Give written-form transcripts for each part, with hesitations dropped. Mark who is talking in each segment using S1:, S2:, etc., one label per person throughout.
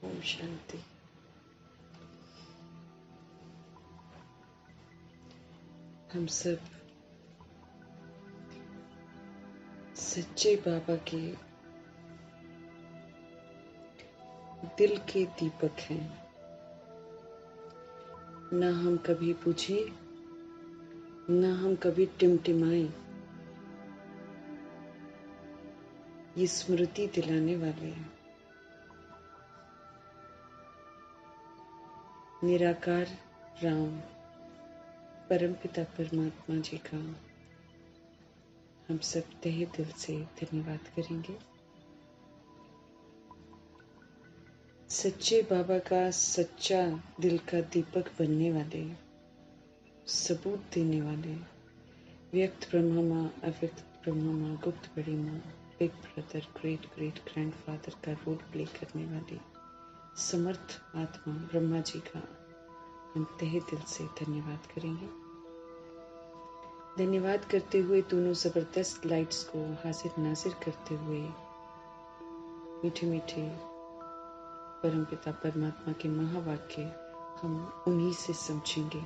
S1: ओम शांति। हम सब सच्चे बाबा के दिल के दीपक हैं। ना हम कभी बुझे, ना हम कभी टिमटिमाए। ये स्मृति दिलाने वाले हैं। निराकार राम परमपिता परमात्मा जी का हम सब तहे दिल से धन्यवाद करेंगे। सच्चे बाबा का सच्चा दिल का दीपक बनने वाले, सबूत देने वाले, व्यक्त ब्रह्मा माँ, अव्यक्त ब्रह्मा माँ, गुप्त बड़ी माँ, big brother, great great grandfather का रोल प्ले करने वाली समर्थ आत्मा ब्रह्मा जी का हम तहे दिल से धन्यवाद करेंगे। धन्यवाद करते हुए दोनों जबरदस्त लाइट्स को हाजिर नाजिर करते हुए मीठे मीठे परमपिता परमात्मा के महावाक्य हम उन्हीं से समझेंगे।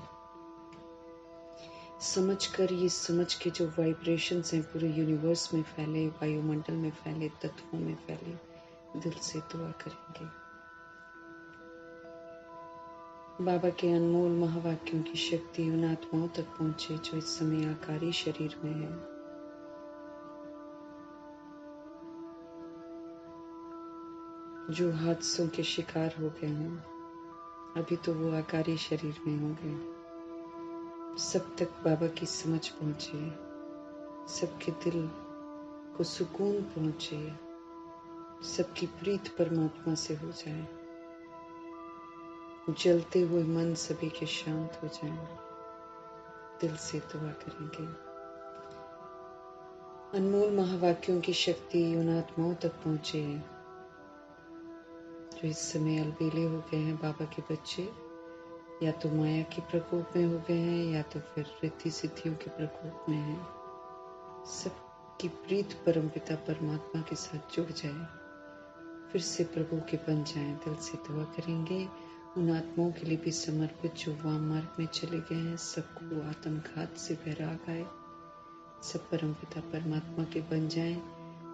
S1: समझकर, ये समझ के जो वाइब्रेशंस हैं पूरे यूनिवर्स में फैले, वायुमंडल में फैले, तत्वों में फैले, दिल से दुआ करेंगे। बाबा के अनमोल महावाक्यों की शक्ति उन आत्माओं तक पहुंचे जो इस समय आकारी शरीर में है, जो हादसों के शिकार हो गए हैं। अभी तो वो आकारी शरीर में होंगे। सब तक बाबा की समझ पहुंचे, सबके दिल को सुकून पहुंचे, सबकी प्रीत परमात्मा से हो जाए, जलते हुए मन सभी के शांत हो जाएं। दिल से दुआ करेंगे। अनमोल महावाक्यों की शक्ति उन आत्माओं तक पहुंचे जो इस समय अलबेले हो गए हैं। बाबा के बच्चे या तो माया के प्रकोप में हो गए हैं या तो फिर रिद्धि सिद्धियों के प्रकोप में हैं। सबकी प्रीत परमपिता परमात्मा के साथ जुड़ जाए, फिर से प्रभु के बन जाएं। दिल से दुआ करेंगे। उन आत्माओं के लिए भी समर्पित जो वाम मार्ग में चले गए हैं, सबको आत्मघात से वैराग आए, सब परमपिता परमात्मा के बन जाएं।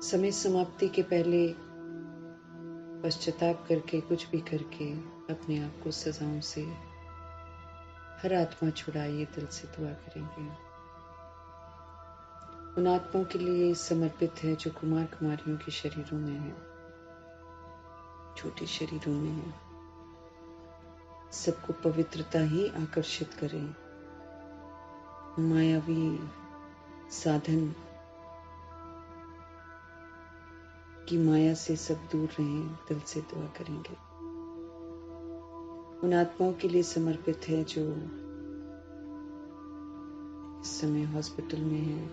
S1: समय समाप्ति के पहले पश्चाताप करके, कुछ भी करके अपने आप को सजाओं से हर आत्मा छुड़ाइए। दिल से दुआ करेंगे। उन आत्माओं के लिए समर्पित है जो कुमार कुमारियों के शरीरों में है, छोटे शरीरों में है। सबको पवित्रता ही आकर्षित करे। मायावी साधन की माया से सब दूर रहें। दिल से दुआ करेंगे। उन आत्माओं के लिए समर्पित है जो इस समय हॉस्पिटल में है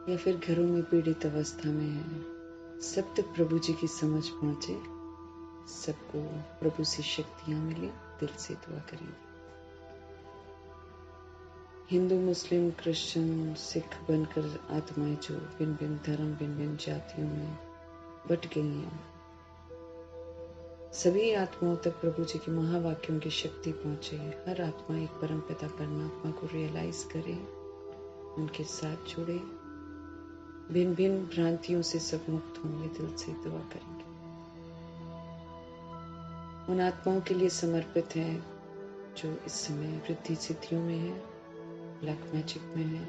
S1: या फिर घरों में पीड़ित अवस्था में है। सब तक प्रभु जी की समझ पहुंचे, सबको प्रभु से शक्तियां मिले। दिल से दुआ करेंगे। हिंदू, मुस्लिम, क्रिश्चियन, सिख बनकर आत्माएं जो भिन्न भिन्न धर्म, भिन्न भिन्न जातियों में बट गई हैं, सभी आत्माओं तक प्रभु जी के महावाक्यों की शक्ति पहुंचे। हर आत्मा एक परमपिता परमात्मा को रियलाइज करे, उनके साथ जुड़े, भिन्न भिन्न भ्रांतियों से सब मुक्त होंगे। दिल से दुआ करेंगे। उन आत्माओं के लिए समर्पित है जो इस समय रिद्धि सिद्धियों में है, ब्लैक मैजिक में है,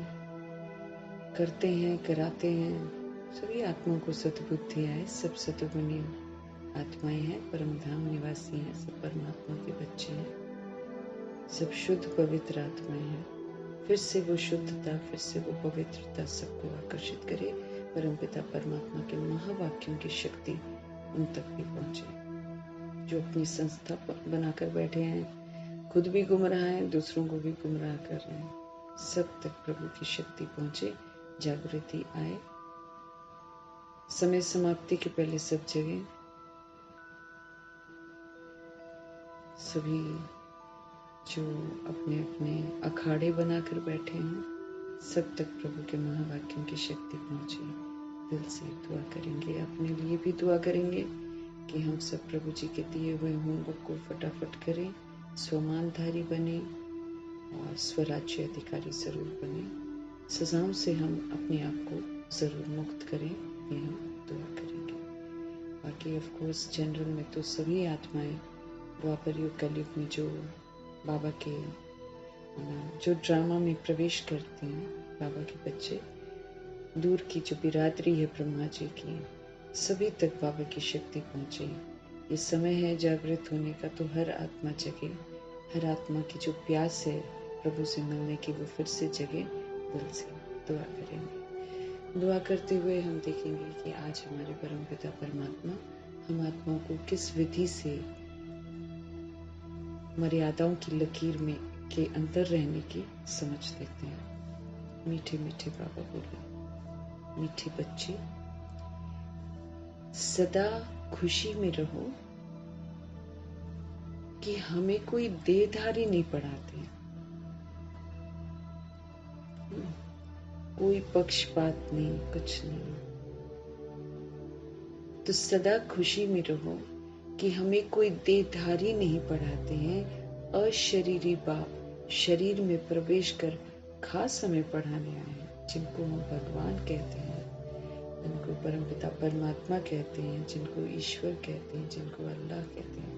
S1: करते हैं, कराते हैं। सभी आत्माओं को सद्बुद्धि आए। सब सद्गुणी आत्माएं हैं, परम धाम निवासी हैं, सब परमात्मा के बच्चे हैं, सब शुद्ध पवित्र आत्माएं हैं। फिर से वो शुद्धता, फिर से वो पवित्रता सबको आकर्षित करे। परमपिता परमात्मा के महावाक्यों की शक्ति उन तक भी पहुंचे। जो अपनी संस्था बनाकर बैठे हैं, खुद भी गुमराह हैं, दूसरों को भी गुमराह कर रहे हैं, सब तक प्रभु की शक्ति पहुंचे, जागृति आए। समय समाप्ति के पहले सब जगह सभी जो अपने अपने अखाड़े बनाकर बैठे हैं, सब तक प्रभु के महावाक्यों की शक्ति पहुंचे। दिल से दुआ करेंगे। अपने लिए भी दुआ करेंगे, कि हम सब प्रभु जी के दिए हुए होमवर्क को फटाफट करें, स्वमानधारी बने और स्वराज्य अधिकारी जरूर बने। सजाओं से हम अपने आप को जरूर मुक्त करें, ये हम दुआ करेंगे। बाकी ऑफ कोर्स जनरल में तो सभी आत्माएं द्वापर युग कलयुग में जो बाबा के जो ड्रामा में प्रवेश करते हैं, बाबा के बच्चे, दूर की जो बिरादरी है ब्रह्मा जी की, सभी तक बाबा की शक्ति पहुंचे। ये समय है जागृत होने का, तो हर आत्मा जगे, हर आत्मा की जो प्यास है प्रभु से मिलने की वो फिर से जगे। दिल से दुआ करेंगे। दुआ करते हुए हम देखेंगे कि आज हमारे परम पिता परमात्मा हम आत्माओं को किस विधि से मर्यादाओं की लकीर में के अंदर रहने की समझ देते हैं। मीठे मीठे बाबा बोले, मीठे बच्चे सदा खुशी में रहो कि हमें कोई देहधारी नहीं पढ़ाते, कोई पक्षपात नहीं, कुछ नहीं। तो सदा खुशी में रहो कि हमें कोई देहधारी नहीं पढ़ाते हैं। अशरीरी बाप शरीर में प्रवेश कर खास हमें पढ़ाने आए हैं, जिनको हम भगवान कहते हैं, जिनको परमपिता परमात्मा कहते हैं, जिनको ईश्वर कहते हैं, जिनको अल्लाह कहते हैं,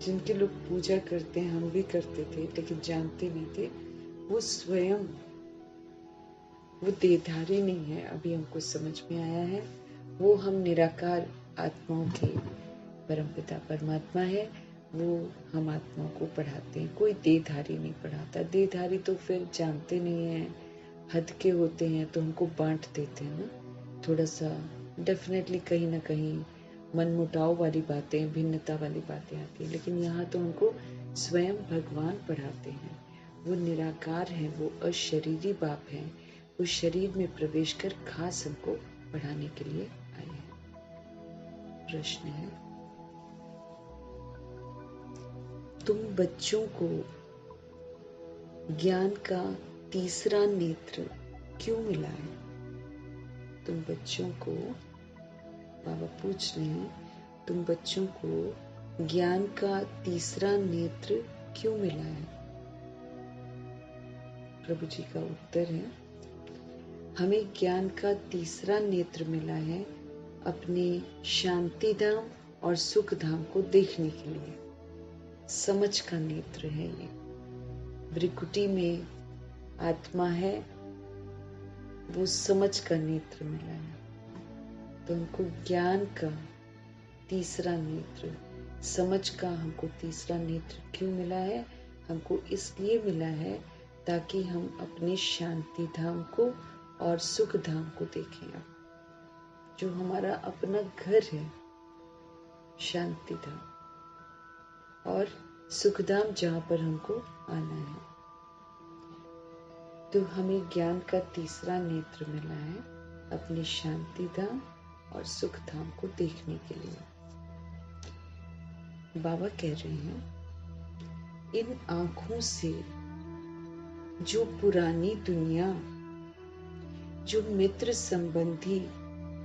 S1: जिनके लोग पूजा करते हैं, हम भी करते थे लेकिन जानते नहीं थे। वो स्वयं वो देहधारी नहीं है, अभी हमको समझ में आया है। वो हम निराकार आत्माओं के परमपिता परमात्मा है, वो हम आत्माओं को पढ़ाते हैं, कोई देहधारी नहीं पढ़ाता। देहधारी तो फिर जानते नहीं है, हद के होते हैं, तो हमको बांट देते हैं ना। थोड़ा सा डेफिनेटली कहीं ना कहीं मनमुटाव वाली बातें, भिन्नता वाली बातें आती है, लेकिन यहाँ तो हमको स्वयं भगवान पढ़ाते हैं। वो निराकार है, वो अशरीरी बाप है, वो शरीर में प्रवेश कर खास हमको पढ़ाने के लिए आए हैं। प्रश्न है, तुम बच्चों को ज्ञान का तीसरा नेत्र क्यों मिला है? तुम बच्चों को, बाबा पूछ रहे हैं, तुम बच्चों को ज्ञान का तीसरा नेत्र क्यों मिला है? प्रभु जी का उत्तर है, हमें ज्ञान का तीसरा नेत्र मिला है अपने शांति धाम और सुख धाम को देखने के लिए। समझ का नेत्र है ये। भृकुटी में आत्मा है, वो समझ का नेत्र मिला है। तो हमको ज्ञान का तीसरा नेत्र, समझ का हमको तीसरा नेत्र क्यों मिला है? हमको इसलिए मिला है ताकि हम अपने शांति धाम को और सुख धाम को देखें। अब जो हमारा अपना घर है, शांति धाम, और सुख धाम जहाँ पर हमको आना है। तो हमें ज्ञान का तीसरा नेत्र मिला है अपने शांति धाम और सुख धाम को देखने के लिए। बाबा कह रहे हैं, इन आंखों से जो पुरानी दुनिया, जो मित्र संबंधी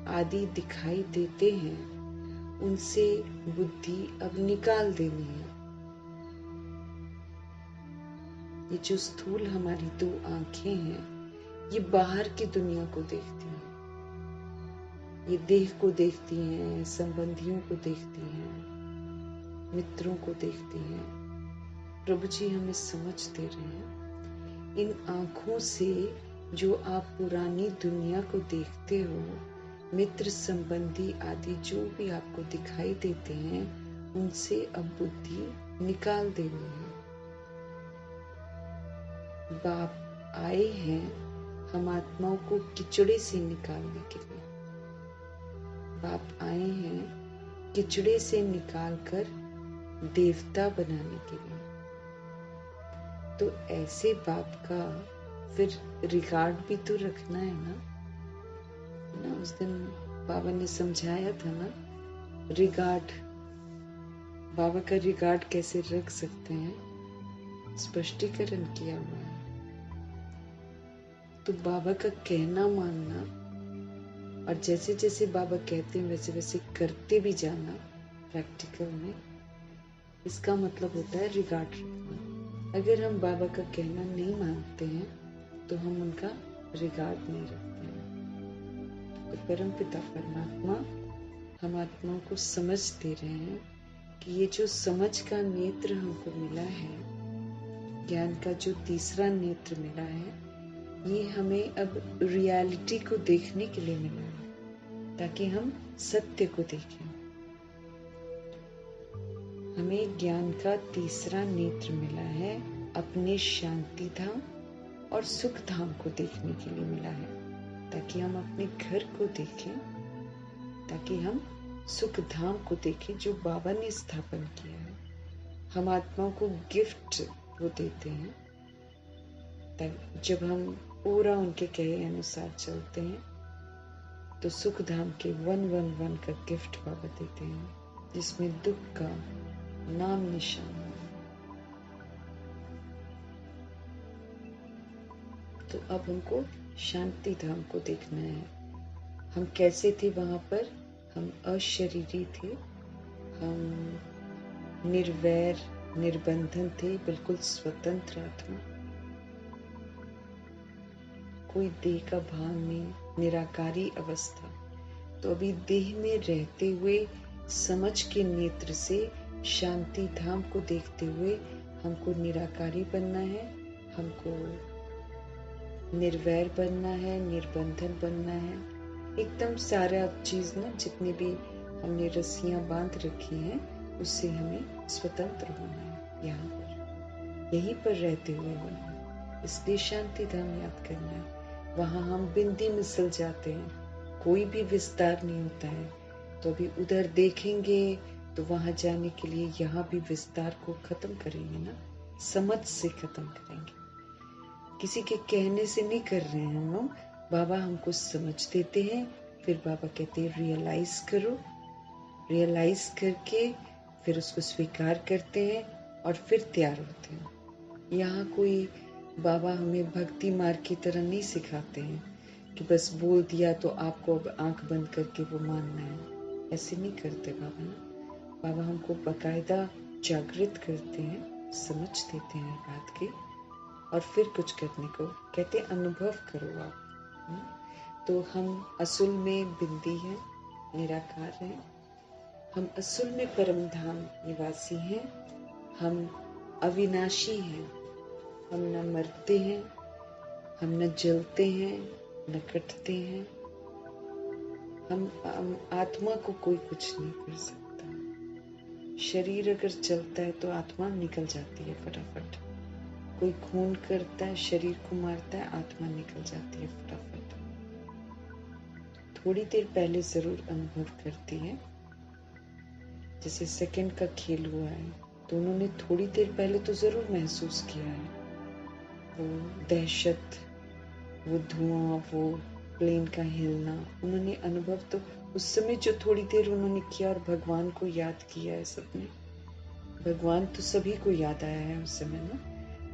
S1: आदि दिखाई देते हैं, उनसे बुद्धि अब निकाल देनी है। ये जो स्थूल हमारी दो आंखें हैं, ये बाहर की दुनिया को देखती हैं, ये देह को देखती हैं, संबंधियों को देखती हैं, मित्रों को देखती हैं। प्रभु जी हमें समझ दे रहे हैं, इन आंखों से जो आप पुरानी दुनिया को देखते हो, मित्र संबंधी आदि जो भी आपको दिखाई देते हैं, उनसे अब बुद्धि निकाल देनी है। बाप आए हैं हम आत्माओं को किचड़े से निकालने के लिए। बाप आए हैं किचड़े से निकालकर देवता बनाने के लिए। तो ऐसे बाप का फिर रिगार्ड भी तो रखना है ना। उस दिन बाबा ने समझाया था ना, रिगार्ड, बाबा का रिगार्ड कैसे रख सकते हैं, स्पष्टीकरण किया हुआ है। तो बाबा का कहना मानना और जैसे जैसे बाबा कहते हैं वैसे वैसे करते भी जाना प्रैक्टिकल में। इसका मतलब होता है रिगार्ड रखना। अगर हम बाबा का कहना नहीं मानते हैं तो हम उनका रिगार्ड नहीं रखते हैं। तो परमपिता परमात्मा हम आत्माओं को समझ दे रहे हैं कि ये जो समझ का नेत्र हमको मिला है, ज्ञान का जो तीसरा नेत्र मिला है, ये हमें अब रियलिटी को देखने के लिए मिला है, ताकि हम सत्य को देखें। हमें ज्ञान का तीसरा नेत्र मिला है, अपने शांति धाम और सुख धाम को देखने के लिए मिला है, ताकि हम अपने घर को देखें, ताकि हम सुख धाम को देखें जो बाबा ने स्थापन किया है। हम आत्माओं को गिफ्ट वो देते हैं, जब हम पूरा उनके कहे अनुसार चलते हैं तो सुख धाम के 111 का गिफ्ट बाबा देते हैं, जिसमें दुख का नाम निशान है। तो अब हमको शांति धाम को देखना है। हम कैसे थे वहां पर? हम अशरीरी थे, हम निर्वैर निर्बंधन थे, बिल्कुल स्वतंत्र आत्मा, कोई देह का भान नहीं, निराकारी अवस्था। तो अभी देह में रहते हुए समझ के नेत्र से शांति धाम को देखते हुए हमको निराकारी बनना है, हमको निर्वैर बनना है, निर्बंधन बनना है। एकदम सारा चीज ना, जितनी भी हमने रस्सियां बांध रखी हैं, उससे हमें स्वतंत्र होना है। यहाँ पर यहीं पर रहते हुए होना है। इसलिए शांति धाम याद करना है। वहां हम बिंदी मिसल जाते हैं, कोई भी विस्तार नहीं होता है। तो अभी उधर देखेंगे तो वहां जाने के लिए यहाँ भी विस्तार को खत्म करेंगे ना, समझ से खत्म करेंगे। किसी के कहने से नहीं कर रहे हैं हम लोग। बाबा हमको समझ देते हैं, फिर बाबा कहते हैं रियलाइज करो, रियलाइज करके फिर उसको स्वीकार करते हैं और फिर तैयार होते हैं। यहाँ कोई बाबा हमें भक्ति मार्ग की तरह नहीं सिखाते हैं कि बस बोल दिया तो आपको अब आंख बंद करके वो मानना है। ऐसे नहीं करते बाबा ना। बाबा हमको बकायदा जागृत करते हैं, समझ देते हैं बात की, और फिर कुछ करने को कहते अनुभव करो आप। तो हम असल में बिंदी हैं, निराकार हैं। हम असल में परम धाम निवासी हैं। हम अविनाशी हैं। हम न मरते हैं, हम न जलते हैं, न कटते हैं। हम आत्मा को कोई कुछ नहीं कर सकता। शरीर अगर चलता है तो आत्मा निकल जाती है फटाफट। कोई खून करता है, शरीर को मारता है, आत्मा निकल जाती है फटाफट। थोड़ी देर पहले जरूर अनुभव करती है। जैसे सेकंड का खेल हुआ है तो उन्होंने थोड़ी देर पहले तो जरूर महसूस किया है वो दहशत, वो धुआं, वो प्लेन का हिलना। उन्होंने अनुभव तो उस समय जो थोड़ी देर उन्होंने किया, और भगवान को याद किया है सबने। भगवान तो सभी को याद आया है उस समय ना,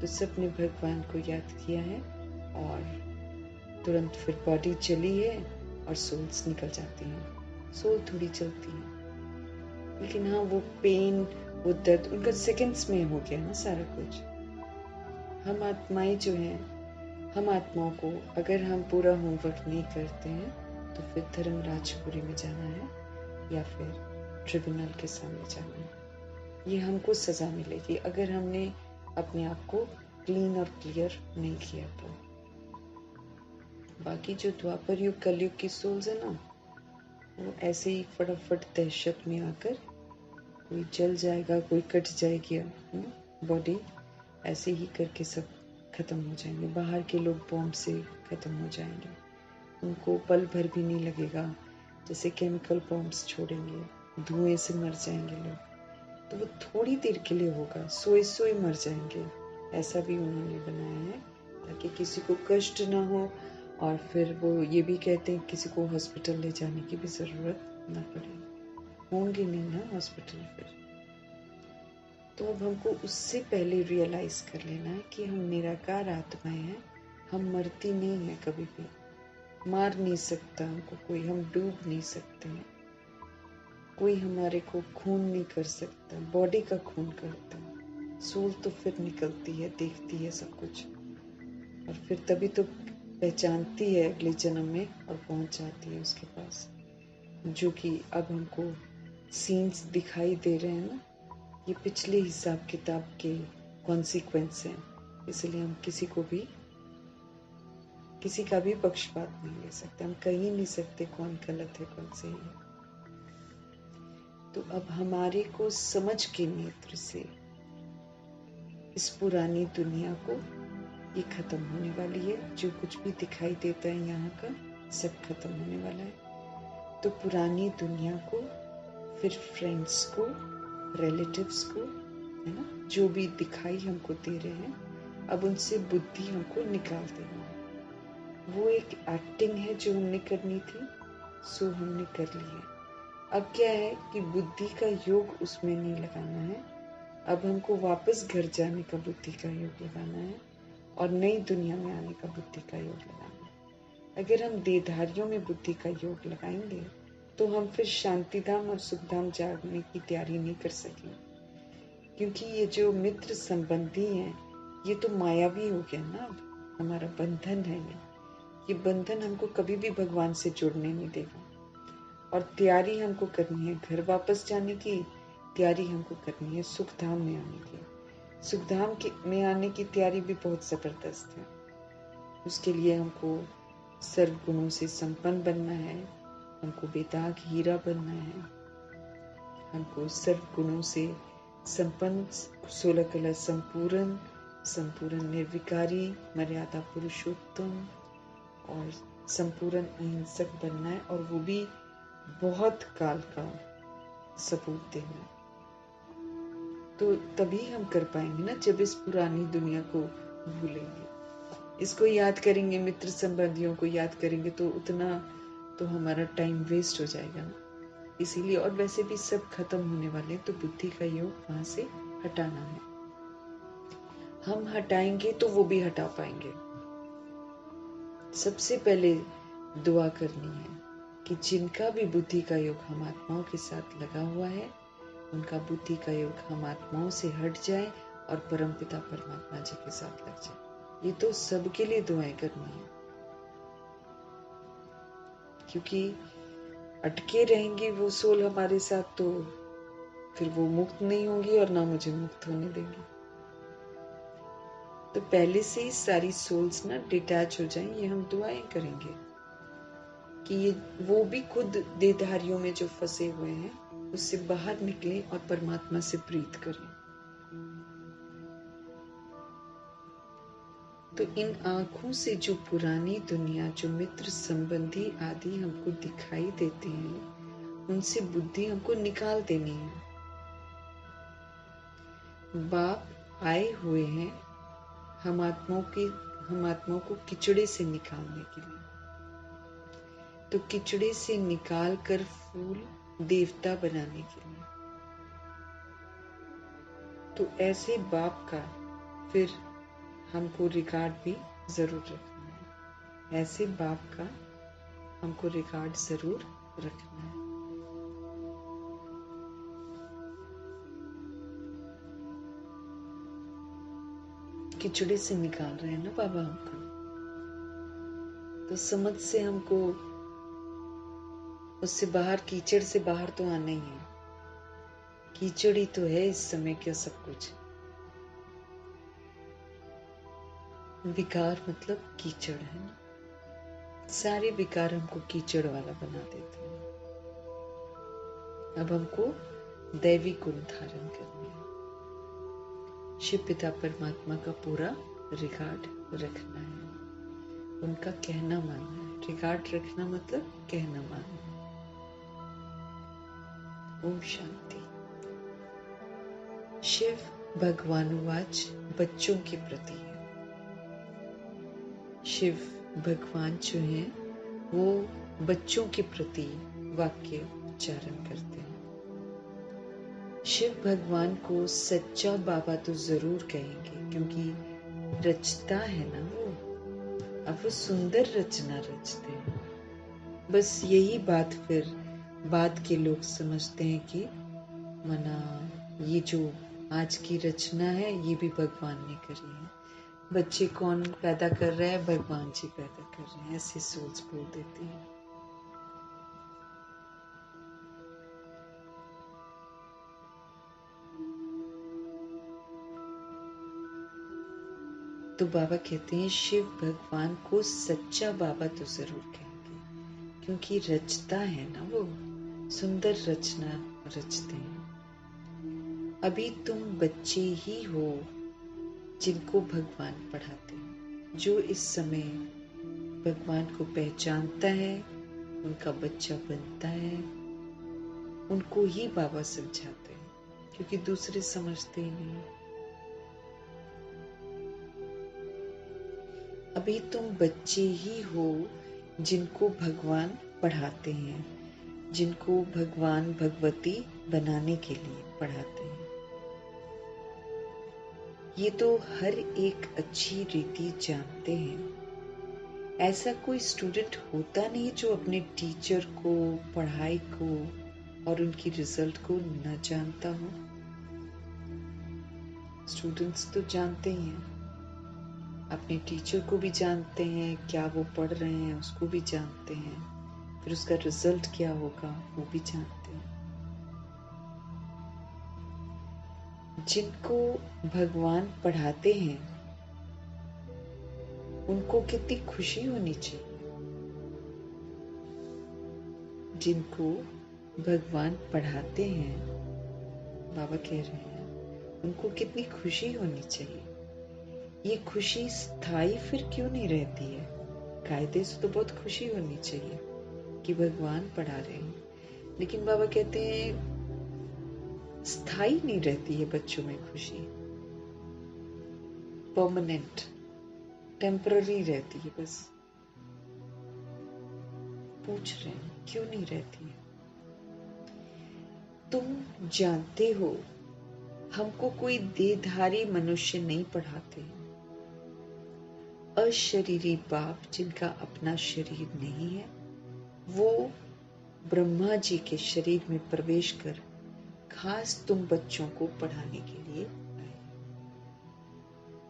S1: तो सबने भगवान को याद किया है, और तुरंत फिर बॉडी चली है और सोल्स निकल जाती हैं। सोल थोड़ी चलती है, लेकिन हाँ वो पेन, वो दर्द उनका सेकंड्स में हो गया ना सारा कुछ। हम आत्माएं जो हैं, हम आत्माओं को अगर हम पूरा होमवर्क नहीं करते हैं तो फिर धर्मराजपुरी में जाना है या फिर ट्रिब्यूनल के सामने जाना है। ये हमको सजा मिलेगी अगर हमने अपने आप को क्लीन और क्लियर नहीं किया तो। बाकी जो द्वापर युग कलयुग की सोल्स है ना, वो ऐसे ही फटाफट दहशत में आकर कोई जल जाएगा, कोई कट जाएगी बॉडी, ऐसे ही करके सब खत्म हो जाएंगे। बाहर के लोग बॉम्ब से खत्म हो जाएंगे, उनको पल भर भी नहीं लगेगा। जैसे केमिकल बॉम्ब्स छोड़ेंगे, धुएं से मर जाएंगे लोग, तो वो थोड़ी देर के लिए होगा, सोए सोए मर जाएंगे। ऐसा भी उन्होंने बनाया है ताकि किसी को कष्ट ना हो, और फिर वो ये भी कहते हैं किसी को हॉस्पिटल ले जाने की भी जरूरत ना पड़े। होंगे नहीं ना हॉस्पिटल फिर। तो अब हमको उससे पहले रियलाइज कर लेना है कि हम निराकार आत्माएं हैं, हम मरती नहीं है कभी भी। मार नहीं सकता हमको कोई, हम डूब नहीं सकते हैं, कोई हमारे को खून नहीं कर सकता, बॉडी का खून करता है, सोल तो फिर निकलती है, देखती है सब कुछ और फिर तभी तो पहचानती है अगले जन्म में और पहुंच जाती है उसके पास। जो कि अब हमको सीन्स दिखाई दे रहे हैं ना, ये पिछले हिसाब किताब के कॉन्सिक्वेंस हैं, इसलिए हम किसी का भी पक्षपात नहीं ले सकते, हम कह ही नहीं सकते कौन गलत है कौन सही है। तो अब हमारे को समझ के नेत्र से इस पुरानी दुनिया को, ये खत्म होने वाली है, जो कुछ भी दिखाई देता है यहाँ का सब खत्म होने वाला है। तो पुरानी दुनिया को, फिर फ्रेंड्स को, रिलेटिव्स को, है ना, जो भी दिखाई हमको दे रहे हैं, अब उनसे बुद्धि हमको निकाल देनी है। वो एक एक्टिंग है जो हमने करनी थी, सो हमने कर ली है। अब क्या है कि बुद्धि का योग उसमें नहीं लगाना है, अब हमको वापस घर जाने का बुद्धि का योग लगाना है और नई दुनिया में आने का बुद्धि का योग लगाना है। अगर हम देहधारियों में बुद्धि का योग लगाएंगे तो हम फिर शांतिधाम और सुखधाम जाने की तैयारी नहीं कर सकेंगे, क्योंकि ये जो मित्र संबंधी हैं ये तो मायावी हो गया ना, अब हमारा बंधन है ये बंधन हमको कभी भी भगवान से जुड़ने नहीं देगा। और तैयारी हमको करनी है घर वापस जाने की, तैयारी हमको करनी है सुखधाम में आने की। सुखधाम में आने की तैयारी भी बहुत जबरदस्त है। उसके लिए हमको सर्व गुणों से संपन्न बनना है, हमको बेदाग हीरा बनना है, हमको सर्व गुणों से संपन्न, 16 कला संपूर्ण, संपूर्ण निर्विकारी, मर्यादा पुरुषोत्तम और संपूर्ण अहिंसक बनना है, और वो भी बहुत काल का सबूत देना। तो तभी हम कर पाएंगे ना, जब इस पुरानी दुनिया को भूलेंगे, इसको याद करेंगे, मित्र संबंधियों को याद करेंगे, तो उतना तो हमारा टाइम वेस्ट हो जाएगा ना। इसीलिए, और वैसे भी सब खत्म होने वाले, तो बुद्धि का योग वहां से हटाना है। हम हटाएंगे तो वो भी हटा पाएंगे। सबसे पहले दुआ करनी है कि जिनका भी बुद्धि का योग हम आत्माओं के साथ लगा हुआ है, उनका बुद्धि का योग हम आत्माओं से हट जाए और परमपिता परमात्मा जी के साथ लग जाए। ये तो सबके लिए दुआएं करनी है, क्योंकि अटके रहेंगे वो सोल हमारे साथ, तो फिर वो मुक्त नहीं होंगी और ना मुझे मुक्त होने देंगी। तो पहले से ही सारी सोल्स ना डिटैच हो जाएं, ये हम दुआएं करेंगे कि ये वो भी खुद देहधारियों में जो फंसे हुए हैं उससे बाहर निकलें और परमात्मा से प्रीत करें। तो इन आंखों से जो पुरानी दुनिया, जो मित्र संबंधी आदि हमको दिखाई देते हैं, उनसे बुद्धि हमको निकाल देनी है। बाप आए हुए हैं हम आत्माओं को किचड़े से निकालने के लिए। तो किचड़े से निकाल कर फूल देवता बनाने के लिए। तो ऐसे बाप का फिर हमको रिकॉर्ड भी जरूर रखना है, ऐसे बाप का हमको रिकॉर्ड जरूर रखना है। किचड़े से निकाल रहे हैं ना बाबा हमको, तो समझ से हमको उससे बाहर, कीचड़ से बाहर तो आना ही है। कीचड़ ही तो है इस समय का सब कुछ। विकार मतलब कीचड़ है ना, सारे विकार हमको कीचड़ वाला बना देते हैं। अब हमको दैवी गुण धारण करने हैं, शिव पिता परमात्मा का पूरा रिकॉर्ड रखना है, उनका कहना मानना है। रिकॉर्ड रखना मतलब कहना मानना। ओम शांति। शिव भगवानुवाच बच्चों के प्रति है। शिव भगवान जो हैं वो बच्चों के प्रति वाक्य उच्चारण करते हैं। शिव भगवान को सच्चा बाबा तो जरूर कहेंगे, क्योंकि रचता है ना वो, अब वो सुंदर रचना रचते हैं। बस यही बात फिर बाद के लोग समझते हैं कि मना ये जो आज की रचना है ये भी भगवान ने करी है। बच्चे कौन पैदा कर रहा है? भगवान जी पैदा कर रहे हैं। ऐसी सोच बोल देती है। तो बाबा कहते हैं शिव भगवान को सच्चा बाबा तो जरूर कहेंगे, क्योंकि रचता है ना, वो सुंदर रचना रचते हैं। अभी तुम बच्चे ही हो जिनको भगवान पढ़ाते हैं। जो इस समय भगवान को पहचानता है, उनका बच्चा बनता है, उनको ही बाबा समझाते हैं, क्योंकि दूसरे समझते ही नहीं। अभी तुम बच्चे ही हो जिनको भगवान पढ़ाते हैं, जिनको भगवान भगवती बनाने के लिए पढ़ाते हैं। ये तो हर एक अच्छी रीति जानते हैं। ऐसा कोई स्टूडेंट होता नहीं जो अपने टीचर को, पढ़ाई को और उनकी रिजल्ट को न जानता हो। स्टूडेंट्स तो जानते ही हैं, अपने टीचर को भी जानते हैं, क्या वो पढ़ रहे हैं उसको भी जानते हैं, फिर उसका रिजल्ट क्या होगा वो भी जानते हैं। जिनको भगवान पढ़ाते हैं उनको कितनी खुशी होनी चाहिए। जिनको भगवान पढ़ाते हैं, बाबा कह रहे हैं, उनको कितनी खुशी होनी चाहिए। ये खुशी स्थायी फिर क्यों नहीं रहती है? कायदे से तो बहुत खुशी होनी चाहिए कि भगवान पढ़ा रहे हैं, लेकिन बाबा कहते हैं स्थायी नहीं रहती है बच्चों में खुशी। परमानेंट, टेम्पररी रहती है। बस पूछ रहे हैं क्यों नहीं रहती है? तुम जानते हो हमको कोई देहधारी मनुष्य नहीं पढ़ाते। अशरीरी बाप जिनका अपना शरीर नहीं है, वो ब्रह्मा जी के शरीर में प्रवेश कर खास तुम बच्चों को पढ़ाने के लिए आए।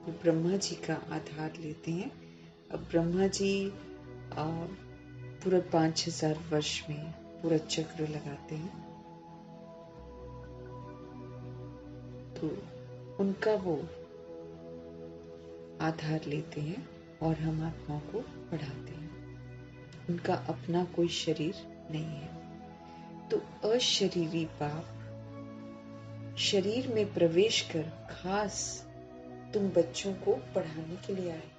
S1: वो ब्रह्मा जी का आधार लेते हैं। अब ब्रह्मा जी पूरा 5000 वर्ष में पूरा चक्र लगाते हैं, तो उनका वो आधार लेते हैं और हम आत्माओं को पढ़ाते हैं। उनका अपना कोई शरीर नहीं है। तो अशरीरी बाप शरीर में प्रवेश कर खास तुम बच्चों को पढ़ाने के लिए आए।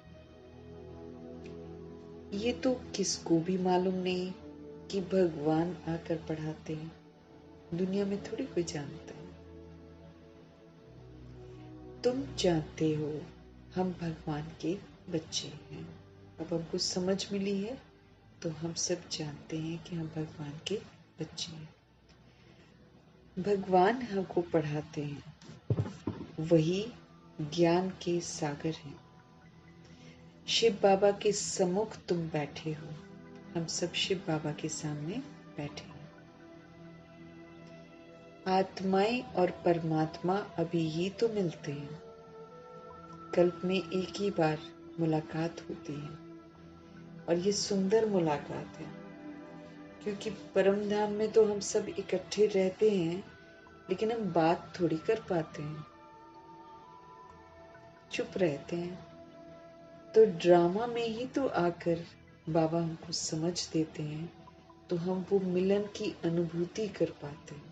S1: ये तो किसको भी मालूम नहीं कि भगवान आकर पढ़ाते हैं। दुनिया में थोड़ी कोई जानता है। तुम जानते हो हम भगवान के बच्चे हैं। अब हमको समझ मिली है तो हम सब जानते हैं कि हम भगवान के बच्चे हैं। भगवान हमको पढ़ाते हैं, वही ज्ञान के सागर हैं। शिव बाबा के सम्मुख तुम बैठे हो। हम सब शिव बाबा के सामने बैठे हैं। आत्माएं और परमात्मा अभी ही तो मिलते हैं। कल्प में एक ही बार मुलाकात होती है और ये सुंदर मुलाकात है, क्योंकि परम धाम में तो हम सब इकट्ठे रहते हैं, लेकिन हम बात थोड़ी कर पाते हैं, चुप रहते हैं। तो ड्रामा में ही तो आकर बाबा हमको समझ देते हैं, तो हम वो मिलन की अनुभूति कर पाते हैं।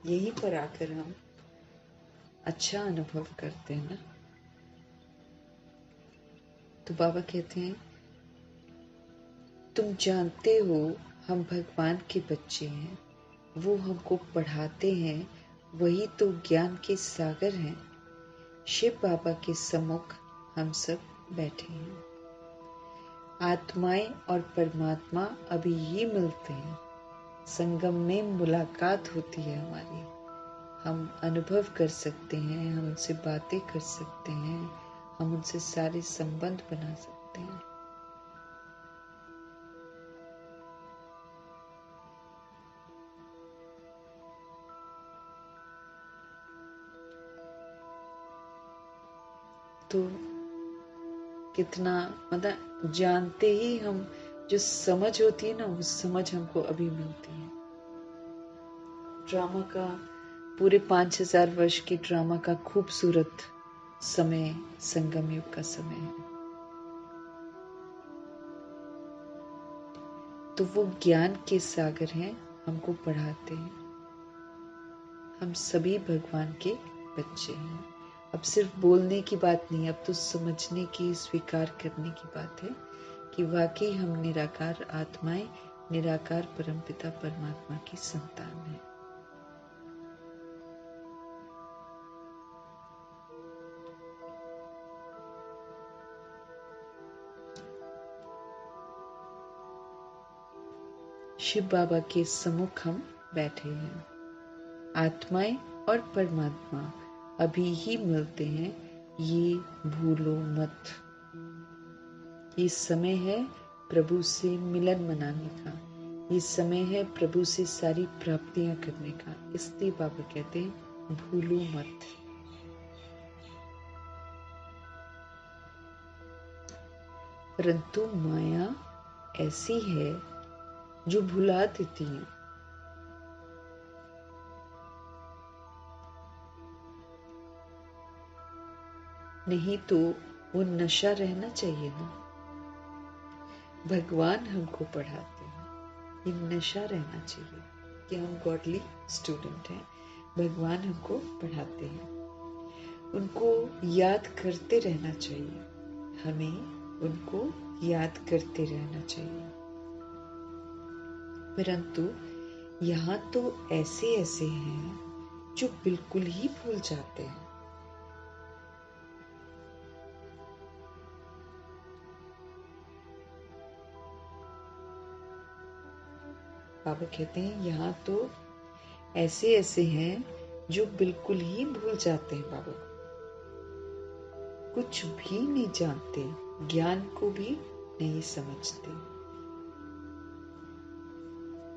S1: यहीं पर आकर हम अच्छा अनुभव करते हैं ना। तो बाबा कहते हैं तुम जानते हो हम भगवान के बच्चे हैं, वो हमको पढ़ाते हैं, वही तो ज्ञान के सागर हैं। शिव बाबा के सम्मुख हम सब बैठे हैं। आत्माएं और परमात्मा अभी ही मिलते हैं। संगम में मुलाकात होती है हमारी। हम अनुभव कर सकते हैं, हम उनसे बातें कर सकते हैं, हम उनसे सारे संबंध बना सकते हैं। तो कितना, मतलब जानते ही हम, जो समझ होती है ना, वो समझ हमको अभी मिलती है। ड्रामा का, पूरे 5000 वर्ष की ड्रामा का खूबसूरत समय संगम युग का समय है। तो वो ज्ञान के सागर हैं, हमको पढ़ाते हैं। हम सभी भगवान के बच्चे हैं। अब सिर्फ बोलने की बात नहीं, अब तो समझने की, स्वीकार करने की बात है कि वाकई हम निराकार आत्माएं, निराकार परमपिता परमात्मा की संतान हैं। शिव बाबा के सम्मुख हम बैठे हैं। आत्माएं और परमात्मा अभी ही मिलते हैं, ये भूलो मत। ये समय है प्रभु से मिलन मनाने का, ये समय है प्रभु से सारी प्राप्तियां करने का। इसलिए बाबा कहते हैं भूलो मत। परंतु माया ऐसी है जो भुला देती है। नहीं तो वो नशा रहना चाहिए ना। भगवान हमको पढ़ाते हैं, ये नशा रहना चाहिए कि हम गॉडली स्टूडेंट हैं। भगवान हमको पढ़ाते हैं, उनको याद करते रहना चाहिए। हमें उनको याद करते रहना चाहिए। परंतु यहाँ तो ऐसे ऐसे हैं जो बिल्कुल ही भूल जाते हैं। बाबा कहते हैं यहाँ तो ऐसे ऐसे हैं जो बिल्कुल ही भूल जाते हैं बाबा को, कुछ भी नहीं जानते, ज्ञान को भी नहीं समझते।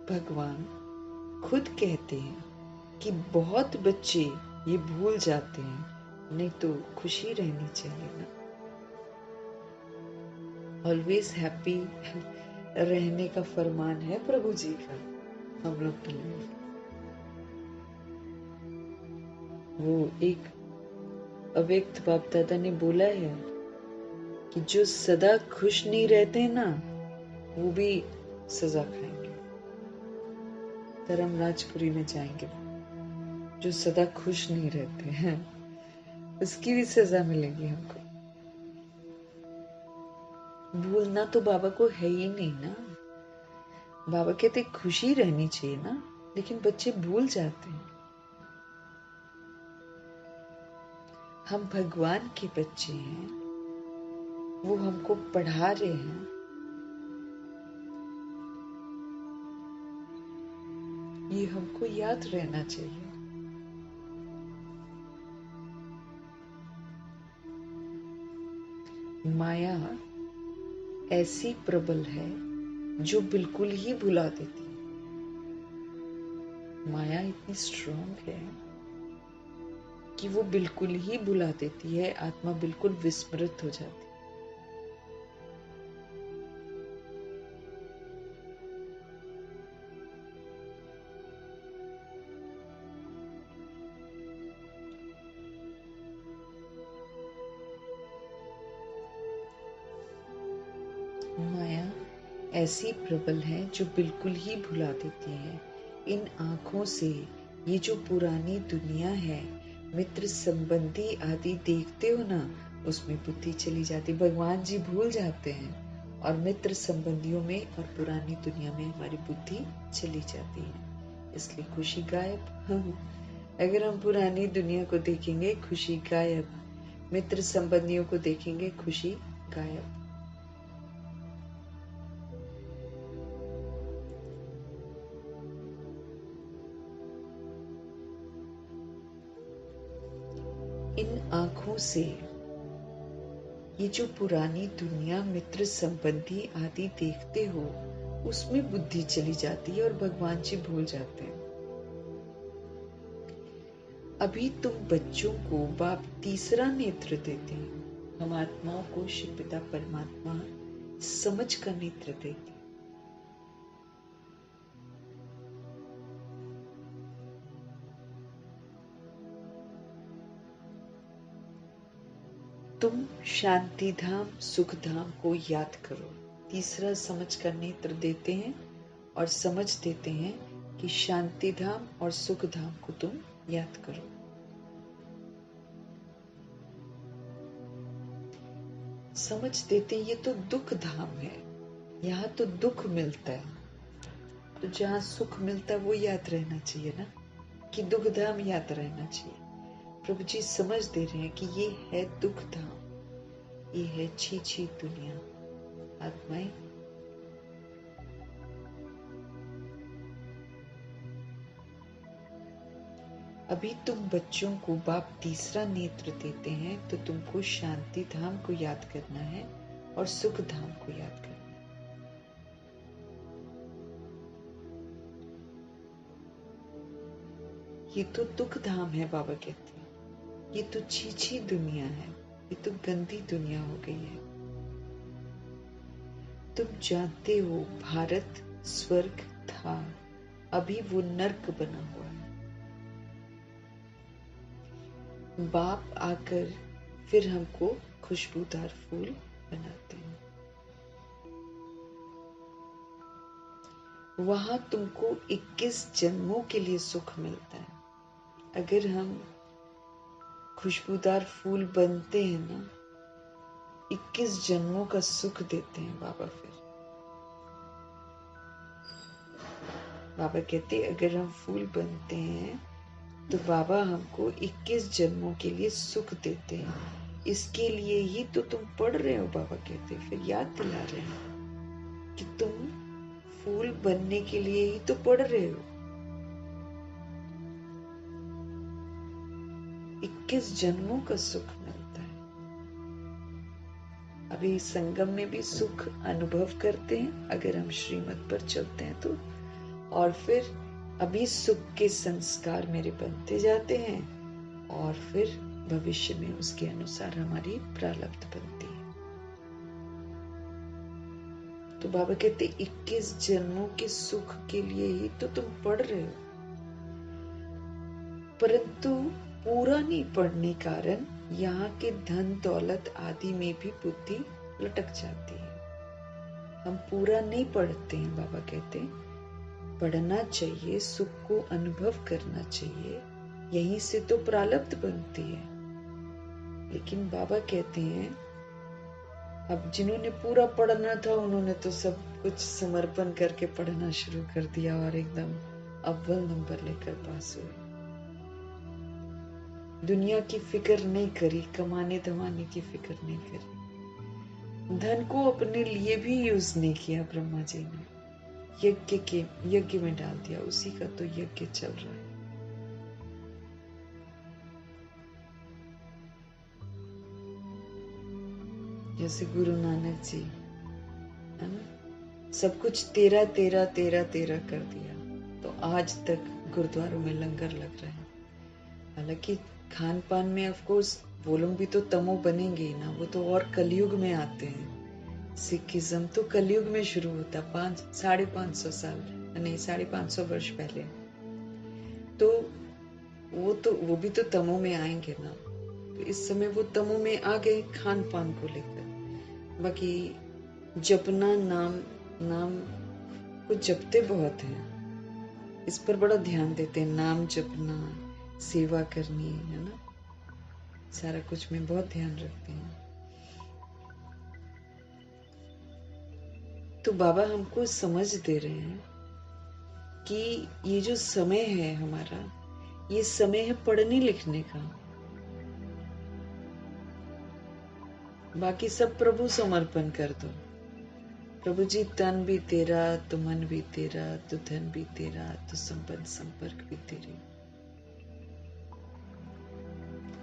S1: भगवान खुद कहते हैं कि बहुत बच्चे ये भूल जाते हैं, नहीं तो खुशी रहनी चाहिए ना। ऑलवेज हैप्पी रहने का फरमान है प्रभु जी का हम लोग के लिए। वो एक अव्यक्त बाप दादा ने बोला है कि जो सदा खुश नहीं रहते हैं ना, वो भी सजा खाएंगे, धर्म राजपुरी में जाएंगे। जो सदा खुश नहीं रहते हैं, उसकी भी सजा मिलेगी हमको। भूलना तो बाबा को है ही नहीं ना। बाबा कहते खुशी रहनी चाहिए ना, लेकिन बच्चे भूल जाते हैं। हम भगवान के बच्चे हैं, वो हमको पढ़ा रहे हैं। ये हमको याद रहना चाहिए। माया ऐसी प्रबल है जो बिल्कुल ही भुला देती है। माया इतनी स्ट्रॉन्ग है कि वो बिल्कुल ही भुला देती है, आत्मा बिल्कुल विस्मृत हो जाती है। माया ऐसी प्रबल है जो बिल्कुल ही भुला देती है। इन आंखों से ये जो पुरानी दुनिया है, मित्र संबंधी आदि देखते हो ना, उसमें बुद्धि चली जाती। भगवान जी भूल जाते हैं और मित्र संबंधियों में और पुरानी दुनिया में हमारी बुद्धि चली जाती है, इसलिए खुशी गायब। अगर हम पुरानी दुनिया को देखेंगे, खुशी गायब। मित्र संबंधियों को देखेंगे, खुशी गायब। इन आंखों से ये जो पुरानी दुनिया, मित्र संबंधी आदि देखते हो, उसमें बुद्धि चली जाती है और भगवान जी भूल जाते हैं। अभी तुम बच्चों को बाप तीसरा नेत्र देते हैं। हम आत्माओं को शिव पिता परमात्मा समझ का नेत्र देंगे। तुम शांति धाम सुख धाम को याद करो। तीसरा समझ का नेत्र देते हैं और समझ देते हैं कि शांति धाम और सुख धाम को तुम याद करो। समझ देते हैं ये तो दुख धाम है, यहाँ तो दुख मिलता है, तो जहाँ सुख मिलता है वो याद रहना चाहिए ना, कि दुख धाम याद रहना चाहिए। प्रभु जी समझ दे रहे हैं कि ये है दुख धाम, ये है छी छी दुनिया। आत्माएं अभी तुम बच्चों को बाप तीसरा नेत्र देते हैं, तो तुमको शांति धाम को याद करना है और सुख धाम को याद करना है। ये तो दुख धाम है, बाबा कहते हैं, ये तो छी छी दुनिया है, ये तो गंदी दुनिया हो गई है। तुम जानते हो भारत स्वर्ग था, अभी वो नर्क बना हुआ है। बाप आकर फिर हमको खुशबूदार फूल बनाते हैं। वहां तुमको 21 जन्मों के लिए सुख मिलता है। अगर हम खुशबूदार फूल बनते हैं ना, 21 जन्मों का सुख देते हैं बाबा। फिर बाबा कहते हैं अगर हम फूल बनते हैं तो बाबा हमको 21 जन्मों के लिए सुख देते हैं। इसके लिए ही तो तुम पढ़ रहे हो, बाबा कहते हैं, फिर याद दिला रहे हैं कि तुम फूल बनने के लिए ही तो पढ़ रहे हो। 21 जन्मों का सुख मिलता है। अभी संगम में भी सुख अनुभव करते हैं अगर हम श्रीमत पर चलते हैं तो, और फिर अभी सुख के संस्कार मेरे बनते जाते हैं और फिर भविष्य में उसके अनुसार हमारी प्रारब्ध बनती है। तो बाबा कहते 21 जन्मों के सुख के लिए ही तो तुम पढ़ रहे हो, परंतु पूरा नहीं पढ़ने कारण यहाँ के धन दौलत आदि में भी बुद्धि लटक जाती है। हम पूरा नहीं पढ़ते हैं। बाबा कहते हैं पढ़ना चाहिए, सुख को अनुभव करना चाहिए, यहीं से तो प्रारब्ध बनती है। लेकिन बाबा कहते हैं अब जिन्होंने पूरा पढ़ना था उन्होंने तो सब कुछ समर्पण करके पढ़ना शुरू कर दिया और एकदम अव्वल नंबर लेकर पास हुए। दुनिया की फिक्र नहीं करी, कमाने धमाने की फिक्र नहीं करी, धन को अपने लिए भी यूज नहीं किया। ब्रह्मा जी ने यज्ञ में डाल दिया, उसी का तो यज्ञ चल रहा है। जैसे गुरु नानक जी है ना, सब कुछ तेरा तेरा तेरा तेरा कर दिया, तो आज तक गुरुद्वारों में लंगर लग रहे हैं। हालांकि खान पान में ऑफ कोर्स वो लोग भी तो तमो बनेंगे ही ना, वो तो और कलयुग में आते हैं। सिखिज्म तो कलयुग में शुरू होता, 550 साल नहीं 550 वर्ष पहले, तो वो भी तो तमो में आएंगे ना। तो इस समय वो तमो में आ गए खान पान को लेकर। बाकी जपना नाम को जपते बहुत हैं, इस पर बड़ा ध्यान देते हैं। नाम जपना, सेवा करनी है ना, सारा कुछ में बहुत ध्यान रखते हैं। तो बाबा हमको समझ दे रहे हैं कि ये जो समय है हमारा, ये समय है पढ़ने लिखने का। बाकी सब प्रभु समर्पण कर दो। प्रभु जी तन भी तेरा, तो मन भी तेरा, तो धन भी तेरा, तो संपन्न संपर्क भी तेरे,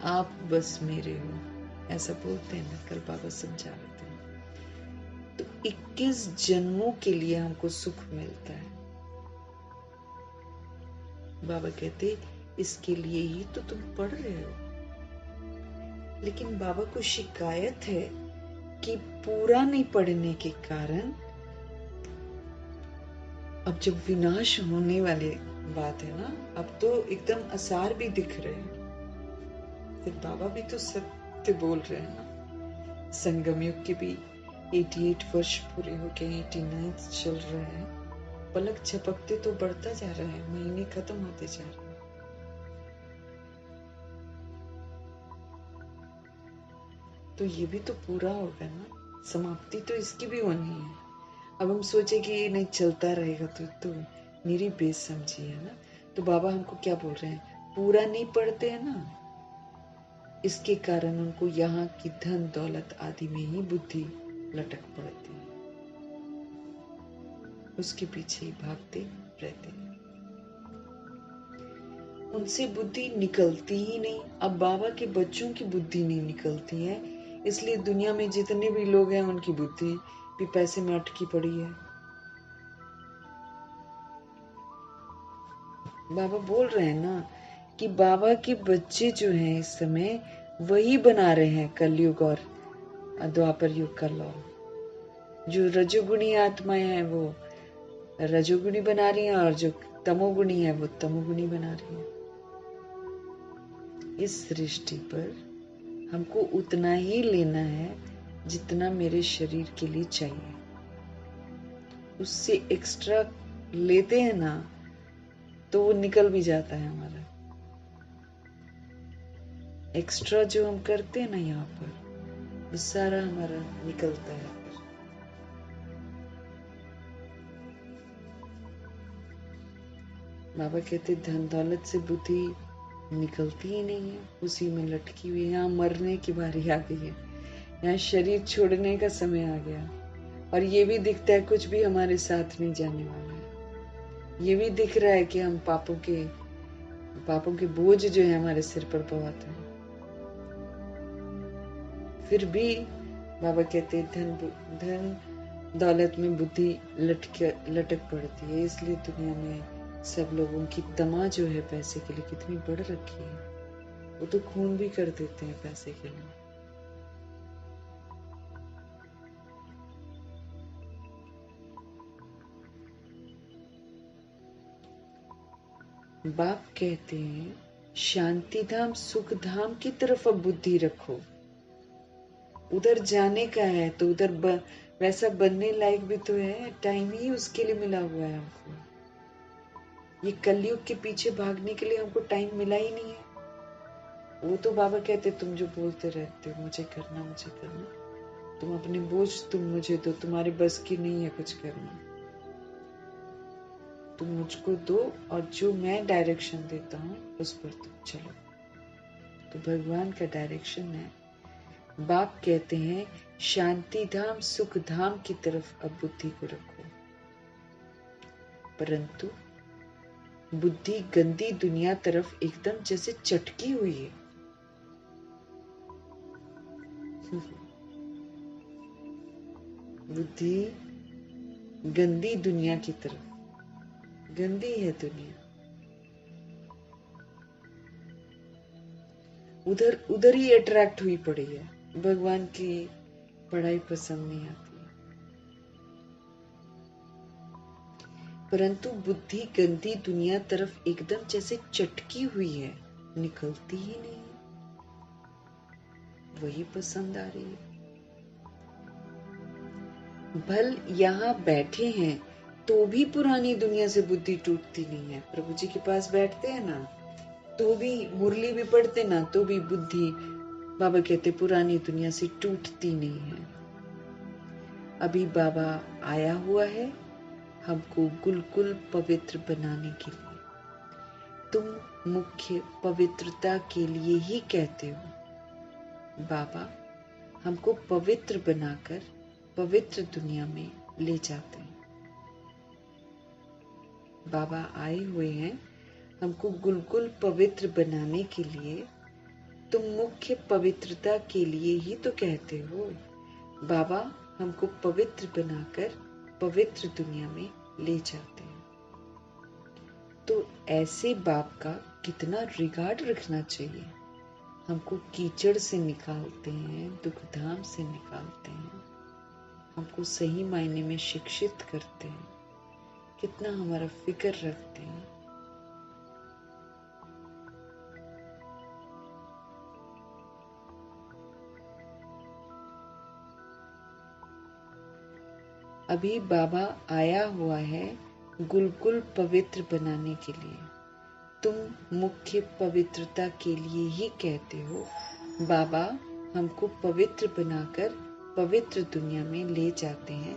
S1: आप बस मेरे हो, ऐसा बोलते हैं ना। कल बाबा समझा रहे थे। तो 21 जन्मों के लिए हमको सुख मिलता है। बाबा कहते इसके लिए ही तो तुम पढ़ रहे हो, लेकिन बाबा को शिकायत है कि पूरा नहीं पढ़ने के कारण अब जब विनाश होने वाली बात है ना, अब तो एकदम आसार भी दिख रहे हैं। फिर बाबा भी तो सत्य बोल रहे हैं ना। संगम युग के भी 88 वर्ष पूरे हो गए, 89 चल रहे हैं। पलक झपकते तो बढ़ता जा रहा है, महीने खत्म होते जा रहे हैं। तो ये भी तो पूरा होगा ना, समाप्ति तो इसकी भी होनी है। अब हम सोचे कि ये नहीं चलता रहेगा तो मेरी बेसमझी है ना। तो बाबा हमको क्या बोल रहे हैं, पूरा नहीं पढ़ते हैं ना, इसके कारण उनको यहाँ की धन दौलत आदि में ही बुद्धि लटक पड़ती है, उसके पीछे ही भागते रहते हैं, उनसे बुद्धि निकलती ही नहीं। अब बाबा के बच्चों की बुद्धि नहीं निकलती है, इसलिए दुनिया में जितने भी लोग हैं उनकी बुद्धि भी पैसे में अटकी पड़ी है। बाबा बोल रहे हैं ना कि बाबा के बच्चे जो हैं इस समय वही बना रहे हैं कलयुग और द्वापर युग का लॉ। जो रजोगुणी आत्माएं हैं वो रजोगुणी बना रही हैं, और जो तमोगुणी है वो तमोगुणी बना रही है। इस सृष्टि पर हमको उतना ही लेना है जितना मेरे शरीर के लिए चाहिए। उससे एक्स्ट्रा लेते हैं ना तो वो निकल भी जाता है हमारा। एक्स्ट्रा जो हम करते हैं ना यहाँ पर, वो सारा हमारा निकलता है। बाबा कहते धन दौलत से बुद्धि निकलती ही नहीं है, उसी में लटकी हुई है। यहाँ मरने की बारी आ गई है, यहाँ शरीर छोड़ने का समय आ गया, और ये भी दिखता है कुछ भी हमारे साथ नहीं जाने वाला है। ये भी दिख रहा है कि हम पापों के बोझ जो है हमारे सिर पर बहुत है। फिर भी बाबा कहते धन दौलत में बुद्धि लटक पड़ती है। इसलिए दुनिया में सब लोगों की तमा जो है पैसे के लिए कितनी बढ़ रखी है। वो तो खून भी कर देते हैं पैसे के लिए। बाप कहते हैं शांति धाम सुख धाम की तरफ अब बुद्धि रखो। उधर जाने का है तो उधर वैसा बनने लायक भी तो है, टाइम ही उसके लिए मिला हुआ है हमको। ये कलयुग के पीछे भागने के लिए हमको टाइम मिला ही नहीं है। वो तो बाबा कहते तुम जो बोलते रहते हो मुझे करना, तुम अपने बोझ तुम मुझे दो, तुम्हारे बस की नहीं है कुछ करना, तुम मुझको दो और जो मैं डायरेक्शन देता हूँ उस पर तुम चलो। तो भगवान का डायरेक्शन है। बाप कहते हैं शांति धाम सुख धाम की तरफ अब बुद्धि को रखो, परंतु बुद्धि गंदी दुनिया तरफ एकदम जैसे चटकी हुई है। बुद्धि गंदी दुनिया की तरफ, गंदी है दुनिया, उधर ही अट्रैक्ट हुई पड़ी है। भगवान की पढ़ाई पसंद नहीं आती, परंतु बुद्धि गंदी दुनिया तरफ एकदम जैसे चटकी हुई है, निकलती ही नहीं, वही पसंद आ रही है। भल यहाँ बैठे हैं तो भी पुरानी दुनिया से बुद्धि टूटती नहीं है। प्रभु जी के पास बैठते हैं ना तो भी, मुरली भी पढ़ते ना तो भी बुद्धि बाबा कहते पुरानी दुनिया से टूटती नहीं है। अभी बाबा आया हुआ है हमको गुलकुल पवित्र बनाने के लिए। तुम मुख्य पवित्रता के लिए ही कहते हो। बाबा हमको पवित्र बनाकर पवित्र दुनिया में ले जाते हैं। बाबा आए हुए हैं हमको गुलकुल पवित्र बनाने के लिए। तुम मुख्य पवित्रता के लिए ही तो कहते हो। बाबा हमको पवित्र बनाकर पवित्र दुनिया में ले जाते हैं। तो ऐसे बाप का कितना रिगार्ड रखना चाहिए। हमको कीचड़ से निकालते हैं, दुख धाम से निकालते हैं, हमको सही मायने में शिक्षित करते हैं, कितना हमारा फिक्र रखते हैं। अभी बाबा आया हुआ है गुलकुल पवित्र बनाने के लिए। तुम मुख्य पवित्रता के लिए ही कहते हो, बाबा हमको पवित्र बनाकर पवित्र दुनिया में ले जाते हैं,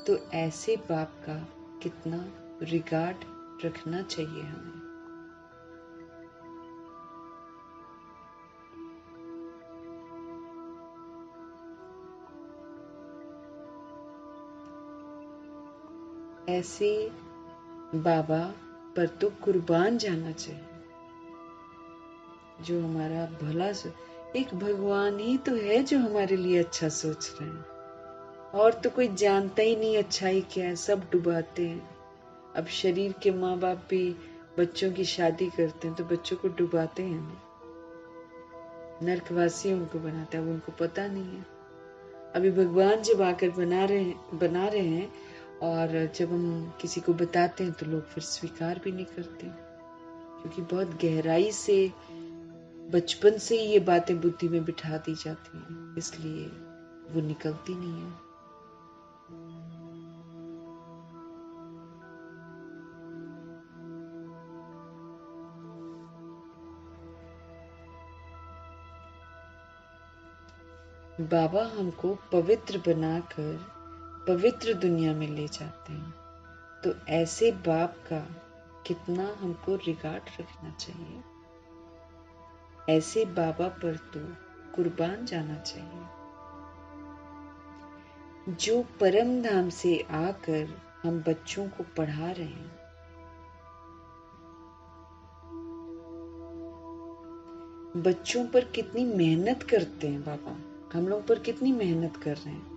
S1: तो ऐसे बाप का कितना रिगार्ड रखना चाहिए हमें। ऐसे बाबा पर तो कुर्बान जाना चाहिए, जो हमारा भला एक भगवान ही तो है जो हमारे लिए अच्छा सोच रहे हैं, और तो कोई जानता ही नहीं अच्छाई क्या है, सब डुबाते हैं। अब शरीर के माँ बाप भी बच्चों की शादी करते हैं तो बच्चों को डुबाते हैं ना, नरकवासी उनको बनाते हैं, अब उनको पता नहीं है। अभी भगवान जब आकर बना रहे हैं और जब हम किसी को बताते हैं तो लोग फिर स्वीकार भी नहीं करते, क्योंकि बहुत गहराई से बचपन से ही ये बातें बुद्धि में बिठा दी जाती हैं, इसलिए वो निकलती नहीं है। बाबा हमको पवित्र बनाकर पवित्र दुनिया में ले जाते हैं, तो ऐसे बाप का कितना हमको रिगार्ड रखना चाहिए। ऐसे बाबा पर तो कुर्बान जाना चाहिए, जो परम धाम से आकर हम बच्चों को पढ़ा रहे हैं। बच्चों पर कितनी मेहनत करते हैं बाबा, हम लोग पर कितनी मेहनत कर रहे हैं।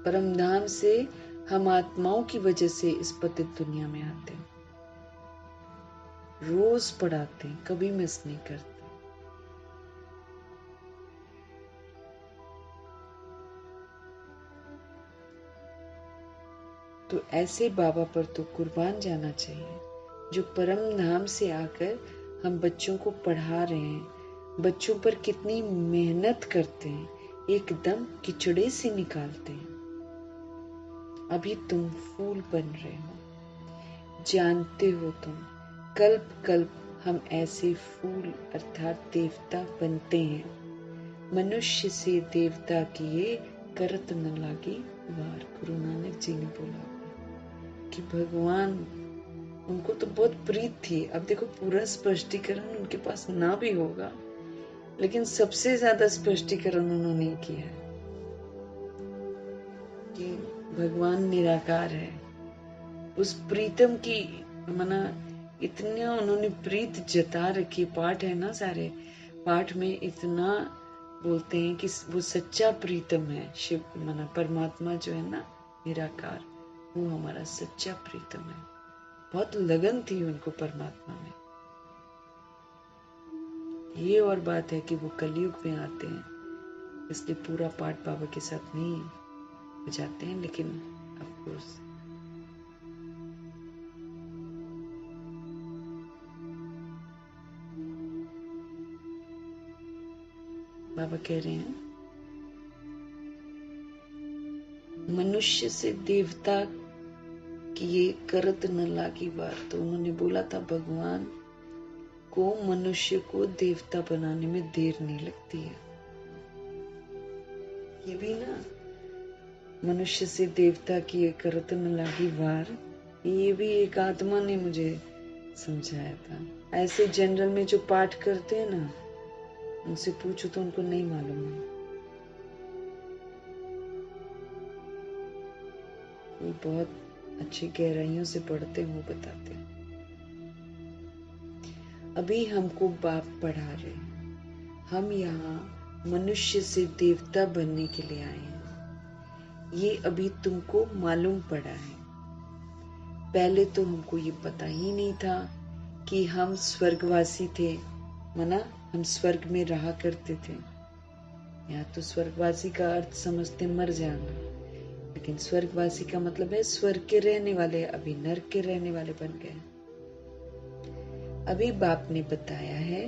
S1: परम धाम से हम आत्माओं की वजह से इस पतित दुनिया में आते हैं, रोज पढ़ाते हैं, कभी मिस नहीं करते। तो ऐसे बाबा पर तो कुर्बान जाना चाहिए, जो परम धाम से आकर हम बच्चों को पढ़ा रहे हैं, बच्चों पर कितनी मेहनत करते हैं, एकदम किचड़े से निकालते हैं। अभी तुम फूल बन रहे हो, जानते हो तुम कल्प कल्प हम ऐसे फूल अर्थात देवता बनते हैं। मनुष्य से देवता किए करत न लागी वार। गुरु नानक जी ने बोला कि भगवान, उनको तो बहुत प्रीत थी। अब देखो पूरा स्पष्टीकरण उनके पास ना भी होगा, लेकिन सबसे ज्यादा स्पष्टीकरण उन्होंने किया है कि भगवान निराकार है। उस प्रीतम की मना इतना उन्होंने प्रीत जता रखी। पाठ है ना, सारे पाठ में इतना बोलते हैं कि वो सच्चा प्रीतम है। शिव मना परमात्मा जो है ना निराकार, वो हमारा सच्चा प्रीतम है। बहुत लगन थी उनको परमात्मा में। ये और बात है कि वो कलयुग में आते हैं, इसलिए पूरा पाठ बाबा के साथ नहीं बजाते हैं, लेकिन ऑफ कोर्स बाबा कह रहे हैं मनुष्य से देवता किए करत न लागी वार। तो उन्होंने बोला था भगवान को मनुष्य को देवता बनाने में देर नहीं लगती है। ये भी ना, मनुष्य से देवता किए करत न लागी वार, ये भी एक आत्मा ने मुझे समझाया था। ऐसे जनरल में जो पाठ करते हैं ना, उनसे पूछो तो उनको नहीं मालूम है। वो बहुत अच्छी गहराइयों से पढ़ते हैं, वो बताते हैं। अभी हमको बाप पढ़ा रहे हैं, हम यहाँ मनुष्य से देवता बनने के लिए आए हैं। ये अभी तुमको मालूम पड़ा है। पहले तो हमको ये पता ही नहीं था कि हम स्वर्गवासी थे, माना हम स्वर्ग में रहा करते थे। यहाँ तो स्वर्गवासी का अर्थ समझते मर जाना, लेकिन स्वर्गवासी का मतलब है स्वर्ग के रहने वाले, अभी नर्क के रहने वाले बन गए। अभी बाप ने बताया है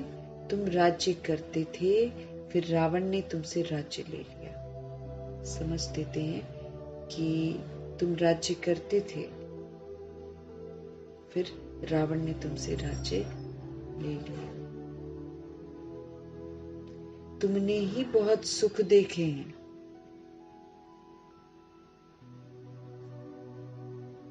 S1: तुम राज्य करते थे, फिर रावण ने तुमसे राज्य ले लिया। समझ देते हैं कि तुम राज्य करते थे, फिर रावण ने तुमसे राज्य ले लिया। तुमने ही बहुत सुख देखे हैं।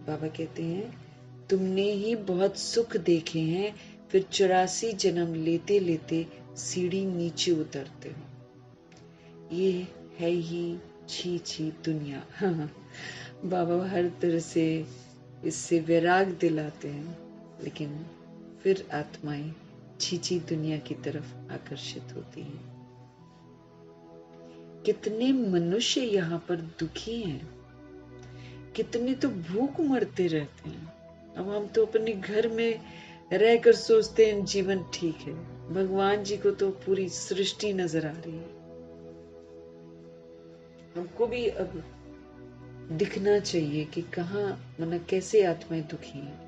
S1: बाबा कहते हैं तुमने ही बहुत सुख देखे हैं, फिर 84 जन्म लेते लेते सीढ़ी नीचे उतरते हो। ये है ही छी छी दुनिया। बाबा हर तरह से इससे वैराग दिलाते हैं, लेकिन फिर आत्माएं छी दुनिया की तरफ आकर्षित होती हैं। कितने मनुष्य यहाँ पर दुखी हैं, कितने तो भूख मरते रहते हैं। अब हम तो अपने घर में रहकर सोचते हैं जीवन ठीक है, भगवान जी को तो पूरी सृष्टि नजर आ रही है। हमको भी अब दिखना चाहिए कि कहाँ मतलब कैसे आत्माएं दुखी हैं।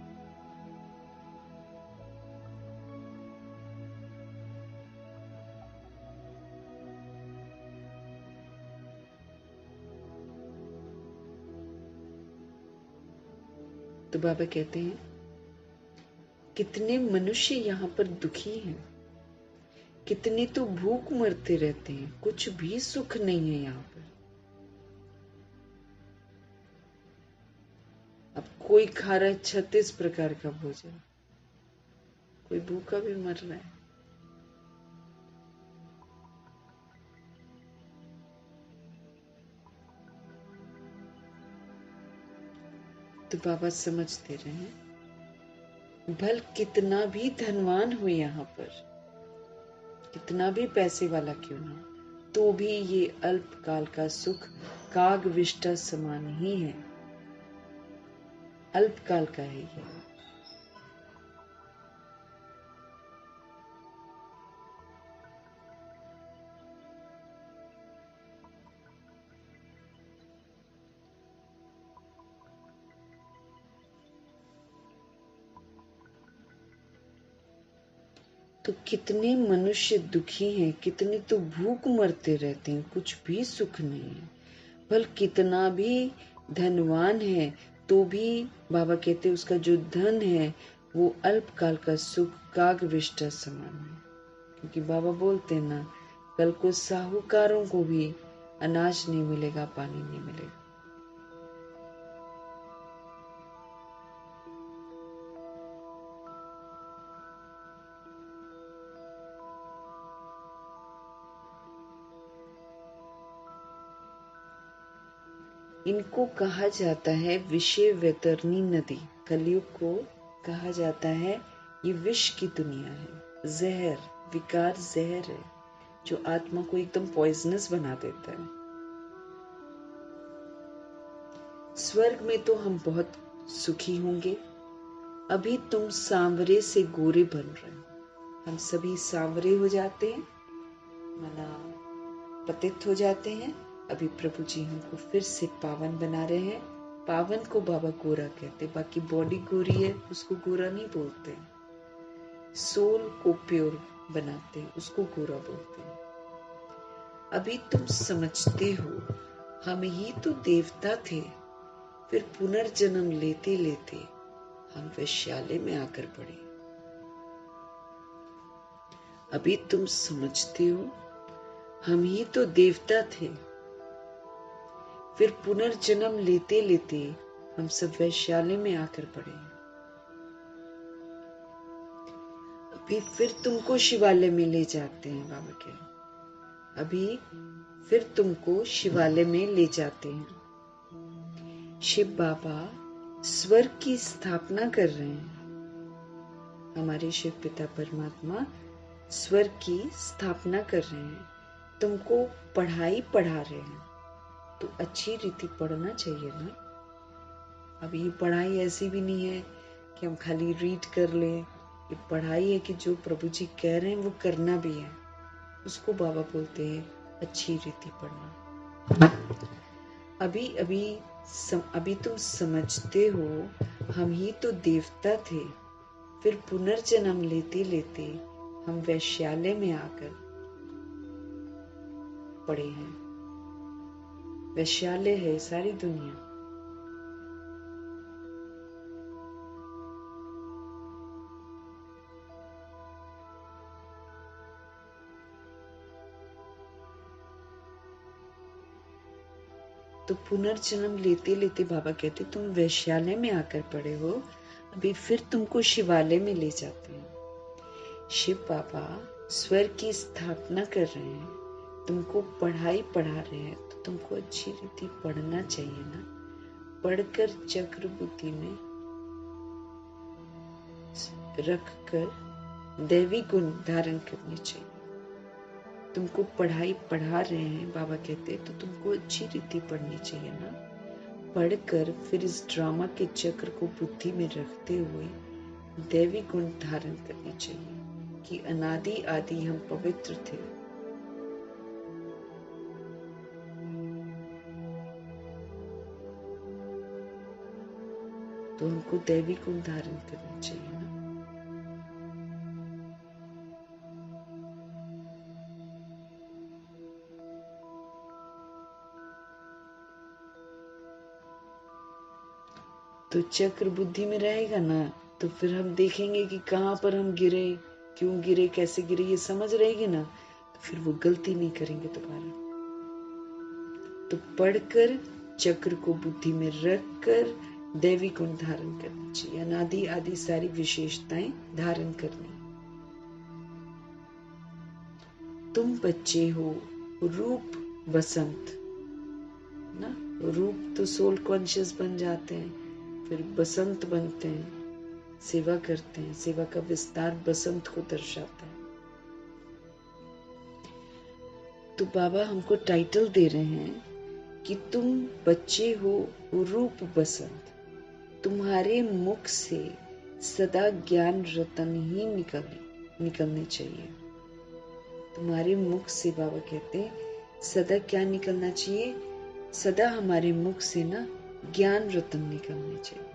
S1: तो बाबा कहते हैं कितने मनुष्य यहाँ पर दुखी हैं, कितने तो भूख मरते रहते हैं, कुछ भी सुख नहीं है यहाँ पर। अब कोई खा रहा है 36 प्रकार का भोजन, कोई भूखा भी मर रहा है। तो बाबा समझ दे रहे हैं भल कितना भी धनवान हो यहाँ पर, कितना भी पैसे वाला क्यों ना, तो भी ये अल्पकाल का सुख काग विष्टा समान ही है, अल्पकाल का है ये। तो कितने मनुष्य दुखी हैं, कितने तो भूख मरते रहते हैं, कुछ भी सुख नहीं है। भल कितना भी धनवान है तो भी बाबा कहते उसका जो धन है वो अल्पकाल का सुख काग विष्टा समान है। क्योंकि बाबा बोलते हैं ना, कल को साहूकारों को भी अनाज नहीं मिलेगा, पानी नहीं मिलेगा। इनको कहा जाता है विषय वैतरणी नदी। कलयुग को कहा जाता है ये विष की दुनिया है, जहर, विकार जहर है जो आत्मा को एकदम पॉइजनस बना देता है। स्वर्ग में तो हम बहुत सुखी होंगे। अभी तुम सांवरे से गोरे बन रहे हो, हम सभी सांवरे हो जाते हैं, मना पतित हो जाते हैं। अभी प्रभु जी हमको फिर से पावन बना रहे हैं। पावन को बाबा गोरा कहते, बाकी बॉडी गोरी है उसको गोरा नहीं बोलते। सोल को प्योर बनाते हैं उसको गोरा बोलते हैं। अभी तुम समझते हो हम ही तो देवता थे, फिर पुनर्जन्म लेते लेते हम वैश्यालय में आकर पड़े। अभी तुम समझते हो हम ही तो देवता थे, फिर पुनर्जन्म लेते लेते हम सब वैश्यालय में आकर पड़े। अभी फिर तुमको शिवालय में ले जाते हैं बाबा के, अभी फिर तुमको शिवालय में ले जाते हैं। शिव बाबा स्वर्ग की स्थापना कर रहे हैं। हमारे शिव पिता परमात्मा स्वर्ग की स्थापना कर रहे हैं, तुमको पढ़ाई पढ़ा रहे हैं, तो अच्छी रीति पढ़ना चाहिए ना। अब ये पढ़ाई ऐसी भी नहीं है कि हम खाली रीड कर लें ये पढ़ाई है कि जो प्रभु जी कह रहे हैं वो करना भी है, उसको बाबा बोलते हैं अच्छी रीति पढ़ना। अभी तुम समझते हो हम ही तो देवता थे, फिर पुनर्जन्म लेते लेते हम वैश्यालय में आकर पड़े हैं। वैश्यालय है सारी दुनिया। तो पुनर्जन्म लेते लेते बाबा कहते तुम वैश्यालय में आकर पड़े हो, अभी फिर तुमको शिवालय में ले जाते हैं। शिव बाबा स्वर्ग की स्थापना कर रहे हैं, तुमको पढ़ाई पढ़ा रहे हैं, तो तुमको अच्छी रीति पढ़ना चाहिए ना। पढ़कर चक्र बुद्धि में रखकर दैवी गुण धारण करने चाहिए। तुमको पढ़ाई पढ़ा रहे हैं बाबा कहते हैं, तो तुमको अच्छी रीति पढ़नी चाहिए ना। पढ़कर फिर इस ड्रामा के चक्र को बुद्धि में रखते हुए दैवी गुण धारण करने चाहिए कि अनादि आदि हम पवित्र थे। तो हमको दैवी गुण धारण करना चाहिए ना। तो चक्र बुद्धि में रहेगा ना, तो फिर हम देखेंगे कि कहाँ पर हम गिरे, क्यों गिरे, कैसे गिरे, ये समझ रहेगी ना, तो फिर वो गलती नहीं करेंगे दोबारा। तो पढ़कर चक्र को बुद्धि में रखकर दैवी गुण धारण करना चाहिए, अनादि आदि सारी विशेषताएं धारण करनी। तुम बच्चे हो रूप बसंत ना, रूप तो सोल कॉन्शियस बन जाते हैं, फिर बसंत बनते हैं, सेवा करते हैं। सेवा का विस्तार बसंत को दर्शाता है। तो बाबा हमको टाइटल दे रहे हैं कि तुम बच्चे हो रूप बसंत, तुम्हारे मुख से सदा ज्ञान रतन ही निकलने चाहिए। तुम्हारे मुख से बाबा कहते हैं सदा क्या निकलना चाहिए, सदा हमारे मुख से ना ज्ञान रतन निकलने चाहिए।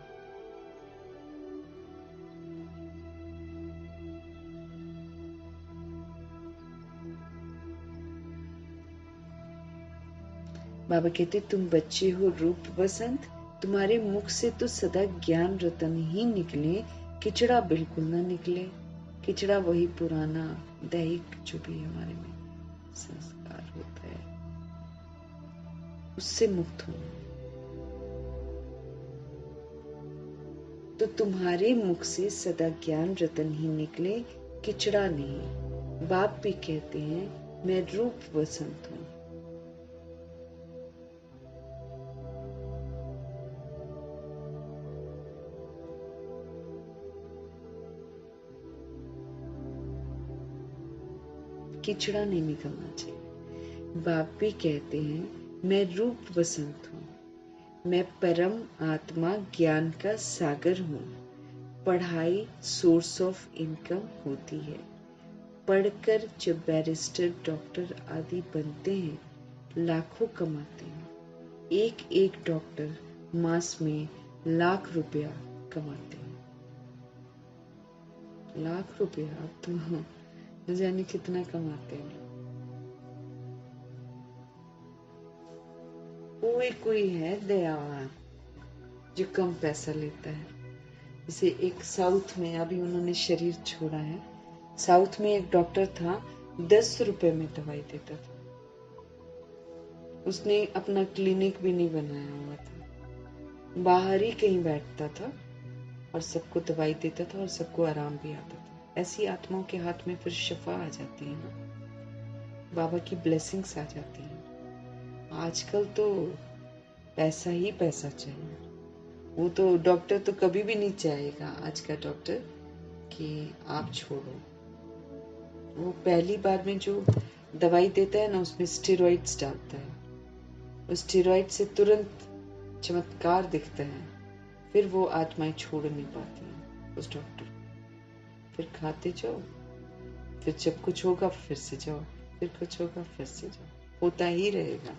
S1: बाबा कहते तुम बच्चे हो रूप बसंत, तुम्हारे मुख से तो सदा ज्ञान रतन ही निकले, किचड़ा बिल्कुल ना निकले। किचड़ा वही पुराना दैहिक जो भी हमारे में संस्कार होता है, उससे मुक्त होना। तो तुम्हारे मुख से सदा ज्ञान रतन ही निकले, किचड़ा नहीं। बाप भी कहते हैं मैं रूप बसंत हूं। किचड़ा नहीं निकलना चाहिए। बाप भी कहते हैं मैं रूप बसंत हूँ, मैं परम आत्मा ज्ञान का सागर हूँ। पढ़ाई सोर्स ऑफ इनकम होती है। पढ़कर जब बैरिस्टर डॉक्टर आदि बनते हैं, लाखों कमाते हैं। एक एक डॉक्टर मास में लाख रुपया कमाते हैं। लाख रुपया तो न जाने कितना कमाते हैं। कोई है दयावान जो कम पैसा लेता है। जैसे एक साउथ में अभी उन्होंने शरीर छोड़ा है, साउथ में एक डॉक्टर था, 10 रुपए में दवाई देता था। उसने अपना क्लिनिक भी नहीं बनाया हुआ था, बाहर ही कहीं बैठता था और सबको दवाई देता था और सबको आराम भी आता था। ऐसी आत्माओं के हाथ में फिर शफा आ जाती है ना, बाबा की ब्लेसिंग्स आ जाती है। आजकल तो पैसा ही पैसा चाहिए। वो तो डॉक्टर तो कभी भी नहीं चाहेगा आज का डॉक्टर कि आप छोड़ो। वो पहली बार में जो दवाई देता है ना, उसमें स्टेरॉइड्स डालता है। उस स्टेरॉइड से तुरंत चमत्कार दिखता है, फिर वो आत्माएं छोड़ नहीं पाती हैं उस डॉक्टर। फिर खाते जाओ, फिर जब कुछ होगा फिर से जाओ, फिर कुछ होगा फिर से जाओ, होता ही रहेगा।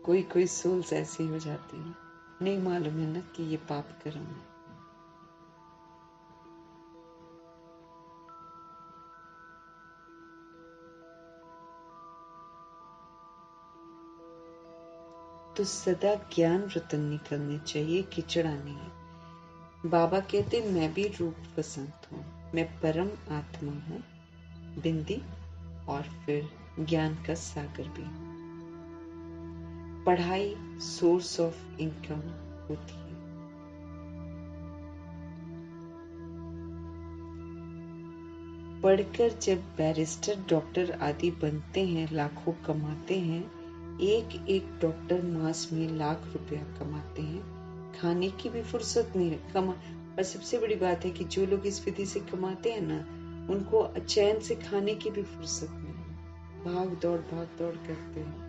S1: कोई कोई सोल्स ऐसी हो जाती है, नहीं मालूम है ना कि ये पाप कर्म है। तो सदा ज्ञान रतन निकलने चाहिए, खिचड़ा नहीं। बाबा कहते मैं भी रूप वसंत हूँ, मैं परम आत्मा हूँ, बिंदी और फिर ज्ञान का सागर भी। पढ़ाई सोर्स ऑफ इनकम होती है, पढ़कर जब बैरिस्टर डॉक्टर आदि बनते हैं, लाखों कमाते हैं, एक एक डॉक्टर मास में लाख रुपया कमाते हैं, खाने की भी फुर्सत नहीं कमा। और सबसे बड़ी बात है कि जो लोग इस विधि से कमाते हैं ना, उनको चैन से खाने की भी फुर्सत नहीं, भाग दौड़ करते हैं।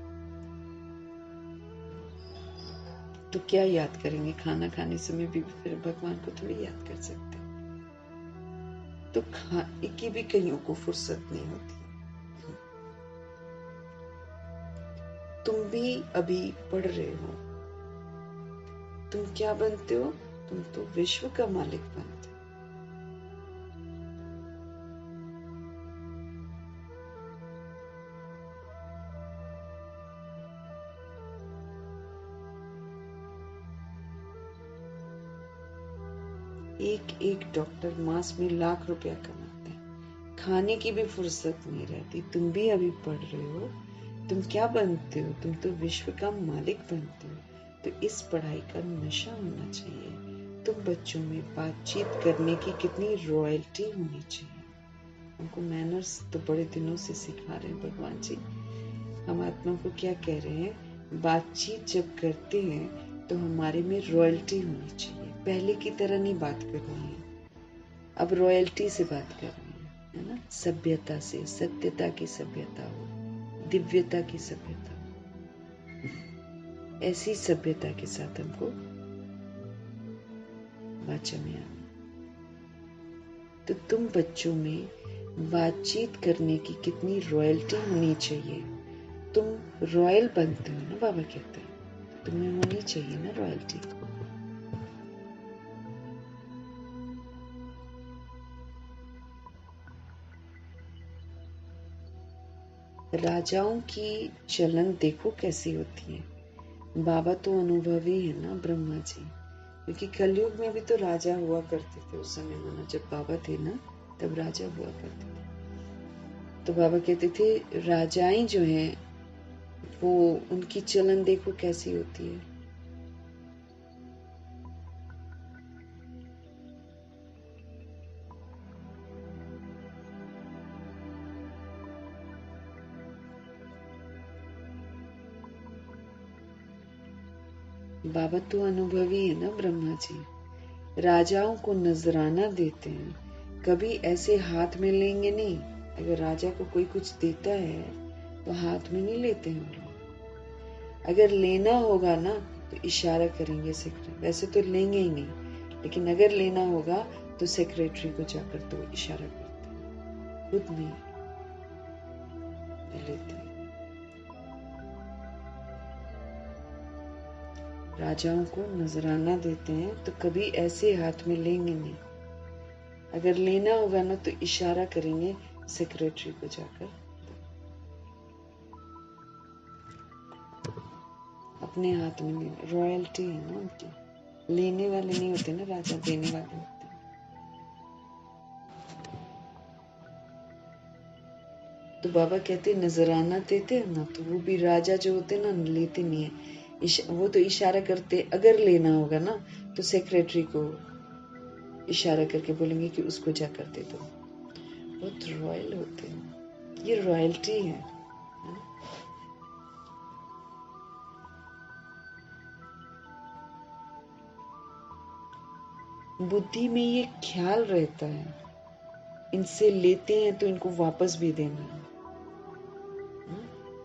S1: तो क्या याद करेंगे? खाना खाने समय भी फिर भगवान को थोड़ी याद कर सकते हैं। तो खाने की भी कईयों को फुर्सत नहीं होती। तुम भी अभी पढ़ रहे हो, तुम क्या बनते हो? तुम तो विश्व का मालिक बनते हो। एक एक डॉक्टर मास में लाख रुपया कमाते हैं, खाने की भी फुर्सत नहीं रहती। तुम भी अभी पढ़ रहे हो, तुम क्या बनते हो? तुम तो विश्व का मालिक बनते हो। तो इस पढ़ाई का नशा होना चाहिए। तुम बच्चों में बातचीत करने की कितनी रॉयल्टी होनी चाहिए। उनको मैनर्स तो बड़े दिनों से सिखा रहे हैं भगवान जी। हम आत्मा को क्या कह रहे हैं? बातचीत जब करते हैं तो हमारे में रॉयल्टी होनी चाहिए। पहले की तरह नहीं बात करनी है, अब रॉयल्टी से बात करनी है ना? सभ्यता से, सत्यता की सभ्यता हो, दिव्यता की सभ्यता हो। ऐसी सभ्यता के साथ हमको वाचा में आना। तो तुम बच्चों में बातचीत करने की कितनी रॉयल्टी होनी चाहिए। तुम रॉयल बनते हो ना, बाबा कहते हैं तुम्हें होनी चाहिए ना रॉयल्टी। राजाओं की चलन देखो कैसी होती है। बाबा तो अनुभवी है ना ब्रह्मा जी, क्योंकि कलयुग में भी तो राजा हुआ करते थे उस समय माना, जब बाबा थे ना तब राजा हुआ करते थे। तो बाबा कहते थे राजाएं जो हैं वो उनकी चलन देखो कैसी होती है। बाबा तो अनुभवी है ना ब्रह्मा जी, राजाओं को नजराना देते हैं, कभी ऐसे हाथ में लेंगे नहीं। अगर राजा को कोई कुछ देता है तो हाथ में नहीं लेते हैं लोग। अगर लेना होगा ना तो इशारा करेंगे सेक्रेटरी, वैसे तो लेंगे ही नहीं, लेकिन अगर लेना होगा तो सेक्रेटरी को जाकर तो इशारा करते हैं, खुद नहीं लेते। राजाओं को नजराना देते हैं तो कभी ऐसे हाथ में लेंगे नहीं। अगर लेना होगा ना तो इशारा करेंगे सेक्रेटरी को जाकर, अपने हाथ में नहीं। रॉयल्टी है ना उनकी, लेने वाले नहीं होते ना राजा, देने वाले होते हैं। तो बाबा कहते नजराना देते हैं ना, तो वो भी राजा जो होते ना लेते नहीं है, वो तो इशारा करते। अगर लेना होगा ना तो सेक्रेटरी को इशारा करके बोलेंगे कि उसको जाकर दे दो। बहुत रॉयल होते हैं, ये रॉयल्टी है। बुद्धि में ये ख्याल रहता है इनसे लेते हैं तो इनको वापस भी देना है।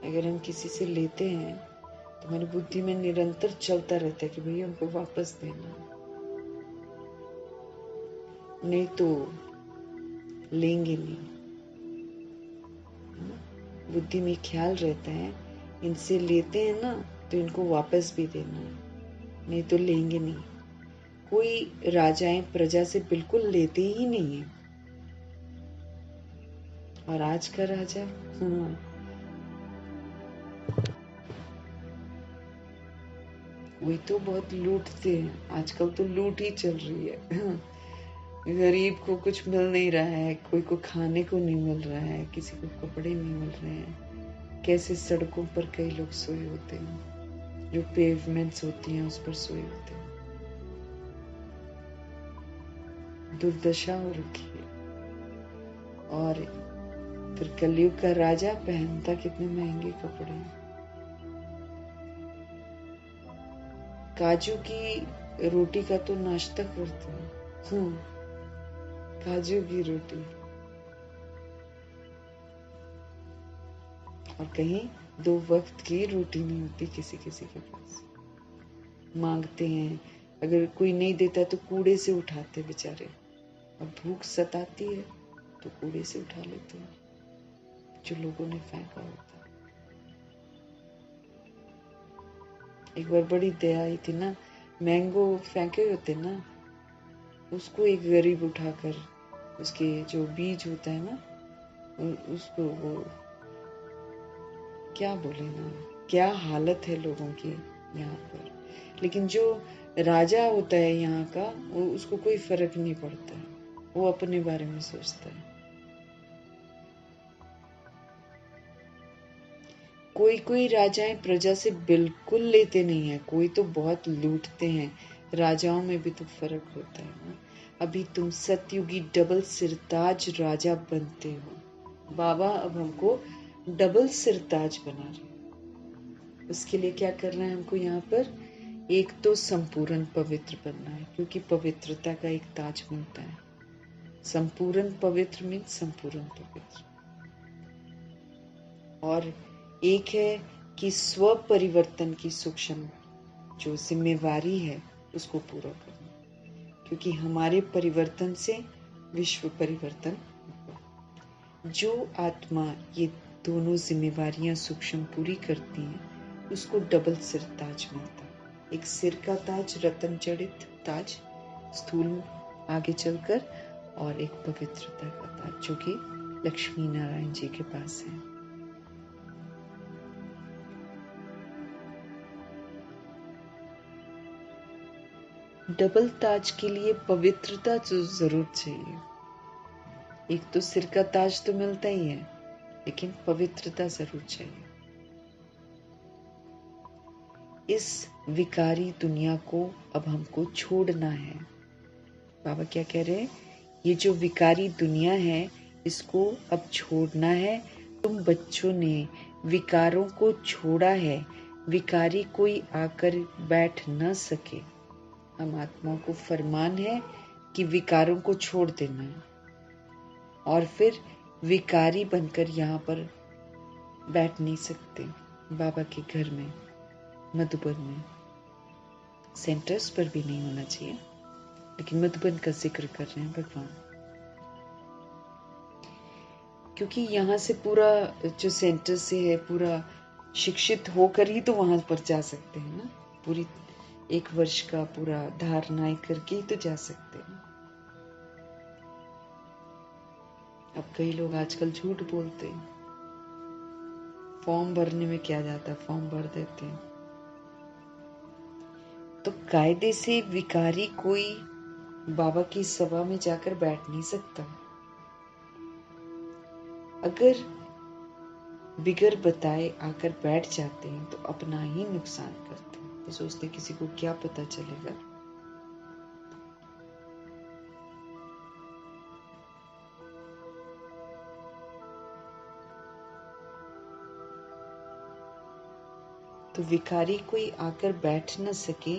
S1: अगर हम किसी से लेते हैं तो हमारी बुद्धि में निरंतर चलता रहता है कि भैया उनको वापस देना, नहीं तो लेंगे नहीं। बुद्धि में ख्याल रहता है इनसे लेते हैं ना तो इनको वापस भी देना है, नहीं तो लेंगे नहीं। कोई राजाएं प्रजा से बिल्कुल लेते ही नहीं है। और आज का राजा वही तो बहुत लूटते हैं। आजकल तो लूट ही चल रही है। गरीब को कुछ मिल नहीं रहा है, कोई को खाने को नहीं मिल रहा है, किसी को कपड़े नहीं मिल रहे हैं। कैसे सड़कों पर कई लोग सोए होते हैं, जो पेवमेंट्स होती हैं उस पर सोए होते हैं। दुर्दशा हो रखी है। और फिर कलयुग का राजा पहनता कितने महंगे कपड़े। काजू की रोटी का तो नाश्ता करते हैं। काजू की रोटी। और कहीं 2 वक्त की रोटी नहीं होती किसी किसी के पास। मांगते हैं, अगर कोई नहीं देता तो कूड़े से उठाते बेचारे। अब भूख सताती है तो कूड़े से उठा लेते हैं जो लोगों ने फेंका होता। एक बार बड़ी दया आई थी ना, मैंगो फेंके होते ना, उसको एक गरीब उठाकर उसके जो बीज होता है ना, उसको वो क्या बोले ना, क्या हालत है लोगों की यहाँ पर। लेकिन जो राजा होता है यहाँ का, वो उसको कोई फर्क नहीं पड़ता है, वो अपने बारे में सोचता है। कोई कोई राजाएं प्रजा से बिल्कुल लेते नहीं है, कोई तो बहुत लूटते हैं। राजाओं में भी तो फर्क होता है ना। अभी तुम सतयुगी डबल सिरताज राजा बनते हो। बाबा अब हमको डबल सिरताज बना रहे। उसके लिए क्या करना है हमको यहाँ पर? एक तो संपूर्ण पवित्र बनना है, क्योंकि पवित्रता का एक ताज मिलता है। संपूर्ण पवित्र मीन्स संपूर्ण पवित्र। और एक है कि स्व परिवर्तन की सूक्ष्म जो जिम्मेवारी है उसको पूरा करना, क्योंकि हमारे परिवर्तन से विश्व परिवर्तन होगा। जो आत्मा ये दोनों जिम्मेवारियां सूक्ष्म पूरी करती हैं उसको डबल सिर ताज मिलता है। एक सिर का ताज, रत्न जड़ित ताज स्थूल आगे चलकर, और एक पवित्रता का ताज जो कि लक्ष्मी नारायण जी के पास है। डबल ताज के लिए पवित्रता तो जरूर चाहिए। एक तो सिर का ताज तो मिलता ही है, लेकिन पवित्रता जरूर चाहिए। इस विकारी दुनिया को अब हमको छोड़ना है। बाबा क्या कह रहे हैं? ये जो विकारी दुनिया है इसको अब छोड़ना है। तुम बच्चों ने विकारों को छोड़ा है, विकारी कोई आकर बैठ न सके। हम आत्माओं को फरमान है कि विकारों को छोड़ देना है, और फिर विकारी बनकर यहाँ पर बैठ नहीं सकते। बाबा के घर में, मधुबन में, सेंटर्स पर भी नहीं होना चाहिए, लेकिन मधुबन का जिक्र कर रहे हैं भगवान, क्योंकि यहाँ से पूरा जो सेंटर से है पूरा शिक्षित होकर ही तो वहां पर जा सकते हैं ना। पूरी 1 वर्ष का पूरा धारणाएं करके ही तो जा सकते हैं। अब कई लोग आजकल झूठ बोलते हैं। फॉर्म भरने में क्या जाता है, फॉर्म भर देते हैं। तो कायदे से विकारी कोई बाबा की सभा में जाकर बैठ नहीं सकता। अगर बिगर बताए आकर बैठ जाते हैं तो अपना ही नुकसान करते हैं। तो सोचते किसी को क्या पता चलेगा। तो विकारी कोई आकर बैठ न सके,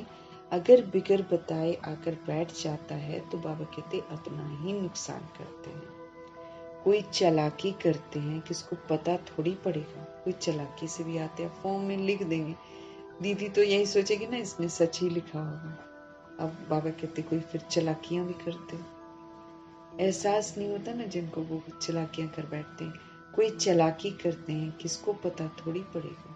S1: अगर बिगर बताए आकर बैठ जाता है तो बाबा कहते अपना ही नुकसान करते हैं। कोई चालाकी करते हैं, किसको पता थोड़ी पड़ेगा। कोई चालाकी से भी आते हैं, फॉर्म में लिख देंगे। दीदी तो यही सोचेगी ना इसने सच ही लिखा होगा। अब बाबा कहते कोई फिर चालाकियां भी करते हैं। एहसास नहीं होता ना जिनको, वो चालाकियां कर बैठते हैं। कोई चालाकी करते हैं, किसको पता थोड़ी पड़ेगा।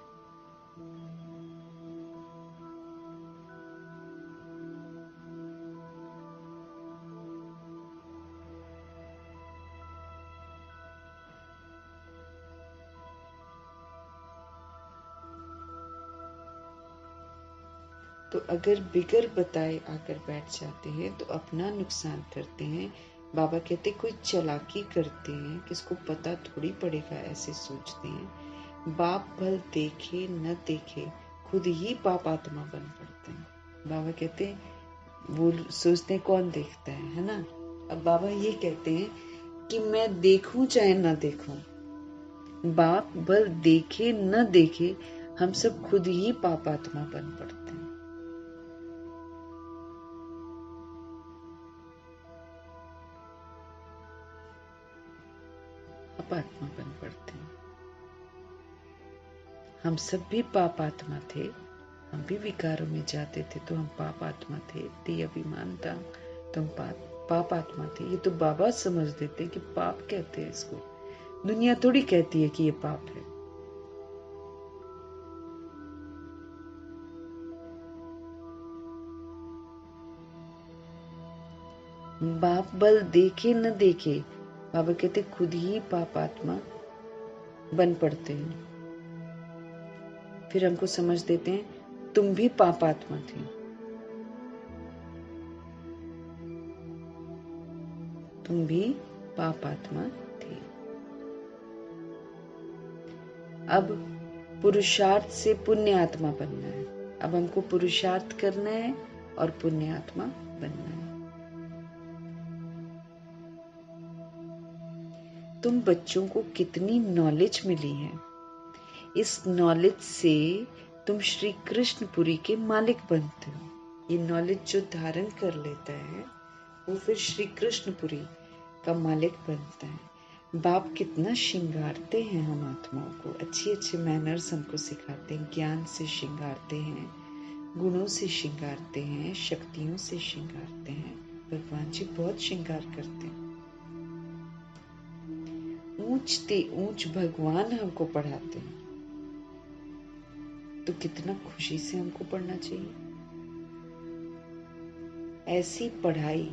S1: तो अगर बिगर बताए आकर बैठ जाते हैं तो अपना नुकसान करते हैं। बाबा कहते कोई चालाकी करते हैं, किसको पता थोड़ी पड़ेगा, ऐसे सोचते हैं। बाप भल देखे न देखे, खुद ही पाप आत्मा बन पड़ते हैं। बाबा कहते हैं वो सोचते हैं कौन देखता है ना। अब बाबा ये कहते हैं कि मैं देखूं चाहे न देखूं, बाप भल देखे न देखे, हम सब खुद ही पाप आत्मा बन पड़ते हैं। पापात्मा बन पड़ते हैं। हम सब भी पाप आत्मा थे, हम भी विकारों में जाते थे, तो हम पाप आत्मा थे। देह अभिमान था तो हम पाप आत्मा थे। ये तो बाबा समझ देते कि पाप कहते हैं इसको, दुनिया थोड़ी कहती है कि ये पाप है। बाप बल देखे न देखे, बाबा कहते खुद ही पाप आत्मा बन पड़ते हैं। फिर हमको समझ देते हैं तुम भी पाप आत्मा थे, तुम भी पाप आत्मा थे। अब पुरुषार्थ से पुण्य आत्मा बनना है। अब हमको पुरुषार्थ करना है और पुण्य आत्मा बनना है। तुम बच्चों को कितनी नॉलेज मिली है, इस नॉलेज से तुम श्री कृष्णपुरी के मालिक बनते हो। ये नॉलेज जो धारण कर लेता है वो फिर श्री कृष्णपुरी का मालिक बनता है। बाप कितना श्रृंगारते हैं हम आत्माओं को, अच्छे अच्छे मैनर्स हमको सिखाते हैं, ज्ञान से श्रृंगारते हैं, गुणों से श्रृंगारते हैं, शक्तियों से श्रृंगारते हैं। भगवान जी बहुत श्रृंगार करते हैं। ऊंचते ऊंच भगवान हमको पढ़ाते हैं, तो कितना खुशी से हमको पढ़ना चाहिए। ऐसी पढ़ाई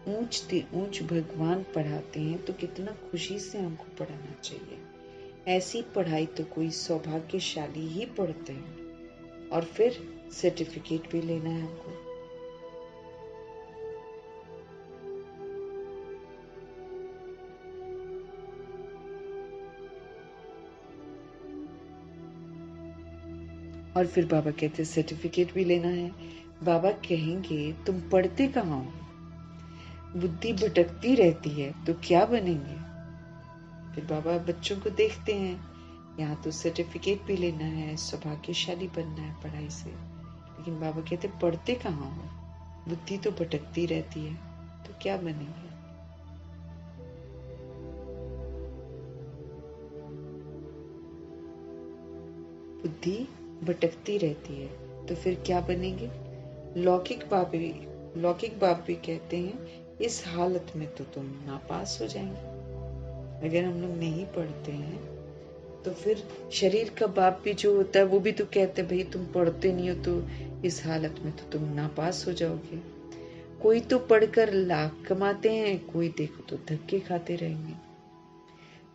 S1: ऊंचते ऊंच भगवान पढ़ाते हैं, तो कितना खुशी से हमको पढ़ाना चाहिए। ऐसी पढ़ाई तो कोई सौभाग्यशाली ही पढ़ते हैं, और फिर सर्टिफिकेट भी लेना है हमको। और फिर बाबा कहते सर्टिफिकेट भी लेना है। बाबा कहेंगे तुम पढ़ते कहाँ हो, बुद्धि भटकती रहती है, तो क्या बनेंगे। फिर बाबा बच्चों को देखते हैं, यहाँ तो सर्टिफिकेट भी लेना है, सौभाग्यशाली बनना है पढ़ाई से, लेकिन बाबा कहते पढ़ते कहाँ हो, बुद्धि तो भटकती रहती है, तो क्या बनेंगे। बुद्धि भटकती रहती है तो फिर क्या बनेंगे। लौकिक बाप भी कहते हैं इस हालत में तो तुम नापास हो जाएंगे। अगर हम लोग नहीं पढ़ते हैं तो फिर शरीर का बाप भी जो होता है वो भी तो कहते हैं भाई तुम पढ़ते नहीं हो तो इस हालत में तो तुम नापास हो जाओगे। कोई तो पढ़कर लाख कमाते हैं, कोई देखो तो धक्के खाते रहेंगे।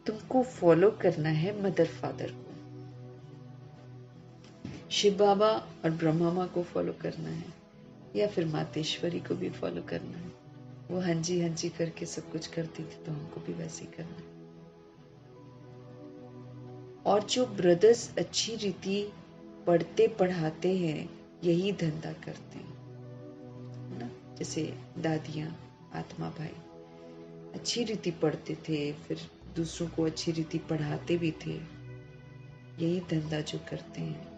S1: तुमको फॉलो करना है मदर फादर को, शिव बाबा और ब्रह्मा माँ को फॉलो करना है, या फिर मातेश्वरी को भी फॉलो करना है। वो हंजी हंजी करके सब कुछ करती थी, तो हमको भी वैसे ही करना है। और जो ब्रदर्स अच्छी रीति पढ़ते पढ़ाते हैं यही धंधा करते हैं ना। जैसे दादियाँ, आत्मा भाई अच्छी रीति पढ़ते थे, फिर दूसरों को अच्छी रीति पढ़ाते भी थे, यही धंधा जो करते हैं।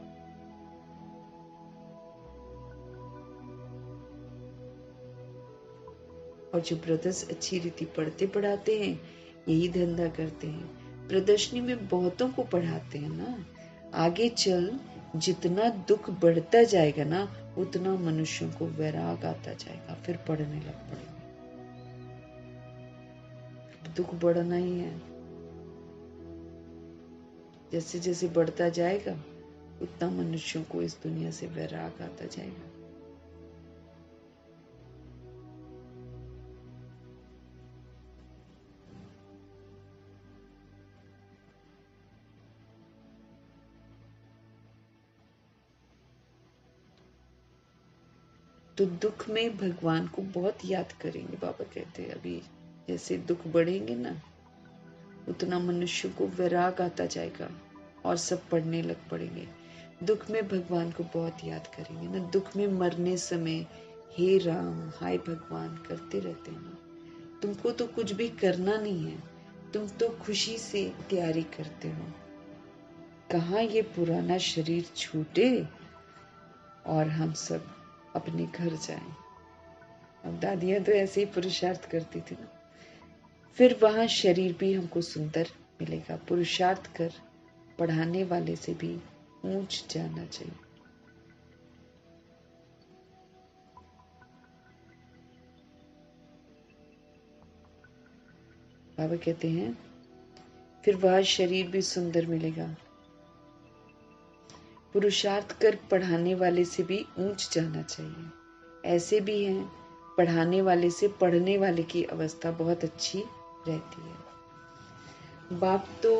S1: और जो ब्रदर्स अच्छी रीति पढ़ते पढ़ाते हैं यही धंधा करते हैं। प्रदर्शनी में बहुतों को पढ़ाते हैं ना, आगे चल जितना दुख बढ़ता जाएगा ना, उतना मनुष्यों को वैराग आता जाएगा, फिर पढ़ने लग पड़ेंगे। दुख बढ़ना ही है, जैसे जैसे बढ़ता जाएगा उतना मनुष्यों को इस दुनिया से वैराग आता जाएगा। तो दुख में भगवान को बहुत याद करेंगे। बाबा कहते हैं अभी जैसे दुख बढ़ेंगे ना, उतना मनुष्य को वैराग आता जाएगा और सब पढ़ने लग पड़ेंगे। दुख में भगवान को बहुत याद करेंगे ना, दुख में मरने समय हे राम हाय भगवान करते रहते हैं ना। तुमको तो कुछ भी करना नहीं है, तुम तो खुशी से तैयारी करते हो, कहाँ ये पुराना शरीर छूटे और हम सब अपने घर जाएं। अब दादियां तो ऐसे ही पुरुषार्थ करती थी ना। फिर वहां शरीर भी हमको सुंदर मिलेगा। पुरुषार्थ कर पढ़ाने वाले से भी ऊंच जाना चाहिए। बाबा कहते हैं फिर वह शरीर भी सुंदर मिलेगा। पुरुषार्थ कर पढ़ाने वाले से भी ऊंच जाना चाहिए। ऐसे भी हैं पढ़ाने वाले से पढ़ने वाले की अवस्था बहुत अच्छी रहती है। बाप तो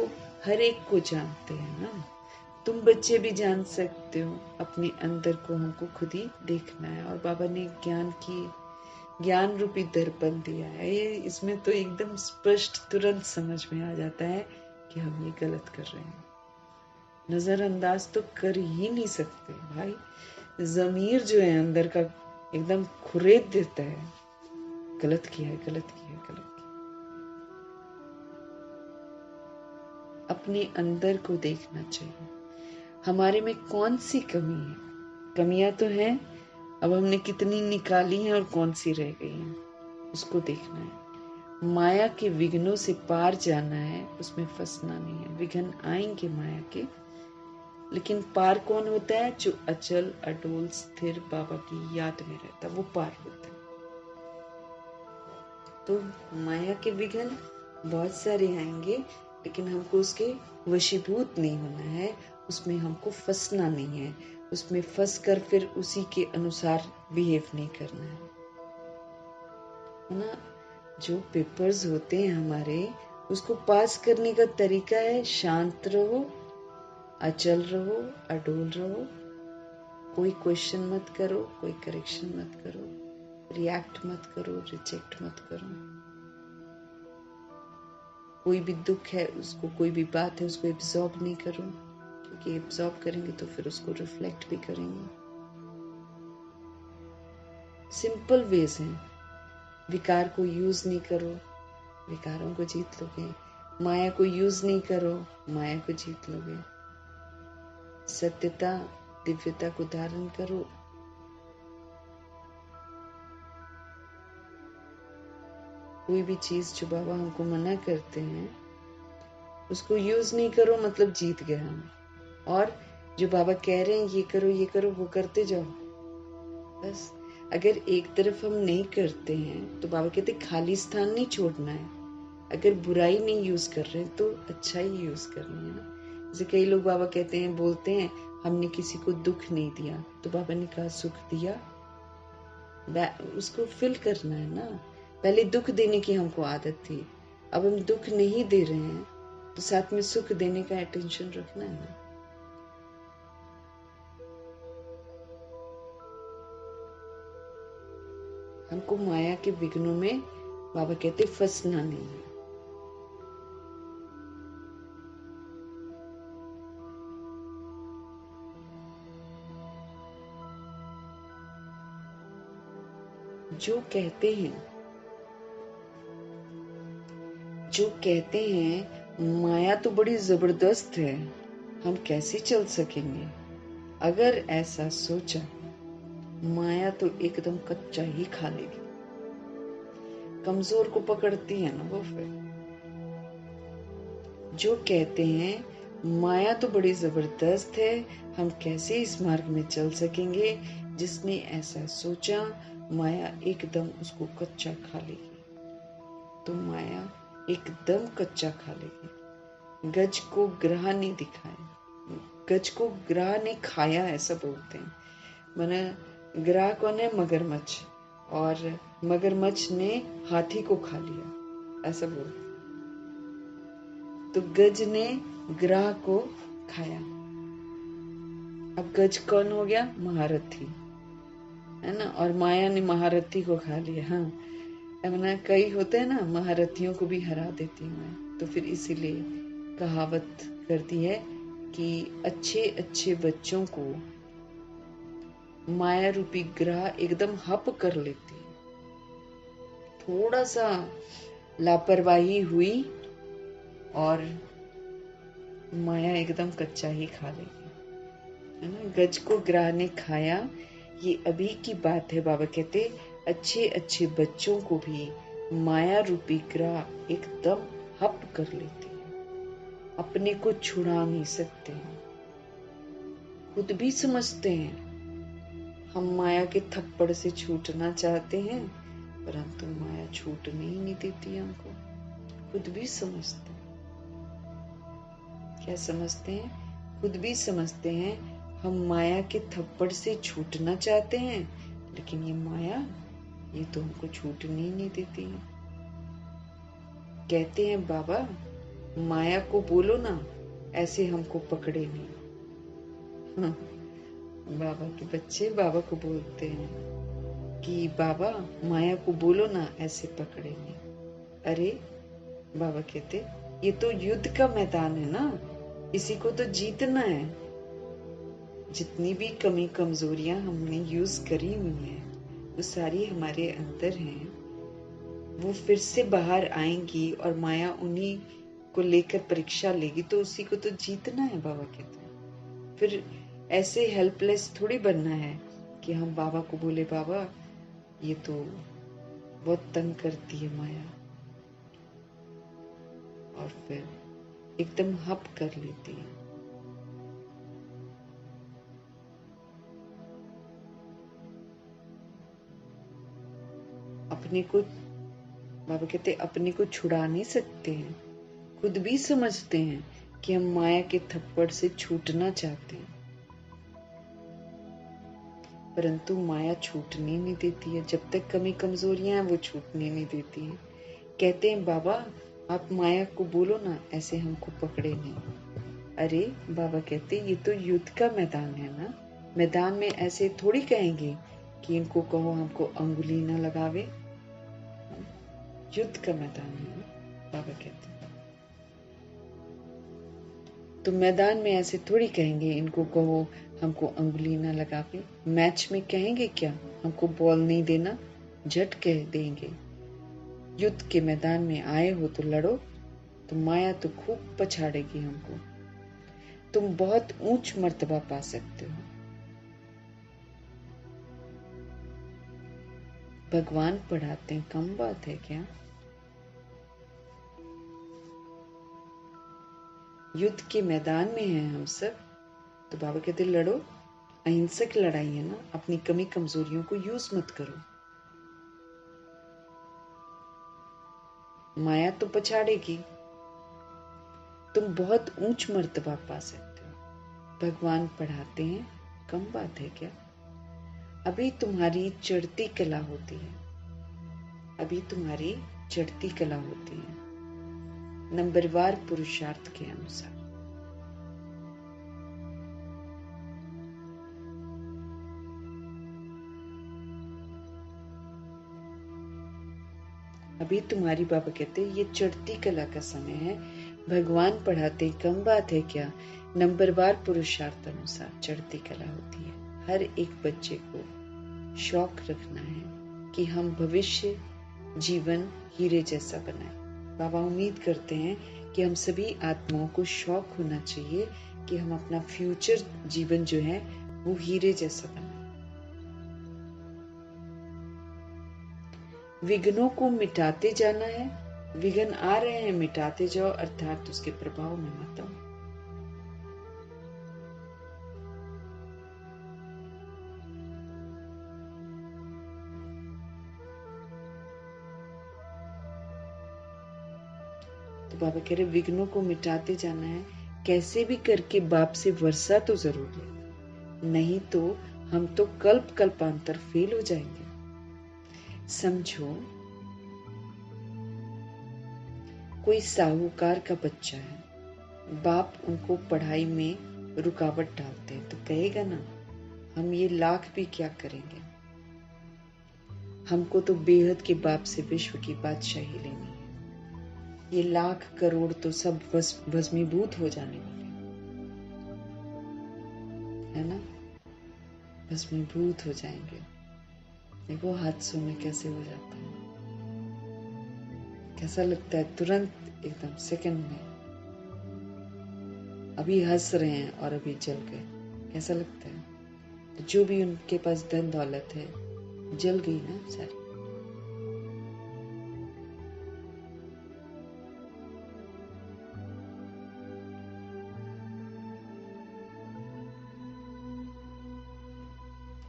S1: हर एक को जानते हैं ना, तुम बच्चे भी जान सकते हो। अपने अंदर को हमको खुद ही देखना है। और बाबा ने ज्ञान रूपी दर्पण दिया है। ये इसमें तो एकदम स्पष्ट तुरंत समझ में आ जाता है कि हम ये गलत कर रहे हैं। नजरअंदाज तो कर ही नहीं सकते भाई। जमीर जो है अंदर का एकदम खुरेद देता है, गलत किया है, गलत किया है, गलत किया। अपने अंदर को देखना चाहिए, हमारे में कौन सी कमी है। कमियां तो हैं, अब हमने कितनी निकाली हैं और कौन सी रह गई हैं, उसको देखना है। माया के विघ्नों से पार जाना है, उसमें फंसना नहीं है। विघ्न आएंगे माया के, लेकिन पार कौन होता है? जो अचल अडोल स्थिर बाबा की याद में रहता, वो पार होता है। तो माया के विघ्न बहुत सारे आएंगे, लेकिन हमको उसके वशीभूत नहीं होना है, उसमें हमको फंसना नहीं है, उसमें फंस कर फिर उसी के अनुसार बिहेव नहीं करना है ना। जो पेपर्स होते हैं हमारे, उसको पास करने का तरीका है शांत रहो, अचल रहो, अडोल रहो, कोई क्वेश्चन मत करो, कोई करेक्शन मत करो, रिएक्ट मत करो, रिजेक्ट मत करो। कोई भी दुख है उसको, कोई भी बात है उसको एब्जॉर्ब नहीं करो, क्योंकि एब्जॉर्ब करेंगे तो फिर उसको रिफ्लेक्ट भी करेंगे। सिंपल वेज हैं। विकार को यूज नहीं करो, विकारों को जीत लोगे। माया को यूज नहीं करो, माया को जीत लोगे। सत्यता दिव्यता को धारण करो। कोई भी चीज जो बाबा हमको मना करते हैं उसको यूज नहीं करो, मतलब जीत गए हम। और जो बाबा कह रहे हैं ये करो वो करते जाओ बस। अगर एक तरफ हम नहीं करते हैं तो बाबा कहते खाली स्थान नहीं छोड़ना है। अगर बुराई नहीं यूज कर रहे हैं तो अच्छा ही यूज करना है ना। जैसे कई लोग बाबा कहते हैं, बोलते हैं हमने किसी को दुख नहीं दिया, तो बाबा ने कहा सुख दिया, उसको फिल करना है ना। पहले दुख देने की हमको आदत थी, अब हम दुख नहीं दे रहे हैं तो साथ में सुख देने का अटेंशन रखना है ना। हमको माया के विघ्नों में बाबा कहते फंसना नहीं है। जो कहते हैं माया तो बड़ी जबरदस्त है, हम कैसे चल सकेंगे। अगर ऐसा सोचा, माया तो एकदम कच्चा ही खा लेगी। कमजोर को पकड़ती है ना वो। फिर जो कहते हैं माया तो बड़ी जबरदस्त है, हम कैसे इस मार्ग में चल सकेंगे। जिसने ऐसा सोचा, माया एकदम उसको कच्चा खा लेगी। तो माया एकदम कच्चा खा लेगी। गज को ग्राह नहीं दिखाए, गज को ग्राह ने खाया, ऐसा बोलते हैं। माने ग्राह कौन है? मगरमच्छ, और मगरमच्छ ने हाथी को खा लिया, ऐसा बोलते। तो गज ने ग्राह को खाया। अब गज कौन हो गया? महारथी, है ना। और माया ने महारथी को खा लिया। हाँ, ना कई होते हैं ना, महारथियों को भी हरा देती हूँ मैं। तो फिर इसीलिए कहावत करती है कि अच्छे अच्छे बच्चों को माया रूपी ग्रह एकदम हप कर लेती है। थोड़ा सा लापरवाही हुई और माया एकदम कच्चा ही खा लेगी, है ना। गज को ग्रह ने खाया, ये अभी की बात है। बाबा कहते अच्छे अच्छे बच्चों को भी माया रूपी ग्रह एकदम हप कर लेती है। अपने को छुड़ा नहीं सकते हैं, खुद भी समझते हैं हम माया के थप्पड़ से छूटना चाहते हैं, परंतु माया छूटने ही नहीं देती हमको। खुद भी समझते हैं। क्या समझते हैं? खुद भी समझते हैं हम माया के थप्पड़ से छूटना चाहते हैं, लेकिन ये माया, ये तो हमको छूटने ही नहीं देती है। कहते हैं बाबा माया को बोलो ना, ऐसे हमको पकड़े नहीं। हाँ, बाबा के बच्चे बाबा को बोलते हैं कि बाबा माया को बोलो ना, ऐसे पकड़े नहीं। अरे बाबा कहते ये तो युद्ध का मैदान है ना, इसी को तो जीतना है। जितनी भी कमी कमजोरियां हमने यूज करी हुई हैं, वो सारी हमारे अंदर हैं। वो फिर से बाहर आएंगी और माया उन्हीं को लेकर परीक्षा लेगी, तो उसी को तो जीतना है। बाबा कहते हैं फिर ऐसे हेल्पलेस थोड़ी बनना है कि हम बाबा को बोले बाबा ये तो बहुत तंग करती है माया, और फिर एकदम हप कर लेती है। अपने को बाबा कहते अपने को छुड़ा नहीं सकते हैं, खुद भी समझते हैं कि हम माया के थप्पड़ से छूटना चाहते हैं, परंतु माया छूटने नहीं देती है। जब तक कमी कमजोरियां हैं वो छूटने नहीं देती है। कहते हैं बाबा आप माया को बोलो ना, ऐसे हमको पकड़े नहीं। अरे बाबा कहते ये तो युद्ध का मैदान है ना, मैदान में ऐसे थोड़ी कहेंगे कि इनको कहो हमको अंगुली ना लगावे। युद्ध का मैदान है ना, बाबा कहते हैं। तो मैदान में ऐसे थोड़ी कहेंगे इनको कहो हमको अंगुली ना लगावे। मैच में कहेंगे क्या हमको बॉल नहीं देना, झट कह देंगे। युद्ध के मैदान में आए हो तो लड़ो, तो माया तो खूब पछाड़ेगी हमको। तुम बहुत ऊंच मर्तबा पा सकते हो। भगवान पढ़ाते हैं, कम बात है क्या? युद्ध के मैदान में हैं हम सब, तो बाबा कहते लड़ो। अहिंसक लड़ाई है ना, अपनी कमी कमजोरियों को यूज मत करो। माया तो पछाड़ेगी, तुम बहुत ऊंच मर्तबा पा सकते हो। भगवान पढ़ाते हैं, कम बात है क्या? अभी तुम्हारी चढ़ती कला होती है, अभी तुम्हारी चढ़ती कला होती है नंबरवार पुरुषार्थ के अनुसार। अभी तुम्हारी बाबा कहते ये चढ़ती कला का समय है। भगवान पढ़ाते कम बात है क्या? नंबरवार पुरुषार्थ अनुसार चढ़ती कला होती है। हर एक बच्चे को शौक रखना है कि हम भविष्य जीवन हीरे जैसा बनाए। बाबा उम्मीद करते हैं कि हम सभी आत्माओं को शौक होना चाहिए कि हम अपना फ्यूचर जीवन जो है वो हीरे जैसा बनाए। विघ्नों को मिटाते जाना है। विघ्न आ रहे हैं, मिटाते जाओ, अर्थात उसके प्रभाव में मत आओ। तो बाबा कह रहे विघ्नों को मिटाते जाना है, कैसे भी करके बाप से वर्षा तो जरूर ले, नहीं तो हम तो कल्प कल्पांतर फेल हो जाएंगे। समझो कोई साहूकार का बच्चा है, बाप उनको पढ़ाई में रुकावट डालते हैं तो कहेगा ना हम ये लाख भी क्या करेंगे, हमको तो बेहद के बाप से विश्व की बादशाही लेनी है, ये लाख करोड़ तो सब भस्मीभूत हो जाने वाले है ना, भस्मीभूत हो जाएंगे। देखो हादसों में कैसे हो जाता है, कैसा लगता है, तुरंत एकदम सेकंड में, अभी हंस रहे हैं और अभी जल गए, कैसा लगता है। तो जो भी उनके पास धन दौलत है जल गई ना सारी।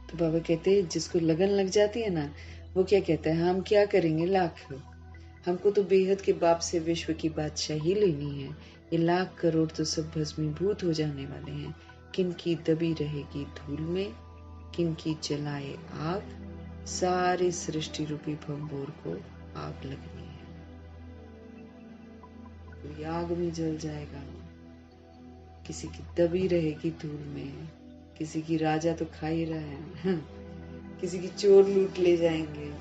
S1: तो बाबा कहते हैं जिसको लगन लग जाती है ना, वो क्या कहता है, हम क्या करेंगे लाख, हमको तो बेहद के बाप से विश्व की बादशाही लेनी है, ये लाख करोड़ तो सब भस्मीभूत हो जाने वाले हैं, किनकी दबी रहेगी धूल में, किनकी जलाए आग, सारे सृष्टि रूपी भंबोर को आग लगनी है। कोई आग में जल जाएगा, किसी की दबी रहेगी धूल में, किसी की राजा तो खा ही रहा है, किसी की चोर लूट ले जाएंगे।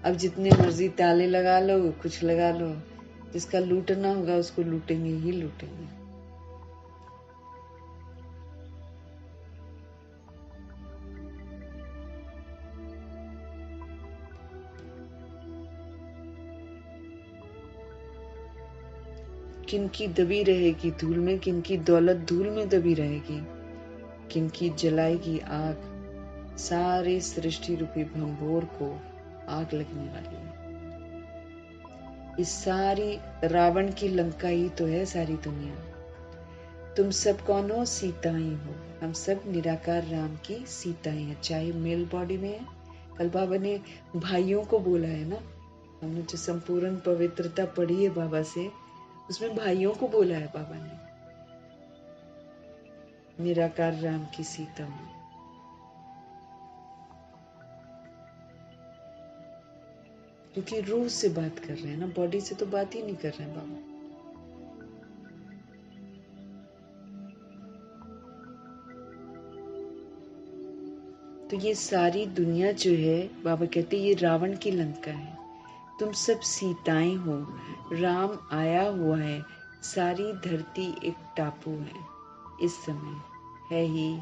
S1: अब जितने मर्जी ताले लगा लो, कुछ लगा लो, जिसका लूटना होगा उसको लूटेंगे ही लूटेंगे। किनकी दबी रहेगी धूल में, किनकी दौलत धूल में दबी रहेगी, किनकी जलाएगी आग, सारे सृष्टि रूपी भंबोर को आग लगने वाली है। इस सारी रावण की लंका ही तो है सारी दुनिया। तुम सब कौन हो, सीताएं हो, हम सब निराकार राम की सीताएं हैं, चाहे मेल बॉडी में है। कल बाबा ने भाइयों को बोला है ना, हमने जो संपूर्ण पवित्रता पढ़ी है बाबा से, उसमें भाइयों को बोला है बाबा ने, निराकार राम की सीता हूं। क्योंकि रूह से बात कर रहे हैं ना, बॉडी से तो बात ही नहीं कर रहे हैं बाबा। तो ये सारी दुनिया जो है, बाबा कहते हैं ये रावण की लंका है, तुम सब सीताएं हो, राम आया हुआ है, सारी धरती एक टापू है, इस समय है ही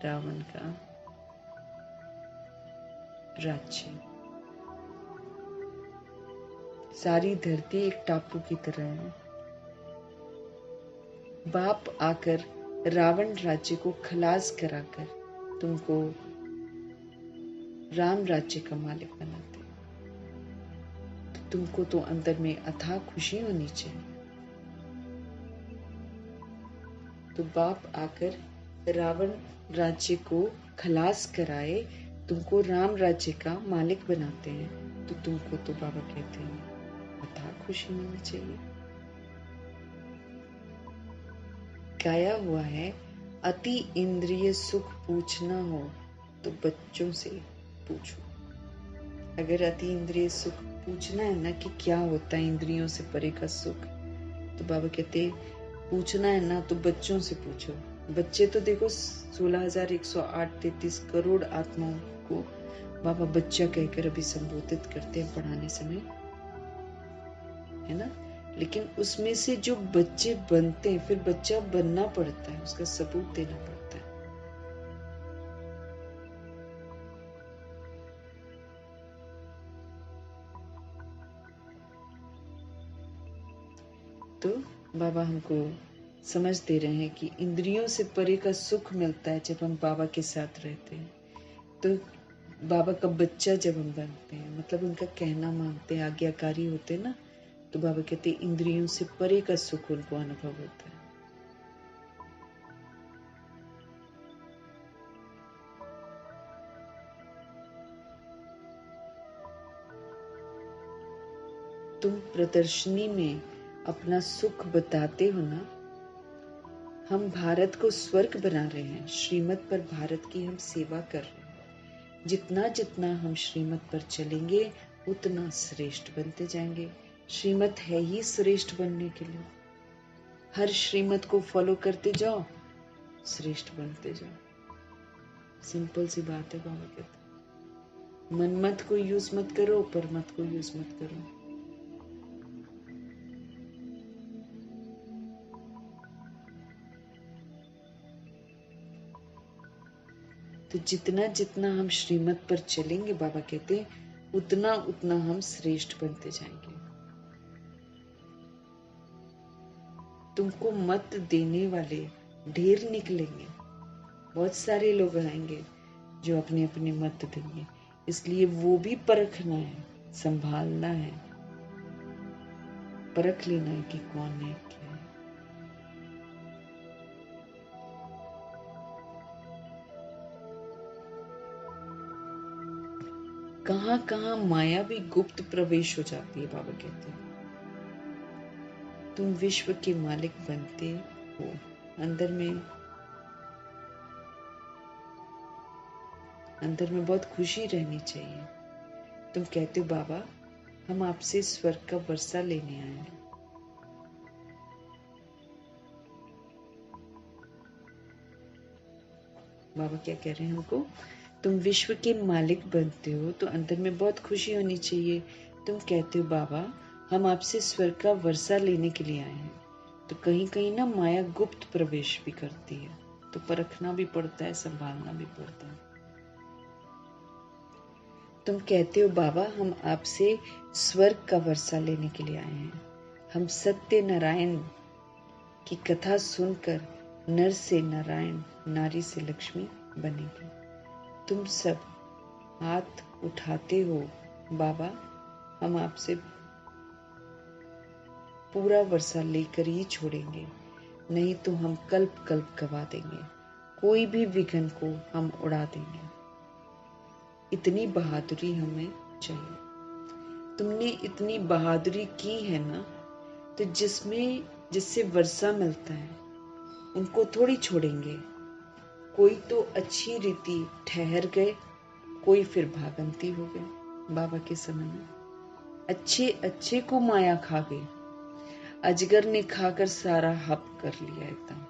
S1: रावण का राज्य। सारी धरती एक टापू की तरह है। बाप आकर रावण राज्य को खलास कराकर तुमको राम राज्य का मालिक बनाते, तो तुमको तो अंदर में अथाह खुशी होनी चाहिए। तो बाप आकर रावण राज्य को खलास कराए, तुमको राम राज्य का मालिक बनाते हैं, तो तुमको तो बाबा कहते हैं अथाह खुशी होनी चाहिए। गाया हुआ है, अति इंद्रिय सुख पूछना हो तो बच्चों से पूछो। अगर अति इंद्रिय सुख पूछना है ना कि क्या होता है इंद्रियों से परे का सुख, तो बाबा कहते पूछना है ना तो बच्चों से पूछो। बच्चे तो देखो 16,108-33 करोड़ आत्माओं को बाबा बच्चा कहकर अभी संबोधित करते हैं पढ़ाने समय, है ना। लेकिन उसमें से जो बच्चे बनते हैं, फिर बच्चा बनना पड़ता है, उसका सबूत देना पड़ता है। तो बाबा हमको समझ दे रहे हैं कि इंद्रियों से परे का सुख मिलता है जब हम बाबा के साथ रहते हैं। तो बाबा का बच्चा जब हम बनते हैं, मतलब उनका कहना मानते हैं, आज्ञाकारी होते हैं ना, तो बाबा कहते हैं इंद्रियों से परे का सुख उनको अनुभव होता है। तुम प्रदर्शनी में अपना सुख बताते हो ना। हम भारत को स्वर्ग बना रहे हैं, श्रीमत पर भारत की हम सेवा कर रहे हैं। जितना जितना हम श्रीमत पर चलेंगे उतना श्रेष्ठ बनते जाएंगे। श्रीमत है ही श्रेष्ठ बनने के लिए। हर श्रीमत को फॉलो करते जाओ, श्रेष्ठ बनते जाओ। सिंपल सी बात है। बाबा कहते मन मत को यूज मत करो, पर मत को यूज मत करो। तो जितना जितना हम श्रीमत पर चलेंगे, बाबा कहते हैं उतना उतना हम श्रेष्ठ बनते जाएंगे। तुमको मत देने वाले ढेर निकलेंगे, बहुत सारे लोग आएंगे जो अपने अपने मत देंगे। इसलिए वो भी परखना है, संभालना है, परख लेना है कि कौन है क्या है। कहां कहां माया भी गुप्त प्रवेश हो जाती है। बाबा कहते हैं तुम विश्व के मालिक बनते हो। अंदर में बहुत खुशी रहनी चाहिए। तुम कहते हो बाबा हम आपसे स्वर्ग का वर्षा लेने आए हैं। बाबा क्या कह रहे हैं हमको? तुम विश्व के मालिक बनते हो तो अंदर में बहुत खुशी होनी चाहिए। तुम कहते हो बाबा हम आपसे स्वर्ग का वर्षा लेने के लिए आए हैं। तो कहीं कहीं ना माया गुप्त प्रवेश भी करती है, तो परखना भी पड़ता है, संभालना भी पड़ता है। तुम कहते हो बाबा हम आपसे स्वर्ग का वर्षा लेने के लिए आए हैं। हम सत्य नारायण की कथा सुनकर नर से नारायण, नारी से लक्ष्मी बनेंगे। तुम सब हाथ उठाते हो बाबा हम आपसे पूरा वर्षा लेकर ही छोड़ेंगे, नहीं तो हम कल्प कल्प गवा देंगे। कोई भी विघ्न को हम उड़ा देंगे। इतनी बहादुरी हमें चाहिए। तुमने इतनी बहादुरी की है ना, तो जिससे वर्षा मिलता है उनको थोड़ी छोड़ेंगे। कोई तो अच्छी रीति ठहर गए, कोई फिर भागंती हो गए। बाबा के समय में अच्छे अच्छे को माया खा गई। अजगर ने खाकर सारा हप कर लिया एकदम।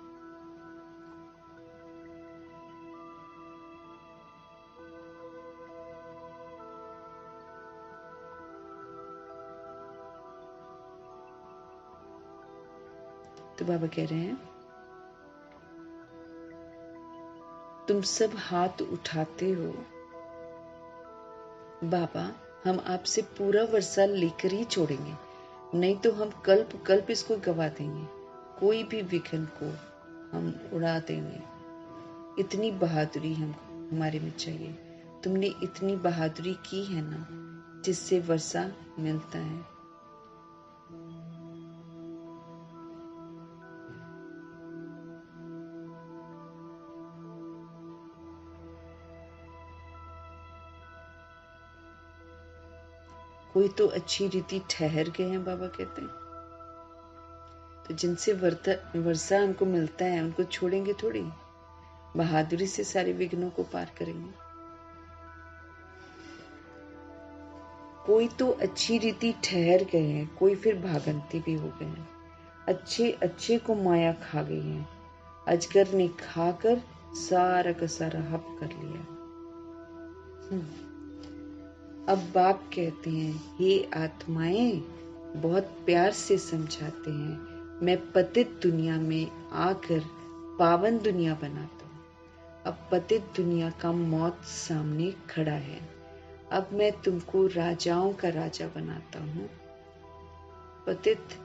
S1: तो बाबा कह रहे हैं तुम सब हाथ उठाते हो बाबा हम आपसे पूरा वर्षा लेकर ही छोड़ेंगे, नहीं तो हम कल्प कल्प इसको गवा देंगे। कोई भी विघ्न को हम उड़ा देंगे। इतनी बहादुरी हमारे में चाहिए। तुमने इतनी बहादुरी की है ना, जिससे वर्षा मिलता है। कोई तो अच्छी रीति ठहर गए हैं। बाबा कहते हैं तो जिनसे वर्षा हमको मिलता है उनको छोड़ेंगे थोड़ी, बहादुरी से सारे विघ्नों को पार करेंगे। कोई तो अच्छी रीति ठहर गए हैं, कोई फिर भागंती भी हो गए हैं। अच्छे अच्छे को माया खा गई है। अजगर ने खाकर सारा का सारा हप कर लिया। अब बाप कहते हैं हे आत्माएं, बहुत प्यार से समझाते हैं, मैं पतित दुनिया में आकर पावन दुनिया बनाता हूँ। अब पतित दुनिया का मौत सामने खड़ा है। अब मैं तुमको राजाओं का राजा बनाता हूँ। पतित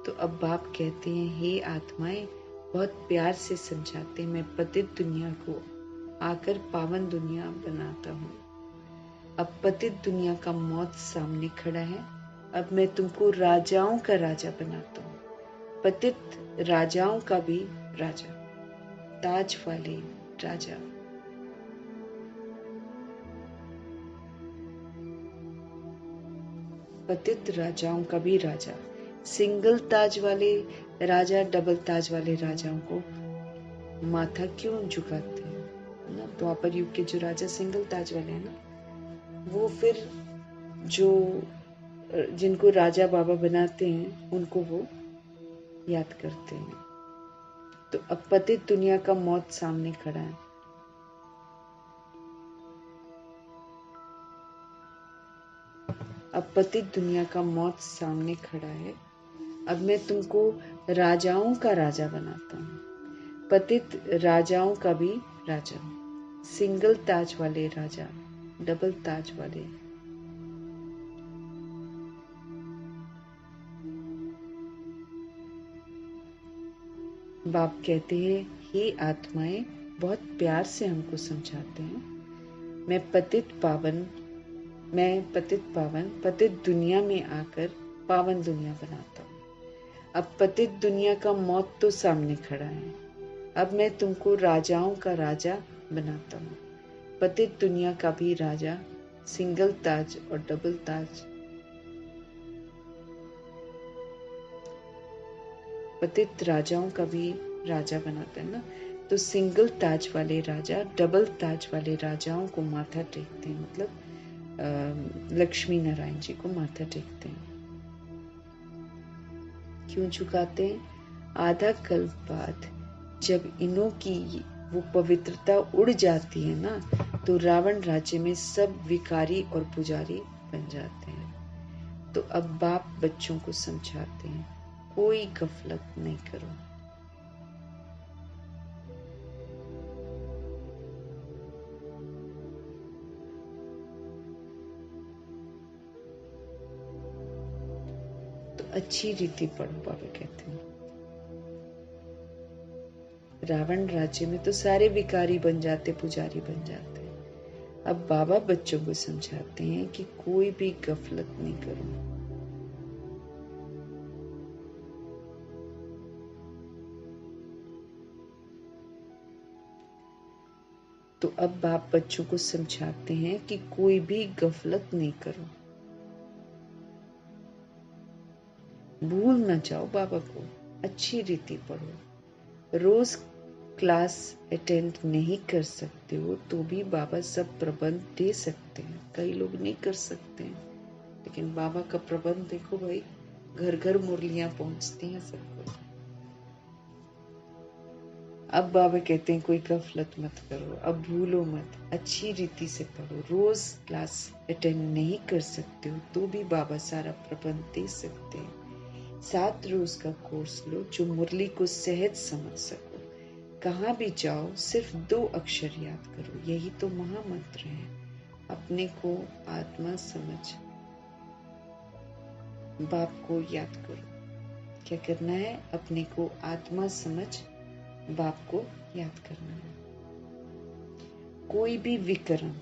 S1: तो अब बाप कहते हैं हे आत्माएं, बहुत प्यार से समझाते हैं, मैं पतित दुनिया को आकर पावन दुनिया बनाता हूँ। अब पतित दुनिया का मौत सामने खड़ा है। अब मैं तुमको राजाओं का राजा बनाता हूँ। पतित राजाओं का भी राजा, ताज वाले राजा। पतित राजाओं का भी राजा। सिंगल ताज वाले राजा डबल ताज वाले राजाओं को माथा क्यों झुकाते हैं ना? द्वापर युग के जो राजा सिंगल ताज वाले हैं ना, वो फिर जो जिनको राजा बाबा बनाते हैं उनको वो याद करते हैं। तो अब पतित दुनिया का मौत सामने खड़ा है। अब पतित दुनिया का मौत सामने खड़ा है। अब मैं तुमको राजाओं का राजा बनाता हूँ, पतित राजाओं का भी राजा। सिंगल ताज वाले राजा, डबल ताज वाले। बाप कहते हैं, हे आत्माएं, बहुत प्यार से हमको समझाते हैं। मैं पतित पावन पतित दुनिया में आकर पावन दुनिया बनाता हूँ। अब पतित दुनिया का मौत तो सामने खड़ा है। अब मैं तुमको राजाओं का राजा बनाता हूँ, पतित दुनिया का भी राजा, सिंगल ताज और डबल ताज। पतित राजाओं का भी राजा बनाता है ना। तो सिंगल ताज वाले राजा डबल ताज वाले राजाओं को माथा टेकते हैं, मतलब लक्ष्मी नारायण जी को माथा टेकते हैं। क्यों झुकाते हैं? आधा कल्प बाद जब इनों की वो पवित्रता उड़ जाती है ना, तो रावण राज्य में सब विकारी और पुजारी बन जाते हैं। तो अब बाप बच्चों को समझाते हैं, कोई गफलत नहीं करो। तो अच्छी रीति पढ़ो, बाबा कहते हैं। रावण राज्य में तो सारे विकारी बन जाते, पुजारी बन जाते। अब बाबा बच्चों को समझाते हैं कि कोई भी गफलत नहीं करो। तो अब बाप बच्चों को समझाते हैं कि कोई भी गफलत नहीं करो, भूल ना जाओ बाबा को, अच्छी रीति पढ़ो। रोज क्लास अटेंड नहीं कर सकते हो तो भी बाबा सब प्रबंध दे सकते हैं। कई लोग नहीं कर सकते हैं, लेकिन बाबा का प्रबंध देखो भाई, घर घर मुरलियां पहुंचती हैं सबको। अब बाबा कहते हैं कोई गफलत मत करो, अब भूलो मत, अच्छी रीति से पढ़ो। रोज क्लास अटेंड नहीं कर सकते हो तो भी बाबा सारा प्रबंध दे सकते हैं। 7 रोज का कोर्स लो जो मुरली को सहज समझ सको। कहाँ भी जाओ सिर्फ 2 अक्षर याद करो, यही तो महामंत्र है। अपने को आत्मा समझ बाप को याद करो। क्या करना है? अपने को आत्मा समझ बाप को याद करना है। कोई भी विकर्म,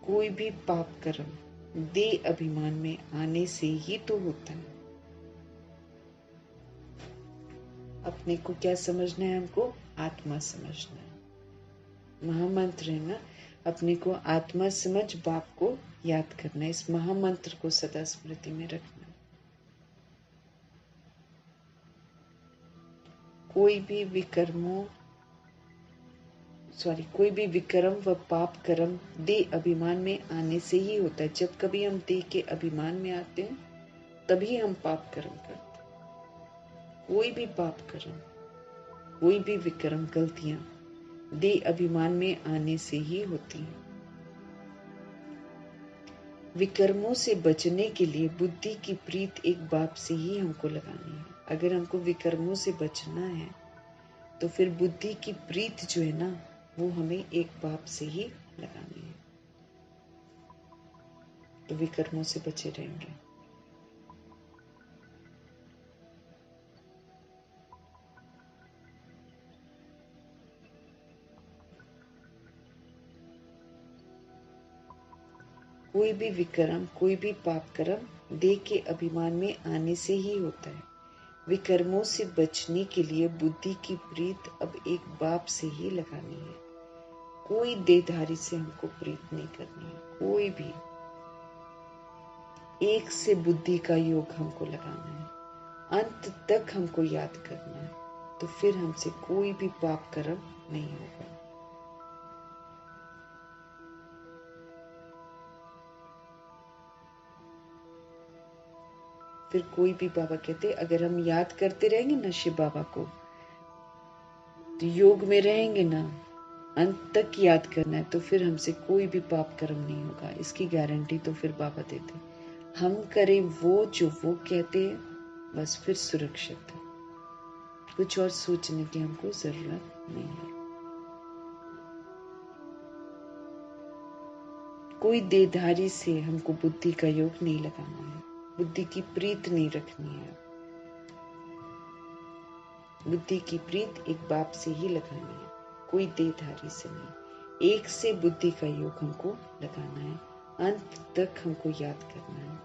S1: कोई भी पाप कर्म दे अभिमान में आने से ही तो होता है। अपने को क्या समझना है? हमको आत्मा समझना है। महामंत्र है ना, अपने को आत्मा समझ बाप को याद करना है। इस महामंत्र को सदा स्मृति में रखना। कोई भी विकर्म व पाप कर्म देह अभिमान में आने से ही होता है। जब कभी हम देह के अभिमान में आते हैं तभी हम पाप कर्म करते हैं। कोई भी पाप कर्म, कोई भी विकर्म, गलतियां देह अभिमान में आने से ही होती हैं। विकर्मों से बचने के लिए बुद्धि की प्रीत एक बाप से ही हमको लगानी है। अगर हमको विकर्मों से बचना है तो फिर बुद्धि की प्रीत जो है ना, वो हमें एक बाप से ही लगानी है, तो विकर्मों से बचे रहेंगे। कोई भी विकर्म, कोई भी पाप कर्म देह के अभिमान में आने से ही होता है। विकर्मों से बचने के लिए बुद्धि की प्रीत अब एक बाप से ही लगानी है। कोई देहधारी से हमको प्रीत नहीं करनी है, कोई भी। एक से बुद्धि का योग हमको लगाना है, अंत तक हमको याद करना है, तो फिर हमसे कोई भी पाप कर्म नहीं होगा। फिर कोई भी, बाबा कहते अगर हम याद करते रहेंगे ना शिव बाबा को, तो योग में रहेंगे ना, अंत तक याद करना है, तो फिर हमसे कोई भी पाप कर्म नहीं होगा। इसकी गारंटी तो फिर बाबा देते। हम करें वो जो वो कहते हैं, बस फिर सुरक्षित है। कुछ और सोचने की हमको जरूरत नहीं है। कोई देहधारी से हमको बुद्धि का योग नहीं लगाना है, बुद्धि की प्रीत नहीं रखनी है। बुद्धि की प्रीत एक बाप से ही लगानी है, कोई देहधारी से नहीं। एक से बुद्धि का योग हमको लगाना है, अंत तक हमको याद करना है।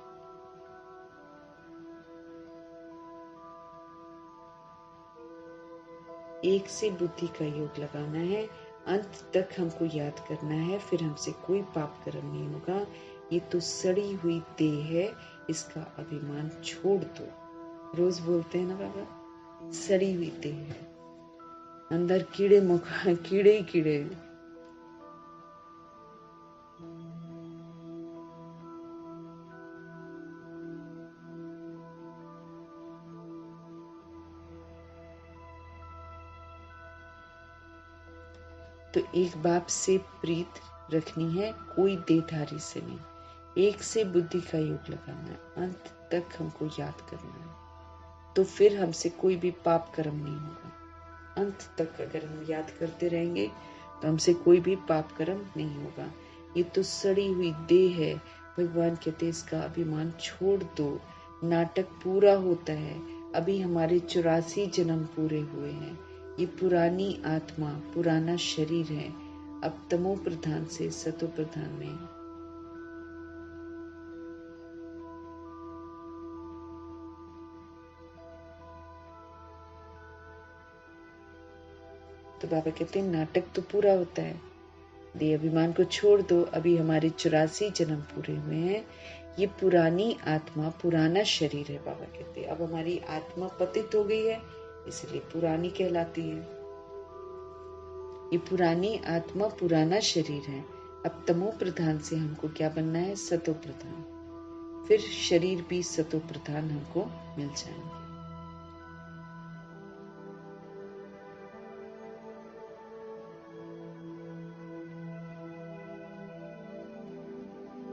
S1: एक से बुद्धि का योग लगाना है, अंत तक हमको याद करना है, फिर हमसे कोई पाप कर्म नहीं होगा। ये तो सड़ी हुई देह है, इसका अभिमान छोड़ दो। रोज बोलते हैं ना बाबा, सड़ी हुई देह है, अंदर कीड़े मकोड़े, कीड़े ही कीड़े। तो एक बाप से प्रीत रखनी है, कोई देहधारी से नहीं। एक से बुद्धि का योग लगाना है, अंत तक हमको याद करना है, तो फिर हमसे कोई भी पाप कर्म नहीं होगा। अंत तक अगर हम याद करते रहेंगे तो हमसे कोई भी पाप कर्म नहीं होगा। ये तो सड़ी हुई देह है, भगवान कहते इसका अभिमान छोड़ दो। नाटक पूरा होता है, अभी हमारे 84 जन्म पूरे हुए हैं। ये पुरानी आत्मा, पुराना शरीर है, अब तमो प्रधान से सतो प्रधान में। तो बाबा कहते हैं नाटक तो पूरा होता है, देह अभिमान को छोड़ दो। अभी हमारे 84 जन्म पूरे हुए हैं। ये पुरानी आत्मा, पुराना शरीर है। बाबा कहते अब हमारी आत्मा पतित हो गई है, इसलिए पुरानी कहलाती है। ये पुरानी आत्मा, पुराना शरीर है। अब तमो प्रधान से हमको क्या बनना है? सतो प्रधान। फिर शरीर भी सतो प्रधान हमको मिल जाएंगे।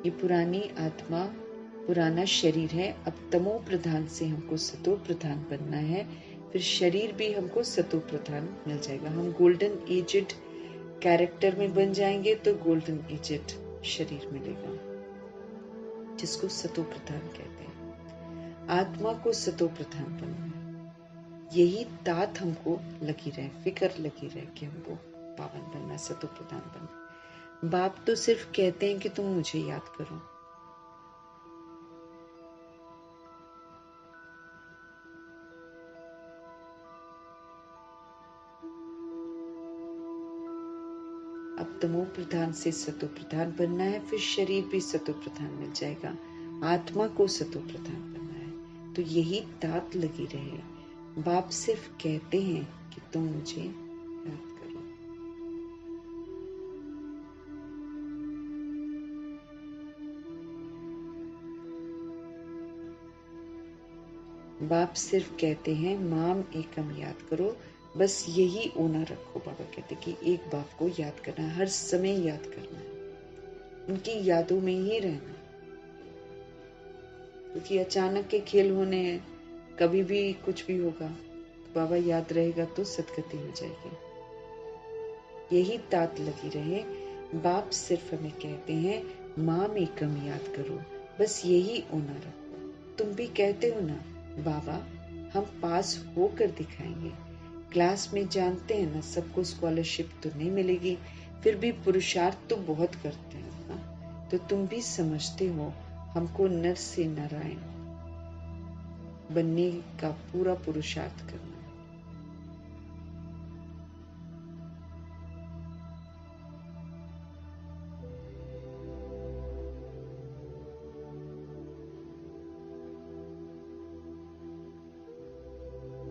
S1: ये पुरानी आत्मा, पुराना शरीर है। अब तमो प्रधान से हमको सतो प्रधान बनना है, फिर शरीर भी हमको सतो प्रधान मिल जाएगा। हम गोल्डन एजेड कैरेक्टर में बन जाएंगे तो गोल्डन एजेड शरीर मिलेगा, जिसको सतो प्रधान कहते हैं। आत्मा को सतो प्रधान बनना है, यही तात हमको लगी रहे, फिक्र लगी रहे कि हमको पावन बनना, सतो प्रधान बनना। बाप तो सिर्फ कहते हैं कि तुम मुझे याद करो। अब तमो प्रधान से सतो प्रधान बनना है, फिर शरीर भी सतो प्रधान मिल जाएगा। आत्मा को सतो प्रधान बनना है, तो यही तात लगी रहे। बाप सिर्फ कहते हैं कि तुम मुझे याद करो। बाप सिर्फ कहते हैं माम एकम याद करो, बस यही ओना रखो। बाबा कहते कि एक बाप को याद करना है, हर समय याद करना है, उनकी यादों में ही रहना, क्योंकि अचानक के खेल होने हैं, कभी भी कुछ भी होगा। तो बाबा याद रहेगा तो सदगति हो जाएगी। यही तात लगी रहे। बाप सिर्फ हमें कहते हैं माम एकम याद करो, बस यही ओना रखो। तुम भी कहते हो ना बाबा हम पास होकर दिखाएंगे। क्लास में जानते हैं ना सबको स्कॉलरशिप तो नहीं मिलेगी, फिर भी पुरुषार्थ तो बहुत करते हैं ना। तो तुम भी समझते हो हमको नर से नारायण बनने का पूरा पुरुषार्थ करना।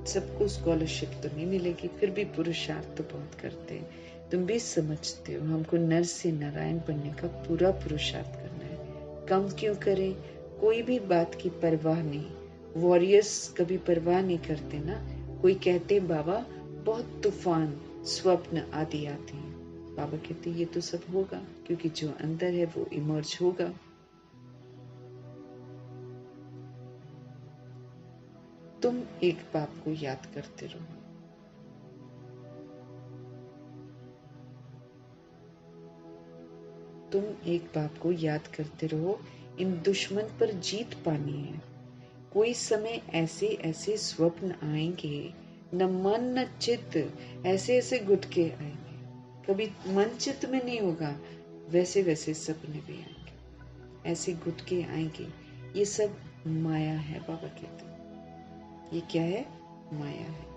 S1: सबको स्कॉलरशिप तो नहीं मिलेगी, फिर भी पुरुषार्थ तो बहुत करते हैं। तुम भी समझते हो हमको नर से नारायण बनने का पूरा पुरुषार्थ करना है। कम क्यों करें? कोई भी बात की परवाह नहीं। वॉरियर्स कभी परवाह नहीं करते ना। कोई कहते बाबा बहुत तूफान, स्वप्न आदि आते हैं। बाबा कहते ये तो सब होगा, क्योंकि जो अंदर है वो इमर्ज होगा। तुम एक बाप को याद करते रहो। तुम एक बाप को याद करते रहो। इन दुश्मन पर जीत पानी है। कोई समय ऐसे ऐसे स्वप्न आएंगे, न मन न चित्त, ऐसे ऐसे गुटके आएंगे। कभी मन चित्त में नहीं होगा, वैसे वैसे सपने भी आएंगे, ऐसे गुटके आएंगे। ये सब माया है। बाबा कहते हैं ये क्या है? माया है।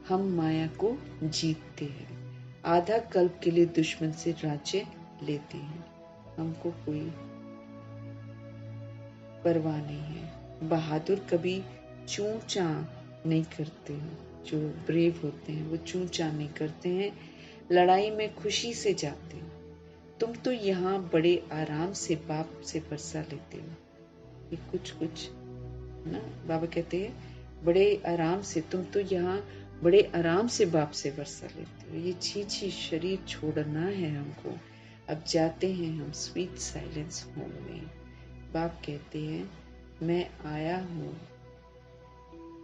S1: हम माया को जीतते हैं। आधा कल्प के लिए दुश्मन से राज्य लेते हैं। हमको कोई परवाह नहीं है। बहादुर कभी चूं चां नहीं करते हैं। जो ब्रेव होते हैं वो चूं चां नहीं करते हैं। लड़ाई में खुशी से जाते हैं। तुम तो यहाँ बड़े आराम से बाप से वर्षा लेते हो। ये कुछ कुछ ना बाबा कहते हैं बड़े आराम से, तुम तो यहाँ बड़े आराम से बाप से वर्षा लेते हो। ये छी शरीर छोड़ना है हमको। अब जाते हैं हम स्वीट साइलेंस होम में। बाप कहते हैं मैं आया हूँ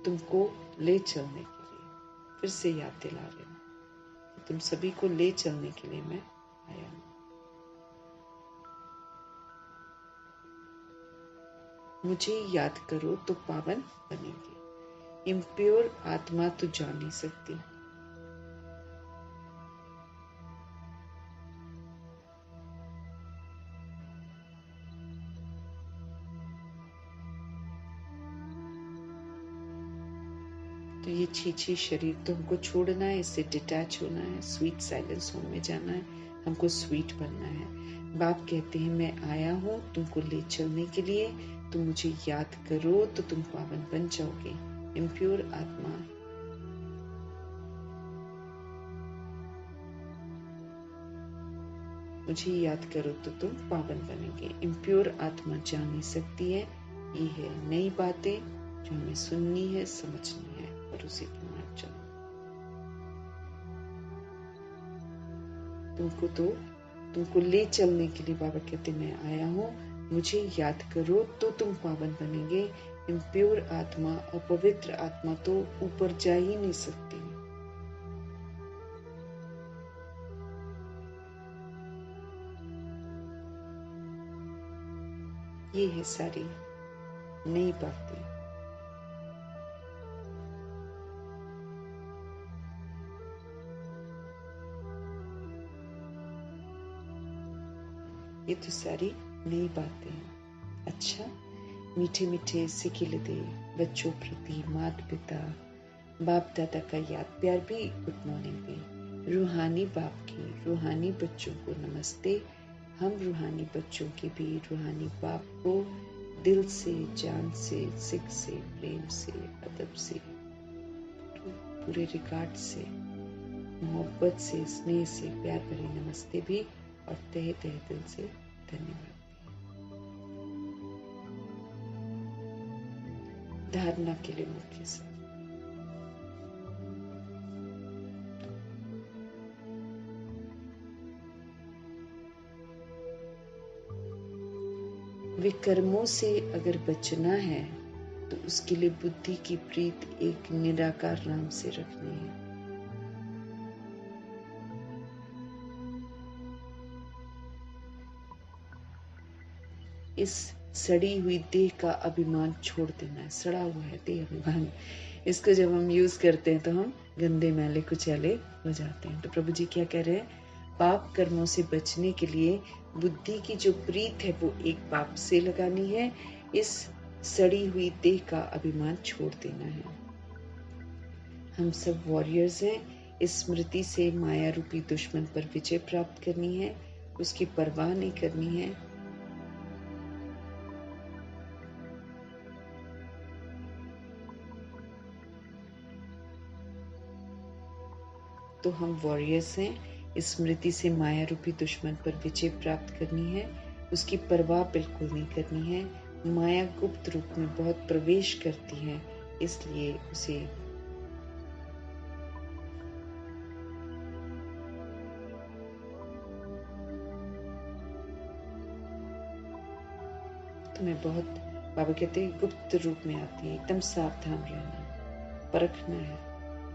S1: तुमको ले चलने के लिए। फिर से याद दिला रहे हूँ, तुम सभी को ले चलने के लिए मैं आया हूँ। मुझे याद करो तो पावन बनेंगे। इम्प्योर आत्मा तो जा नहीं सकती। तो ये छी शरीर तो हमको छोड़ना है, इससे डिटैच होना है, स्वीट साइलेंस होम में जाना है, हमको स्वीट बनना है। बाप कहते हैं मैं आया हूँ तुमको ले चलने के लिए। तुम मुझे याद करो तो तुम पावन बन जाओगे। इम्प्योर आत्मा मुझे याद करो तो तुम पावन बनेंगे। इम्प्योर आत्मा जा नहीं सकती है। ये है नई बातें जो हमें सुननी है, समझनी है और उसी के मार्ग चलना। तुमको ले चलने के लिए बाबा कहते मैं आया हूँ। मुझे याद करो तो तुम पावन बनेंगे। इम्प्योर आत्मा, अपवित्र आत्मा तो ऊपर जा ही नहीं सकती। ये है सारी नई बातें। ये तो सारी नई बातें हैं। अच्छा, मीठे मीठे सिखिल दे बच्चों प्रति माता पिता बाप दादा का याद प्यार भी गुड मॉर्निंग भी। रूहानी बाप की रूहानी बच्चों को नमस्ते। हम रूहानी बच्चों के भी रूहानी बाप को दिल से, जान से, सिख से, प्रेम से, अदब से, पूरे रिगार्ड से, मोहब्बत से, स्नेह से, प्यार भरी नमस्ते भी और तहे तहे दिल से धन्यवाद। धारणा के लिए मुख्य से विकर्मों से अगर बचना है तो उसके लिए बुद्धि की प्रीत एक निराकार नाम से रखनी है। इस सड़ी हुई देह का अभिमान छोड़ देना है। सड़ा हुआ है देह अभिमान, इसको जब हम यूज करते हैं तो हम गंदे मैले कुचैले हो जाते हैं। तो प्रभु जी क्या कह रहे हैं? पाप कर्मों से बचने के लिए बुद्धि की जो प्रीत है वो एक बाप से लगानी है। इस सड़ी हुई देह का अभिमान छोड़ देना है। हम सब वॉरियर्स हैं। इस स्मृति से माया रूपी दुश्मन पर विजय प्राप्त करनी है। उसकी परवाह नहीं करनी है। तो हम वॉरियर्स हैं। स्मृति से माया रूपी दुश्मन पर विजय प्राप्त करनी है। उसकी परवाह बिल्कुल नहीं करनी है। माया गुप्त रूप में बहुत प्रवेश करती है, इसलिए उसे तुम्हें बहुत, बाबा कहते हैं, गुप्त रूप में आती है। एकदम सावधान रहना, परखना है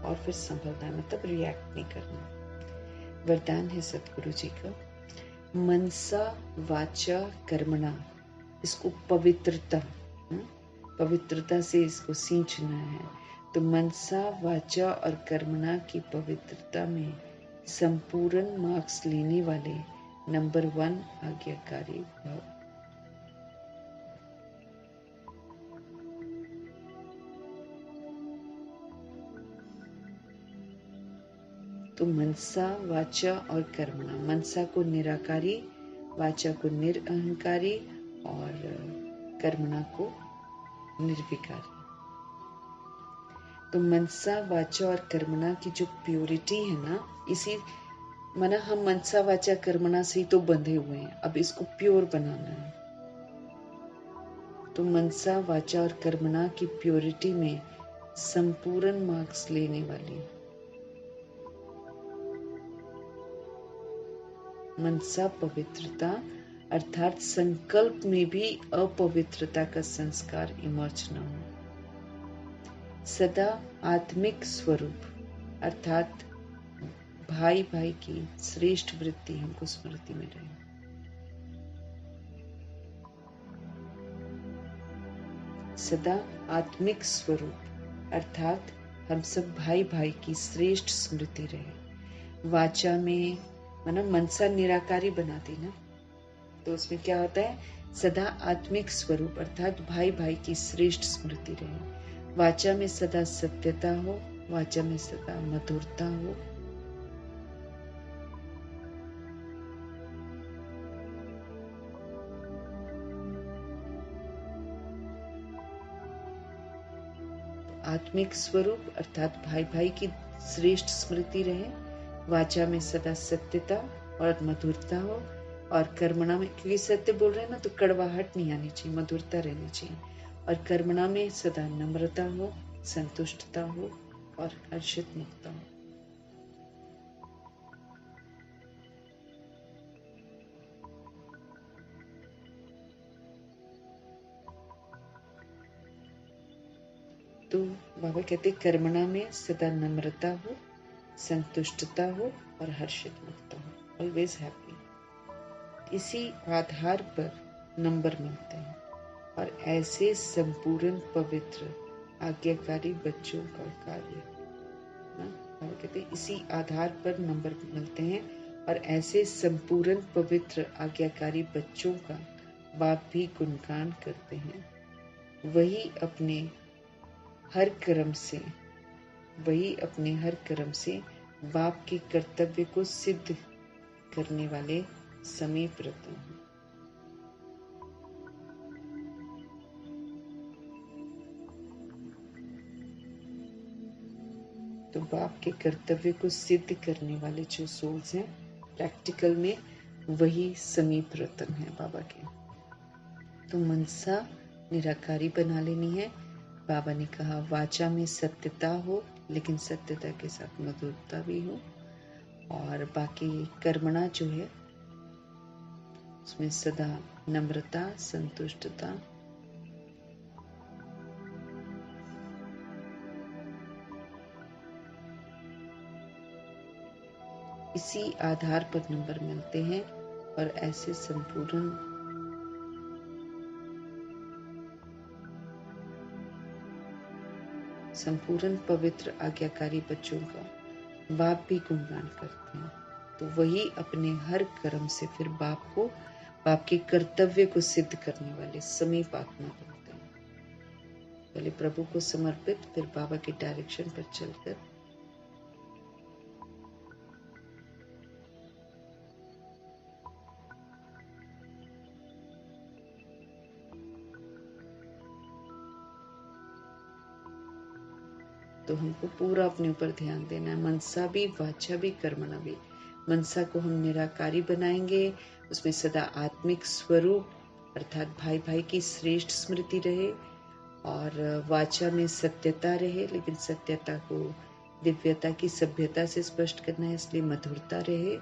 S1: और फिर संभलना है, मतलब रिएक्ट नहीं करना। वरदान है सतगुरु जी का, मनसा वाचा कर्मणा, इसको पवित्रता, पवित्रता से इसको सींचना है। तो मनसा वाचा और कर्मणा की पवित्रता में संपूर्ण मार्क्स लेने वाले नंबर 1 आज्ञाकारी भाव। तो मनसा वाचा और कर्मणा, मनसा को निराकारी, वाचा को निरअहंकारी और कर्मणा को निर्विकारी। तो मनसा वाचा और कर्मणा की जो प्योरिटी है ना, इसी माना हम मनसा वाचा कर्मणा से ही तो बंधे हुए हैं, अब इसको प्योर बनाना है। तो मनसा वाचा और कर्मणा की प्योरिटी में संपूर्ण मार्क्स लेने वाली मनसा पवित्रता, अर्थात संकल्प में भी अपवित्रता का संस्कार इमर्ज न हो। सदा आत्मिक स्वरूप, अर्थात भाई भाई की श्रेष्ठ वृत्ति हमको स्मृति में रहे। सदा आत्मिक स्वरूप, अर्थात हम सब भाई भाई की श्रेष्ठ स्मृति रहे। वाचा में माना मनसा निराकारी बनाती ना, तो उसमें क्या होता है, सदा आत्मिक स्वरूप अर्थात भाई भाई की श्रेष्ठ स्मृति रहे। वाचा में सदा सत्यता हो, वाचा में सदा मधुरता हो, आत्मिक स्वरूप अर्थात भाई भाई की श्रेष्ठ स्मृति रहे। वाचा में सदा सत्यता और मधुरता हो, और कर्मणा में, क्योंकि सत्य बोल रहे हैं ना, तो कड़वाहट नहीं आनी चाहिए, मधुरता रहनी चाहिए। और कर्मणा में सदा नम्रता हो, संतुष्टता हो और हर्षित मुक्ता हो। तो बाबा कहते कर्मणा में सदा नम्रता हो, संतुष्टता हो और हर्षित मुक्ता हो, ऑलवेज हैप्पी। इसी आधार पर नंबर मिलते हैं। और ऐसे संपूर्ण पवित्र आज्ञाकारी बच्चों का कार्य, और कहते हैं इसी आधार पर नंबर मिलते हैं। और ऐसे संपूर्ण पवित्र आज्ञाकारी बच्चों का बाप भी गुणगान करते हैं। वही अपने हर कर्म से बाप के कर्तव्य को सिद्ध करने वाले समीप रहते हैं। तो बाप के कर्तव्य को सिद्ध करने वाले जो सोल्स हैं, प्रैक्टिकल में वही समीप रतन है बाबा के। तो मनसा निराकारी बना लेनी है। बाबा ने कहा वाचा में सत्यता हो, लेकिन सत्यता के साथ मधुरता भी हो। और बाकी कर्मणा जो है उसमें सदा नम्रता, संतुष्टता, इसी आधार पर नंबर मिलते हैं। और ऐसे संपूर्ण पवित्र आज्ञाकारी बच्चों का बाप भी गुणगान करते हैं। तो वही अपने हर कर्म से फिर बाप के कर्तव्य को सिद्ध करने वाले समीप आत्मा बनते हैं। पहले प्रभु को समर्पित, फिर बाबा के डायरेक्शन पर चलकर तो हमको पूरा अपने ऊपर ध्यान देना है, मनसा भी वाचा भी कर्मणा भी। मनसा को हम निराकारी बनाएंगे, उसमें सदा आत्मिक स्वरूप अर्थात भाई भाई की श्रेष्ठ स्मृति रहे, और वाचा में सत्यता रहे, लेकिन सत्यता को दिव्यता की सभ्यता से स्पष्ट करना है, इसलिए मधुरता रहे।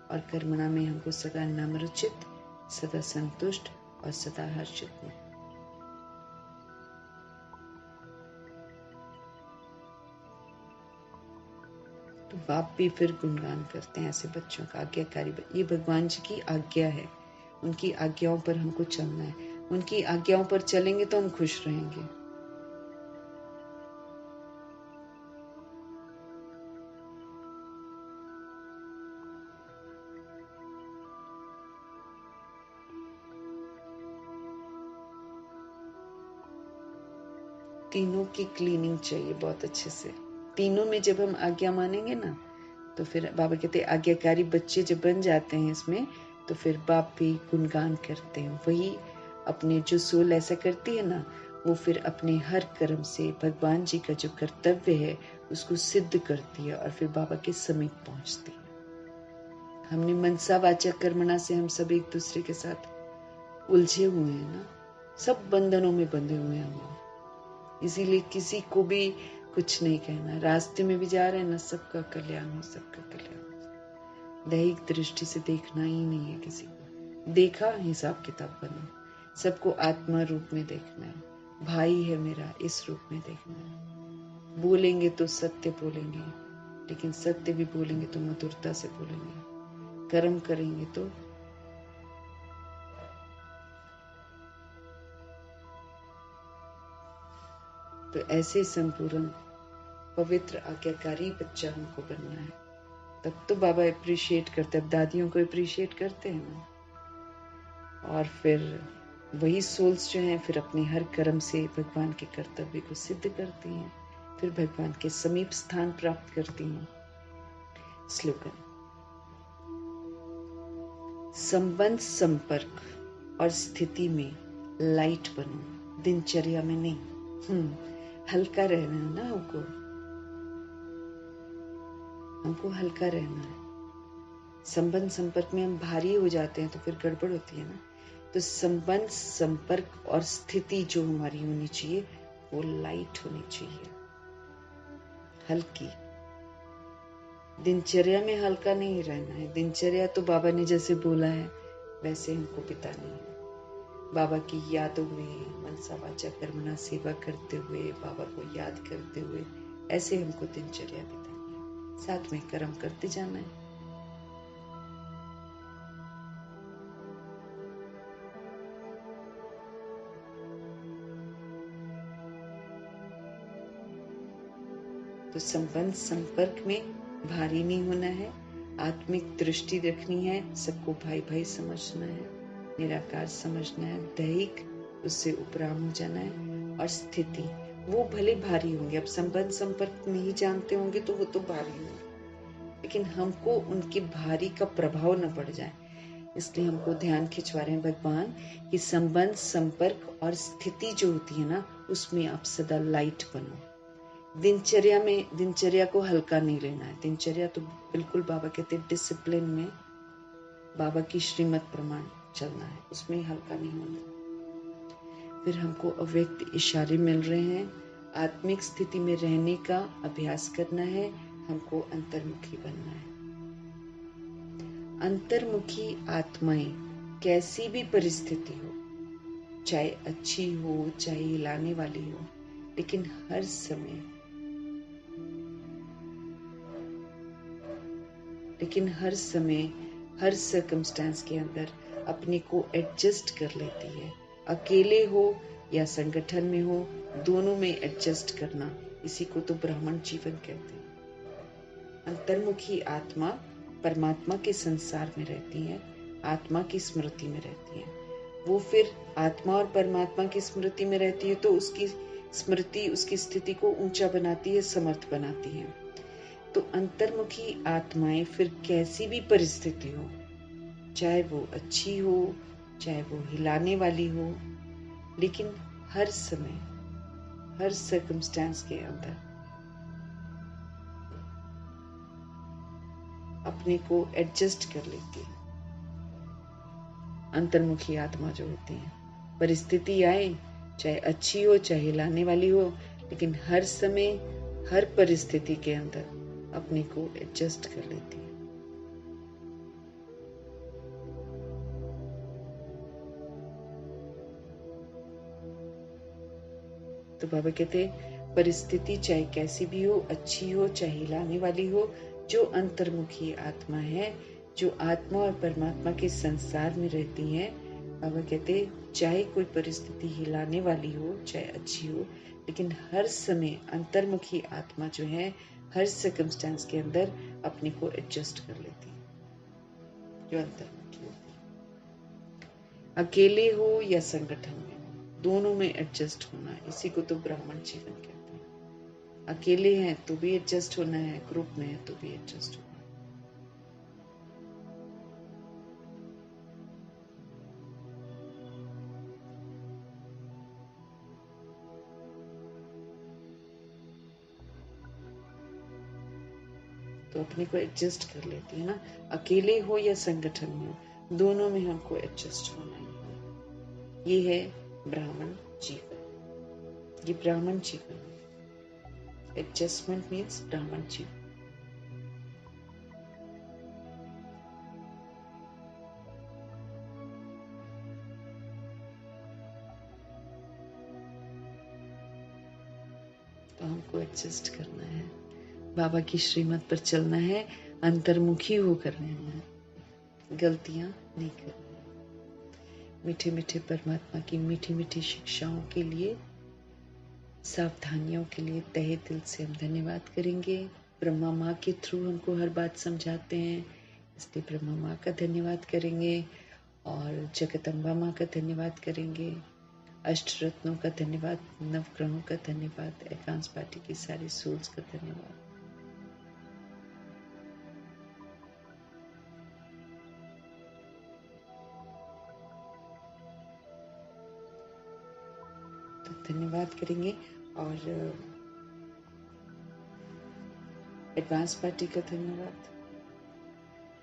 S1: और कर्मणा में हमको सदा नम्रचित, सदा संतुष्ट और सदा हर्षित हो। तो बाप भी फिर गुणगान करते हैं ऐसे बच्चों का, आज्ञाकारी। ये भगवान जी की आज्ञा है, उनकी आज्ञाओं पर हमको चलना है। उनकी आज्ञाओं पर चलेंगे तो हम खुश रहेंगे। तीनों की क्लीनिंग चाहिए बहुत अच्छे से। तीनों में जब हम आज्ञा मानेंगे ना, तो फिर बाबा कहते हैं आज्ञाकारी बच्चे जब बन जाते हैं इसमें, तो फिर बाप भी गुणगान करते हैं। वही अपने जो सोल ऐसा करती है ना, वो फिर अपने हर कर्म से भगवान जी का जो कर्तव्य है उसको सिद्ध करती है और फिर बाबा के समीप पहुंचती है। हमने मनसा वाचा कर्मणा से हम सब एक दूसरे के साथ उलझे हुए हैं ना, सब बंधनों में बंधे हुए हैं हम। इसीलिए किसी को भी कुछ नहीं कहना, रास्ते में भी जा रहे हैं ना, सबका कल्याण हो, सबका कल्याण हो। दैहिक दृष्टि से देखना ही नहीं है किसी को, देखा हिसाब किताब बनो, सबको आत्मा रूप में देखना है, भाई है मेरा इस रूप में देखना है। बोलेंगे तो सत्य बोलेंगे, लेकिन सत्य भी बोलेंगे तो मधुरता से बोलेंगे। कर्म करेंगे तो ऐसे संपूर्ण पवित्र आज्ञाकारी बच्चा हमको बनना है। तब तो बाबा अप्रिशिएट करते, अब दादियों को अप्रिशिएट करते हैं ना। और फिर वही सोल्स जो हैं फिर अपने हर कर्म से भगवान के कर्तव्य को सिद्ध करती हैं, फिर भगवान के समीप स्थान प्राप्त करती हैं। स्लोगन, संबंध संपर्क और स्थिति में लाइट बनो, दिनचर्या में नहीं। हल्का रहना है ना हमको हल्का रहना है। संबंध संपर्क में हम भारी हो जाते हैं तो फिर गड़बड़ होती है ना। तो संबंध संपर्क और स्थिति जो हमारी होनी चाहिए वो लाइट होनी चाहिए, हल्की। दिनचर्या में हल्का नहीं रहना है। दिनचर्या तो बाबा ने जैसे बोला है वैसे हमको बितानी है, बाबा की यादों में मनसा वाचा कर्मणा सेवा करते हुए, बाबा को याद करते हुए, ऐसे हमको दिनचर्या बितानी है। साथ में कर्म करते जाना है। तो संबंध संपर्क में भारी नहीं होना है, आत्मिक दृष्टि रखनी है, सबको भाई भाई समझना है, निराकार समझना है, दैहिक उससे उपराम हो जाना है। और स्थिति वो भले भारी होंगे, अब संबंध संपर्क नहीं जानते होंगे तो वो तो भारी होंगे, लेकिन हमको उनके भारी का प्रभाव न पड़ जाए, इसलिए हमको ध्यान खिंचवा रहे हैं भगवान कि संबंध संपर्क और स्थिति जो होती है ना उसमें आप सदा लाइट बनो। दिनचर्या को हल्का नहीं लेना है। दिनचर्या तो बिल्कुल बाबा कहते हैं डिसिप्लिन में बाबा की श्रीमत प्रमाण चलना है, उसमें हल्का नहीं होना। फिर हमको अव्यक्त इशारे मिल रहे हैं, आत्मिक स्थिति में रहने का अभ्यास करना है, हमको अंतर्मुखी बनना है। अंतर्मुखी आत्माएं कैसी भी परिस्थिति हो, चाहे अच्छी हो चाहे हिलाने वाली हो, लेकिन हर समय हर सर्कमस्टेंस के अंदर अपने को एडजस्ट कर लेती है। अकेले हो या संगठन में हो, दोनों में एडजस्ट करना, इसी को तो ब्राह्मण जीवन कहते हैं। अंतर्मुखी आत्मा परमात्मा के संसार में रहती है, आत्मा की स्मृति में रहती है। वो फिर आत्मा और परमात्मा की स्मृति में रहती है तो उसकी स्मृति उसकी स्थिति को ऊंचा बनाती है, समर्थ बनाती है। तो अंतर्मुखी आत्माएं फिर कैसी भी परिस्थिति हो, चाहे वो अच्छी हो चाहे वो हिलाने वाली हो, लेकिन हर समय हर सर्कमस्टेंस के अंदर अपने को एडजस्ट कर लेती है। अंतर्मुखी आत्मा जो होती है, परिस्थिति आए, चाहे अच्छी हो चाहे हिलाने वाली हो, लेकिन हर समय हर परिस्थिति के अंदर अपने को एडजस्ट कर लेती है। तो बाबा कहते परिस्थिति चाहे कैसी भी हो, अच्छी हो चाहे हिलाने वाली हो, जो अंतर्मुखी आत्मा है, जो आत्मा और परमात्मा के संसार में रहती है, बाबा कहते चाहे कोई परिस्थिति हिलाने वाली हो चाहे अच्छी हो, लेकिन हर समय अंतर्मुखी आत्मा जो है हर सर्कमस्टेंस के अंदर अपने को एडजस्ट कर लेती है, जो अंतर्मुखी होती है। अकेले हो या संगठन में, दोनों में एडजस्ट होना, इसी को तो ब्राह्मण जीवन कहते हैं। अकेले हैं तो भी एडजस्ट होना है, ग्रुप में है तो भी एडजस्ट होना है। तो अपने को एडजस्ट कर लेती है ना, अकेले हो या संगठन में हो, दोनों में हमको एडजस्ट होना है। ये है ब्राह्मण जीवन, ये ब्राह्मण जीवन। एडजस्टमेंट मीन्स ब्राह्मण जीवन। तो हमको एडजस्ट करना है, बाबा की श्रीमत पर चलना है, अंतर्मुखी होकर रहना है, गलतियां नहीं करनी है। मीठे मीठे परमात्मा की मीठी मीठी शिक्षाओं के लिए, सावधानियों के लिए तहे दिल से हम धन्यवाद करेंगे। ब्रह्मा माँ के थ्रू हमको हर बात समझाते हैं, इसलिए ब्रह्मा माँ का धन्यवाद करेंगे और जगदम्बा माँ का धन्यवाद करेंगे, अष्ट रत्नों का धन्यवाद, नवग्रहों का धन्यवाद, एकांश पार्टी की सारी सोल्स का धन्यवाद। तो धन्यवाद करेंगे और एडवांस पार्टी का धन्यवाद,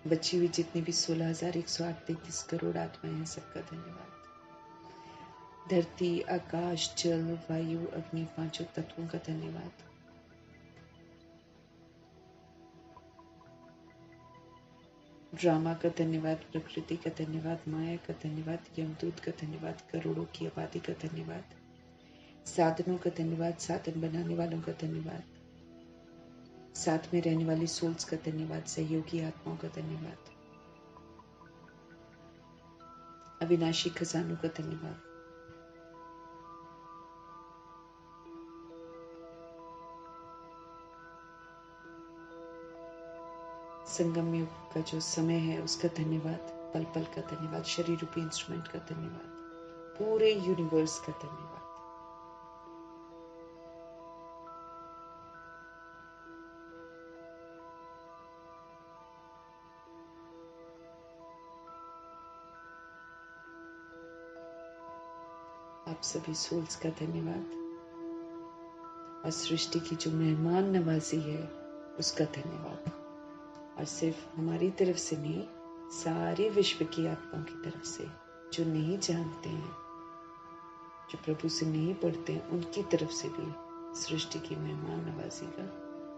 S1: बची हुई जितनी भी 16,133 करोड़ आत्माएं हैं सबका धन्यवाद। धरती, आकाश, जल, वायु, अग्नि, पांचों तत्वों का धन्यवाद। ड्रामा का धन्यवाद, प्रकृति का धन्यवाद, माया का धन्यवाद, यमदूत का धन्यवाद, करोड़ों की आबादी का धन्यवाद, साधनों का धन्यवाद, साधन बनाने वालों का धन्यवाद, साथ में रहने वाली सोल्स का धन्यवाद, सहयोगी आत्माओं का धन्यवाद, अविनाशी खजानों का धन्यवाद। संगम युग का जो समय है उसका धन्यवाद, पल पल का धन्यवाद, शरीर रूपी इंस्ट्रूमेंट का धन्यवाद, पूरे यूनिवर्स का धन्यवाद। आप सभी सोल्स का धन्यवाद और सृष्टि की जो मेहमान नवाजी है उसका धन्यवाद। और सिर्फ हमारी तरफ से नहीं, सारे विश्व की आत्माओं की तरफ से, जो नहीं जानते हैं, जो प्रभु से नहीं पढ़ते हैं, उनकी तरफ से भी सृष्टि की मेहमान नवाजी का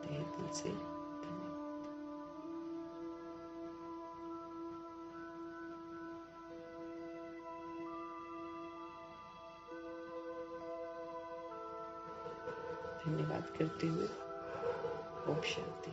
S1: तहे दिल से धन्यवाद करते हुए ओम शांति।